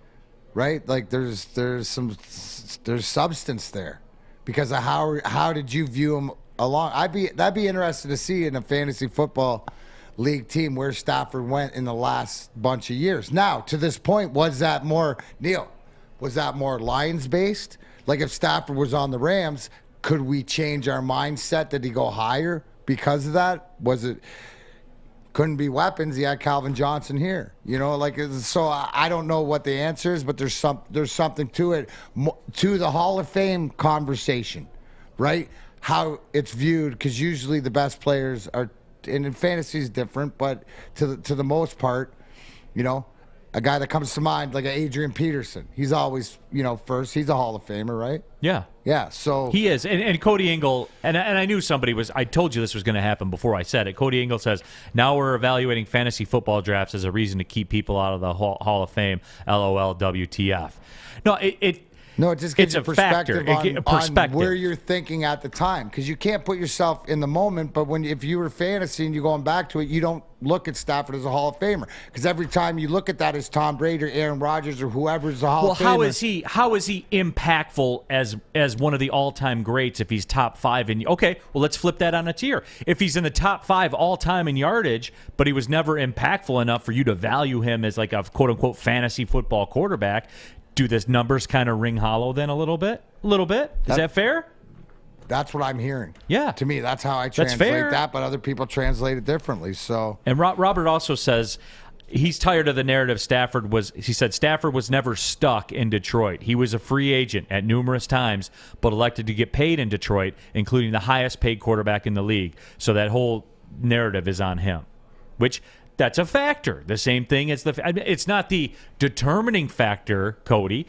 right? Like there's substance there because of how did you view them along? That'd be interesting to see in a fantasy football league team where Stafford went in the last bunch of years. Now, to this point, was that more Lions based? Like if Stafford was on the Rams, could we change our mindset? Did he go higher because of that? Was it couldn't be weapons? He had Calvin Johnson here, so I don't know what the answer is, but there's something to it, to the Hall of Fame conversation, right? How it's viewed, because usually the best players are, and in fantasy is different, but to the most part, a guy that comes to mind like Adrian Peterson, he's always first. He's a Hall of Famer, right? Yeah. So he is, and Cody Engel, and I knew somebody was. I told you this was going to happen before I said it. Cody Engel says now we're evaluating fantasy football drafts as a reason to keep people out of the Hall of Fame. LOL. WTF? No, No, it just gives it's you a factor. On where you're thinking at the time, because you can't put yourself in the moment. But if you were fantasy and you're going back to it, you don't look at Stafford as a Hall of Famer, because every time you look at that as Tom Brady or Aaron Rodgers or whoever is a Hall of Famer. Well, how is he impactful as one of the all-time greats if he's top 5 in? Okay, well, let's flip that on a tier. If he's in the top 5 all-time in yardage, but he was never impactful enough for you to value him as like a quote-unquote fantasy football quarterback, do the numbers kind of ring hollow then a little bit? Is that fair? That's what I'm hearing. Yeah. To me, that's how I translate that, but other people translate it differently. So. And Robert also says he's tired of the narrative Stafford was never stuck in Detroit. He was a free agent at numerous times, but elected to get paid in Detroit, including the highest paid quarterback in the league. So that whole narrative is on him, which that's a factor. The same thing as it's not the determining factor, Cody,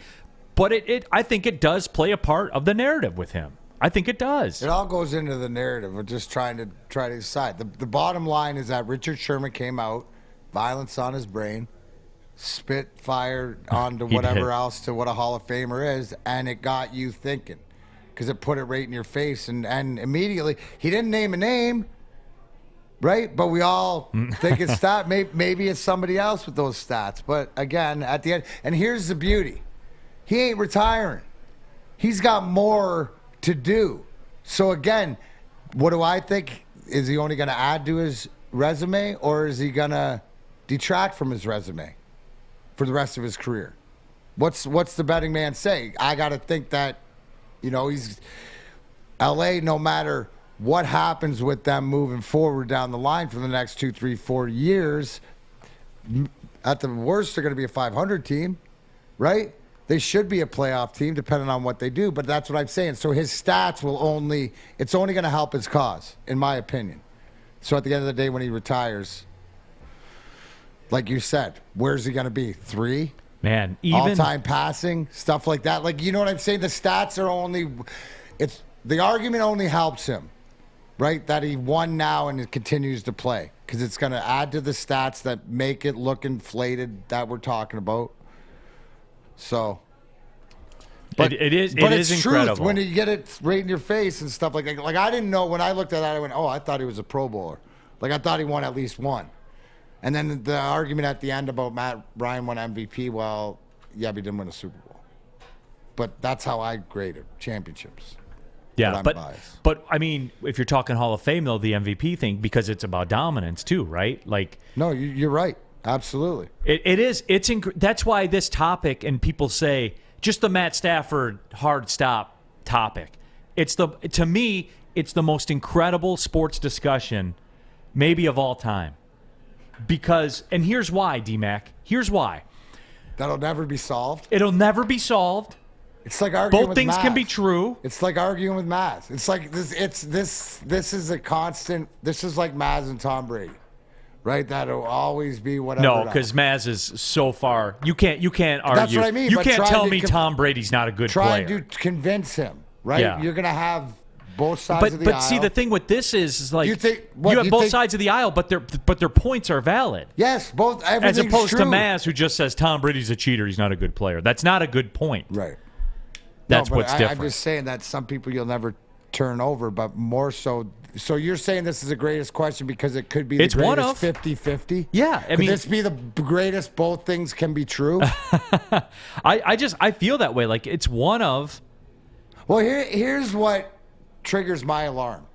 but I think it does play a part of the narrative with him. I think it does. It all goes into the narrative. We're just trying to decide. The bottom line is that Richard Sherman came out, violence on his brain, spit fire onto whatever else to what a Hall of Famer is, and it got you thinking, because it put it right in your face, and immediately he didn't name a name. Right, but we all think it's maybe it's somebody else with those stats. But again, at the end, and here's the beauty: he ain't retiring. He's got more to do. So again, what do I think? Is he only going to add to his resume, or is he going to detract from his resume for the rest of his career? What's the betting man say? I got to think that, he's LA, no matter what happens with them moving forward down the line for the next 2, 3, 4 years, at the worst, they're going to be a 500 team, right? They should be a playoff team, depending on what they do. But that's what I'm saying. So his stats it's only going to help his cause, in my opinion. So at the end of the day, when he retires, like you said, where's he going to be? 3? Man, even all-time passing, stuff like that. Like, you know what I'm saying? The stats are the argument only helps him. Right, that he won now and it continues to play, because it's going to add to the stats that make it look inflated that we're talking about. So, but it is incredible when you get it right in your face and stuff like that. Like, I didn't know when I looked at that, I went, "Oh, I thought he was a Pro Bowler." Like, I thought he won at least one. And then the argument at the end about Matt Ryan won MVP. Well, yeah, but he didn't win a Super Bowl. But that's how I graded championships. Yeah, I'm biased. but I mean, if you're talking Hall of Fame, though, the MVP thing, because it's about dominance too, right? Like, no, you're right. Absolutely. It is. That's why this topic, and people say, just the Matt Stafford hard stop topic. To me, it's the most incredible sports discussion maybe of all time. Because, and here's why, D-Mac. Here's why. That'll never be solved. It'll never be solved. It's like arguing both with things Maz. can be true. It's like arguing with Maz. It's like this is a constant. This is like Maz and Tom Brady, right? That'll always be whatever. No, because Maz is so far. You can't argue. That's what I mean. You but can't tell me Tom Brady's not a good player. Trying to convince him, right? Yeah. You're gonna have both sides of the aisle. But see, the thing with this is like you have both sides of the aisle, but their points are valid. Yes, both. As opposed true. to Maz, who just says Tom Brady's a cheater. He's not a good player. That's not a good point. Right. That's no, what's different. I'm just saying that some people you'll never turn over, but more so. So you're saying this is the greatest question because it could be the greatest 50-50? Yeah. Could this be the greatest both things can be true? I feel that way. Like it's one of. Well, here's what triggers my alarm.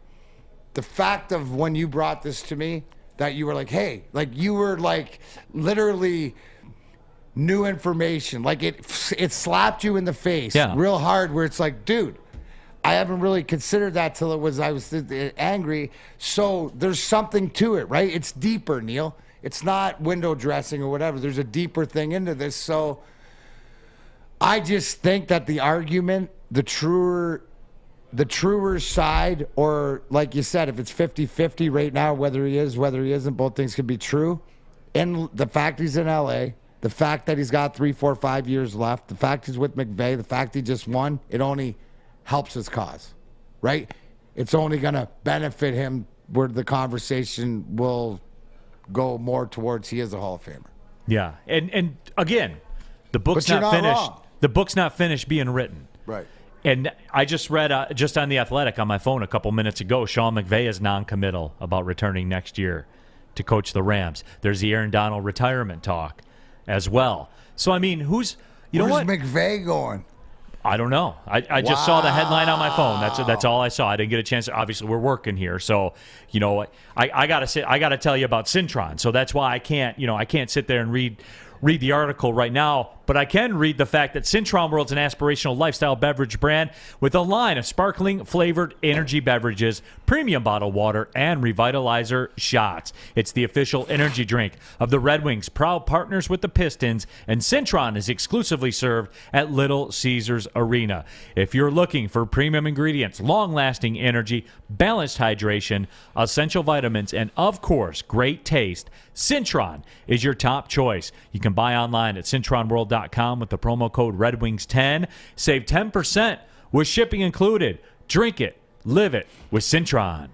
The fact of when you brought this to me, that you were like, hey, like you were like literally new information. Like it slapped you in the face real hard where it's like, dude, I haven't really considered that till I was angry. So there's something to it, right? It's deeper, Neil. It's not window dressing or whatever. There's a deeper thing into this. So I just think that the argument, the truer side, or like you said, if it's 50-50 right now, whether he is, whether he isn't, both things can be true. And the fact he's in LA, the fact that he's got 3, 4, 5 years left, the fact he's with McVay, the fact he just won, it only helps his cause, right? It's only going to benefit him where the conversation will go more towards he is a Hall of Famer. Yeah. And again, the book's not finished. Wrong. The book's not finished being written. Right. And I just read, just on The Athletic on my phone a couple minutes ago, Sean McVay is non-committal about returning next year to coach the Rams. There's the Aaron Donald retirement talk as well. So, I mean, where's McVay going? I don't know. I just saw the headline on my phone. That's all I saw. I didn't get a chance. Obviously, we're working here, so I gotta tell you about Cintron. So that's why I can't sit there and read the article right now, but I can read the fact that Cintron World's an aspirational lifestyle beverage brand with a line of sparkling flavored energy beverages, premium bottled water, and revitalizer shots. It's the official energy drink of the Red Wings, proud partners with the Pistons, and Cintron is exclusively served at Little Caesars Arena. If you're looking for premium ingredients, long-lasting energy, balanced hydration, essential vitamins, and of course, great taste, Cintron is your top choice. You can buy online at CintronWorld.com with the promo code RedWings10. Save 10% with shipping included. Drink it, live it with Cintron.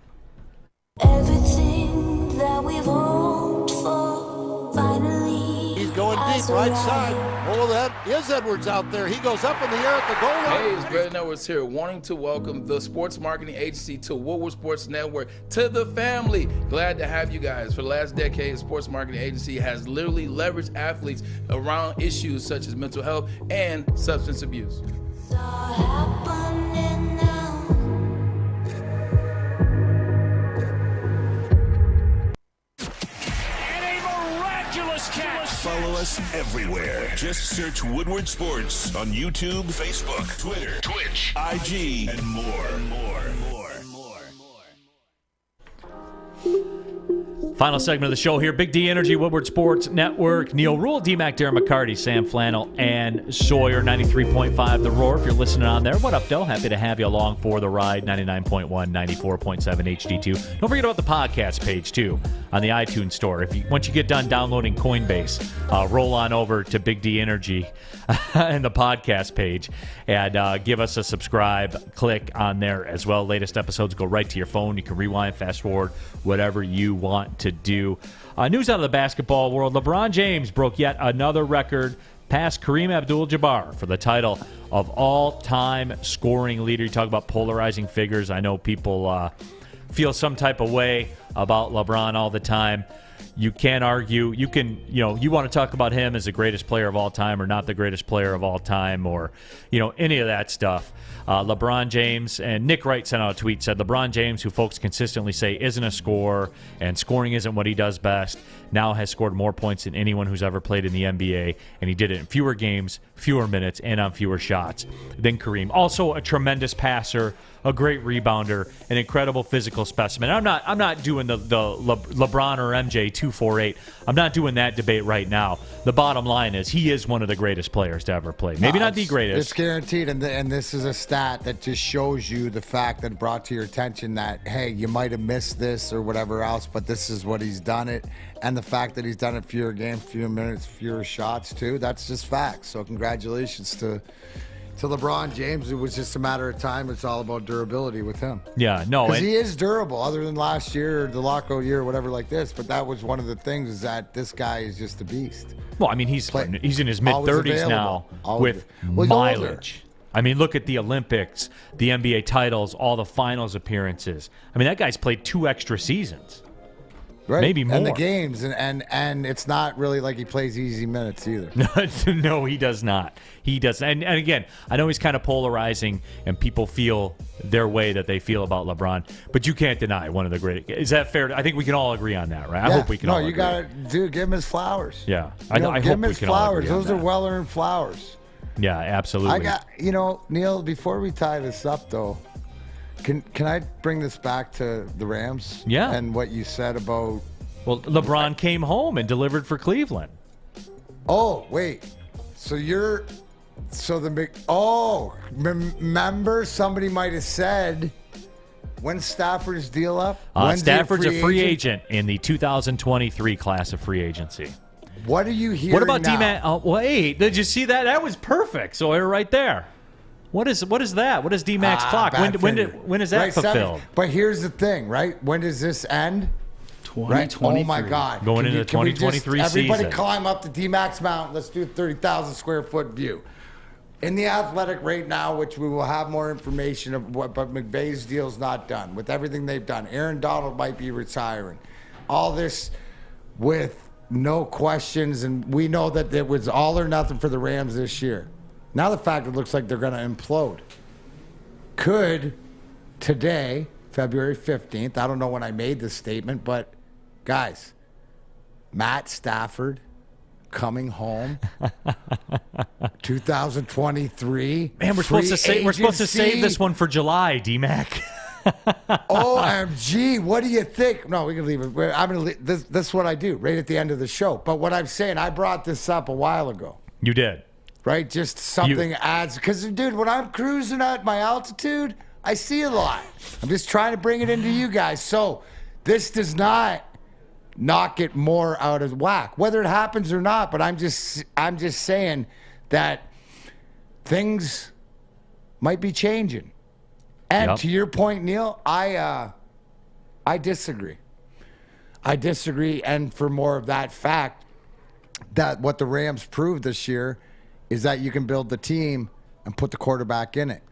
Everything that we've hoped for, finally. He's going deep, right side. Oh, that is Edwards out there. He goes up in the air at the goal line. Hey, it's Greg Edwards here, wanting to welcome the sports marketing agency to Woodward Sports Network, to the family. Glad to have you guys. For the last decade, the sports marketing agency has literally leveraged athletes around issues such as mental health and substance abuse. Follow us everywhere. Just search Woodward Sports on YouTube, Facebook, Twitter, Twitch, IG, and more. Final segment of the show here. Big D Energy, Woodward Sports Network. Neil Rule, D-Mac, Darren McCarty, Sam Flannel, and Sawyer. 93.5 The Roar. If you're listening on there, what up, Del? Happy to have you along for the ride. 99.1, 94.7 HD2. Don't forget about the podcast page, too, on the iTunes store. Once you get done downloading Coinbase, roll on over to Big D Energy and the podcast page and give us a subscribe. Click on there as well. Latest episodes go right to your phone. You can rewind, fast forward, whatever you want to do. News out of the basketball world. LeBron James broke yet another record, past Kareem Abdul-Jabbar for the title of all-time scoring leader. You talk about polarizing figures. I know people feel some type of way about LeBron all the time. You can't argue. You can, you want to talk about him as the greatest player of all time or not the greatest player of all time or, any of that stuff. LeBron James, and Nick Wright sent out a tweet, said LeBron James, who folks consistently say isn't a scorer and scoring isn't what he does best, now has scored more points than anyone who's ever played in the NBA, and he did it in fewer games, fewer minutes, and on fewer shots than Kareem. Also a tremendous passer, a great rebounder, an incredible physical specimen. I'm not doing the LeBron or MJ 248. I'm not doing that debate right now. The bottom line is he is one of the greatest players to ever play. Maybe not the greatest. It's guaranteed, and this is a stat that just shows you the fact that brought to your attention that, hey, you might have missed this or whatever else, but this is what he's done it. And the fact that he's done it fewer games, fewer minutes, fewer shots, too, that's just facts. So congratulations to LeBron James. It was just a matter of time. It's all about durability with him. Yeah, no. Because he is durable, other than last year or the lockout year or whatever like this. But that was one of the things, is that this guy is just a beast. Well, I mean, he's in his mid-30s now with mileage. I mean, look at the Olympics, the NBA titles, all the finals appearances. I mean, that guy's played 2 extra seasons. Right. Maybe more. And the games, and it's not really like he plays easy minutes either. No, he does not. He does. And again, I know he's kind of polarizing, and people feel their way that they feel about LeBron, but you can't deny one of the great. Is that fair? I think we can all agree on that, right? I hope we can all agree. No, you got to, give him his flowers. Yeah. I hope give him we his can all agree flowers. Those on are that. well-earned flowers. Yeah, absolutely. I got, Neil, before we tie this up, though, can I bring this back to the Rams? Yeah. And what you said about... Well, LeBron came home and delivered for Cleveland. Oh, wait. Remember somebody might have said, when's Stafford's deal up? Stafford's a free agent in the 2023 class of free agency. What are you hearing What about now? D-Man? Oh, wait, did you see that? That was perfect. So right there. What is that? What is D-Mac's clock? When is that fulfilled? But here's the thing, right? When does this end? 2023. Right? Oh my God! Going into the 2023 season. Everybody climb up the D-Max mountain. Let's do a 30,000 square foot view. In the Athletic right now, which we will have more information of, but McVay's deal's not done. With everything they've done, Aaron Donald might be retiring. All this with no questions, and we know that it was all or nothing for the Rams this year. Now the fact it looks like they're going to implode. Could today, February 15th, I don't know when I made this statement, but guys, Matt Stafford coming home 2023. Man, we're supposed to save this one for July, D-Mac. OMG, what do you think? No, we can leave it. I'm going to leave. This is what I do right at the end of the show. But what I'm saying, I brought this up a while ago. You did. Right? Just something adds. Because, dude, when I'm cruising at my altitude, I see a lot. I'm just trying to bring it into you guys. So this does not knock it more out of whack, whether it happens or not. But I'm just saying that things might be changing. And to your point, Neil, I disagree. I disagree, and for more of that fact, that what the Rams proved this year is that you can build the team and put the quarterback in it.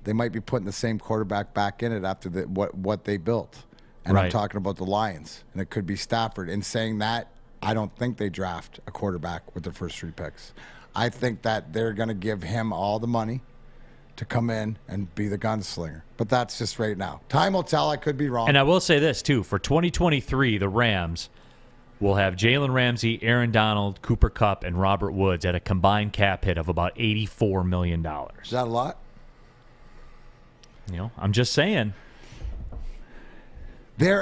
They might be putting the same quarterback back in it after what they built. And I'm talking about the Lions, and it could be Stafford. In saying that, I don't think they draft a quarterback with the first 3 picks. I think that they're going to give him all the money to come in and be the gunslinger. But that's just right now. Time will tell. I could be wrong. And I will say this, too. For 2023, the Rams will have Jalen Ramsey, Aaron Donald, Cooper Kupp, and Robert Woods at a combined cap hit of about $84 million. Is that a lot? I'm just saying. There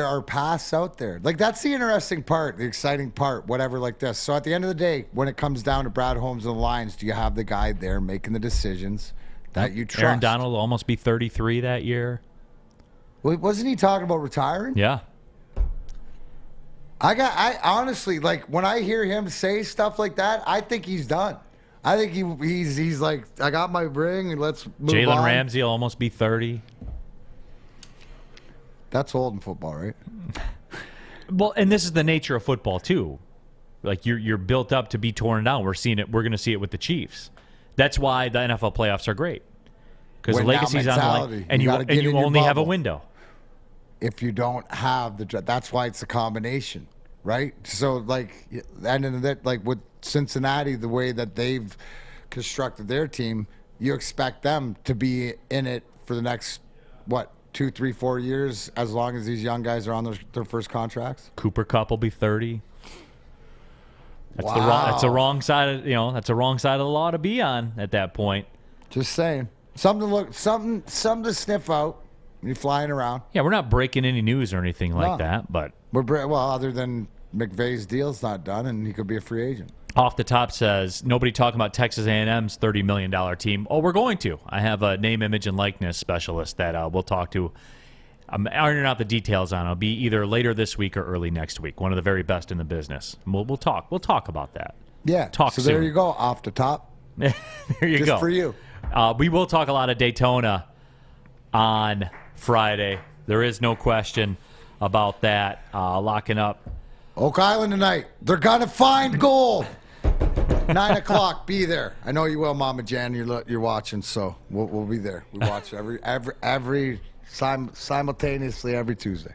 are paths out there. Like, that's the interesting part, the exciting part, whatever like this. So at the end of the day, when it comes down to Brad Holmes and the Lions, do you have the guy there making the decisions that you trust? Aaron Donald will almost be 33 that year. Wasn't he talking about retiring? Yeah. I honestly, like, when I hear him say stuff like that, I think he's done. I think he's like, I got my ring and let's move on. Jalen Ramsey will almost be 30. That's old in football, right? Well, and this is the nature of football too. Like you're built up to be torn down. We're seeing it. We're going to see it with the Chiefs. That's why the NFL playoffs are great, because the legacy's on the line, and you only have a window. if you don't have that's why it's a combination, right? So like, and then that, like with Cincinnati, the way that they've constructed their team, you expect them to be in it for the next, 2, 3, 4 years, as long as these young guys are on their first contracts. Cooper Kupp will be 30. That's Wow. that's a wrong side of that's a wrong side of the law to be on at that point. Just saying, something to sniff out. You flying around. Yeah, we're not breaking any news or anything like that, but other than McVay's deal's not done, and he could be a free agent. Off the top says, nobody talking about Texas A&M's $30 million team. Oh, we're going to. I have a name, image, and likeness specialist that we'll talk to. I'm ironing out the details on it. It'll be either later this week or early next week. One of the very best in the business. We'll talk. We'll talk about that. Yeah. Talk so soon. there you go, off the top. There you Just go. for you. We will talk a lot of Daytona on Friday. There is no question about that. Locking up Oak Island tonight. They're going to find gold. 9 o'clock, be there. I know you will, Mama Jan. You're watching, so we'll be there. We watch every simultaneously every Tuesday.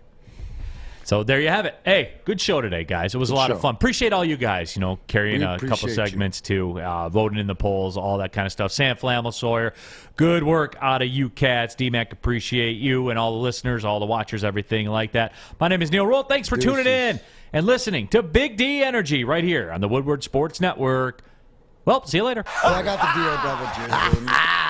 So there you have it. Hey, good show today, guys. It was a lot of fun. Appreciate all you guys, carrying a couple segments too, voting in the polls, all that kind of stuff. Sam Flammel, Sawyer, good work out of you cats. D-Mac, appreciate you and all the listeners, all the watchers, everything like that. My name is Neil Rule. Thanks for tuning in and listening to Big D Energy right here on the Woodward Sports Network. Well, see you later. I got the DO double G.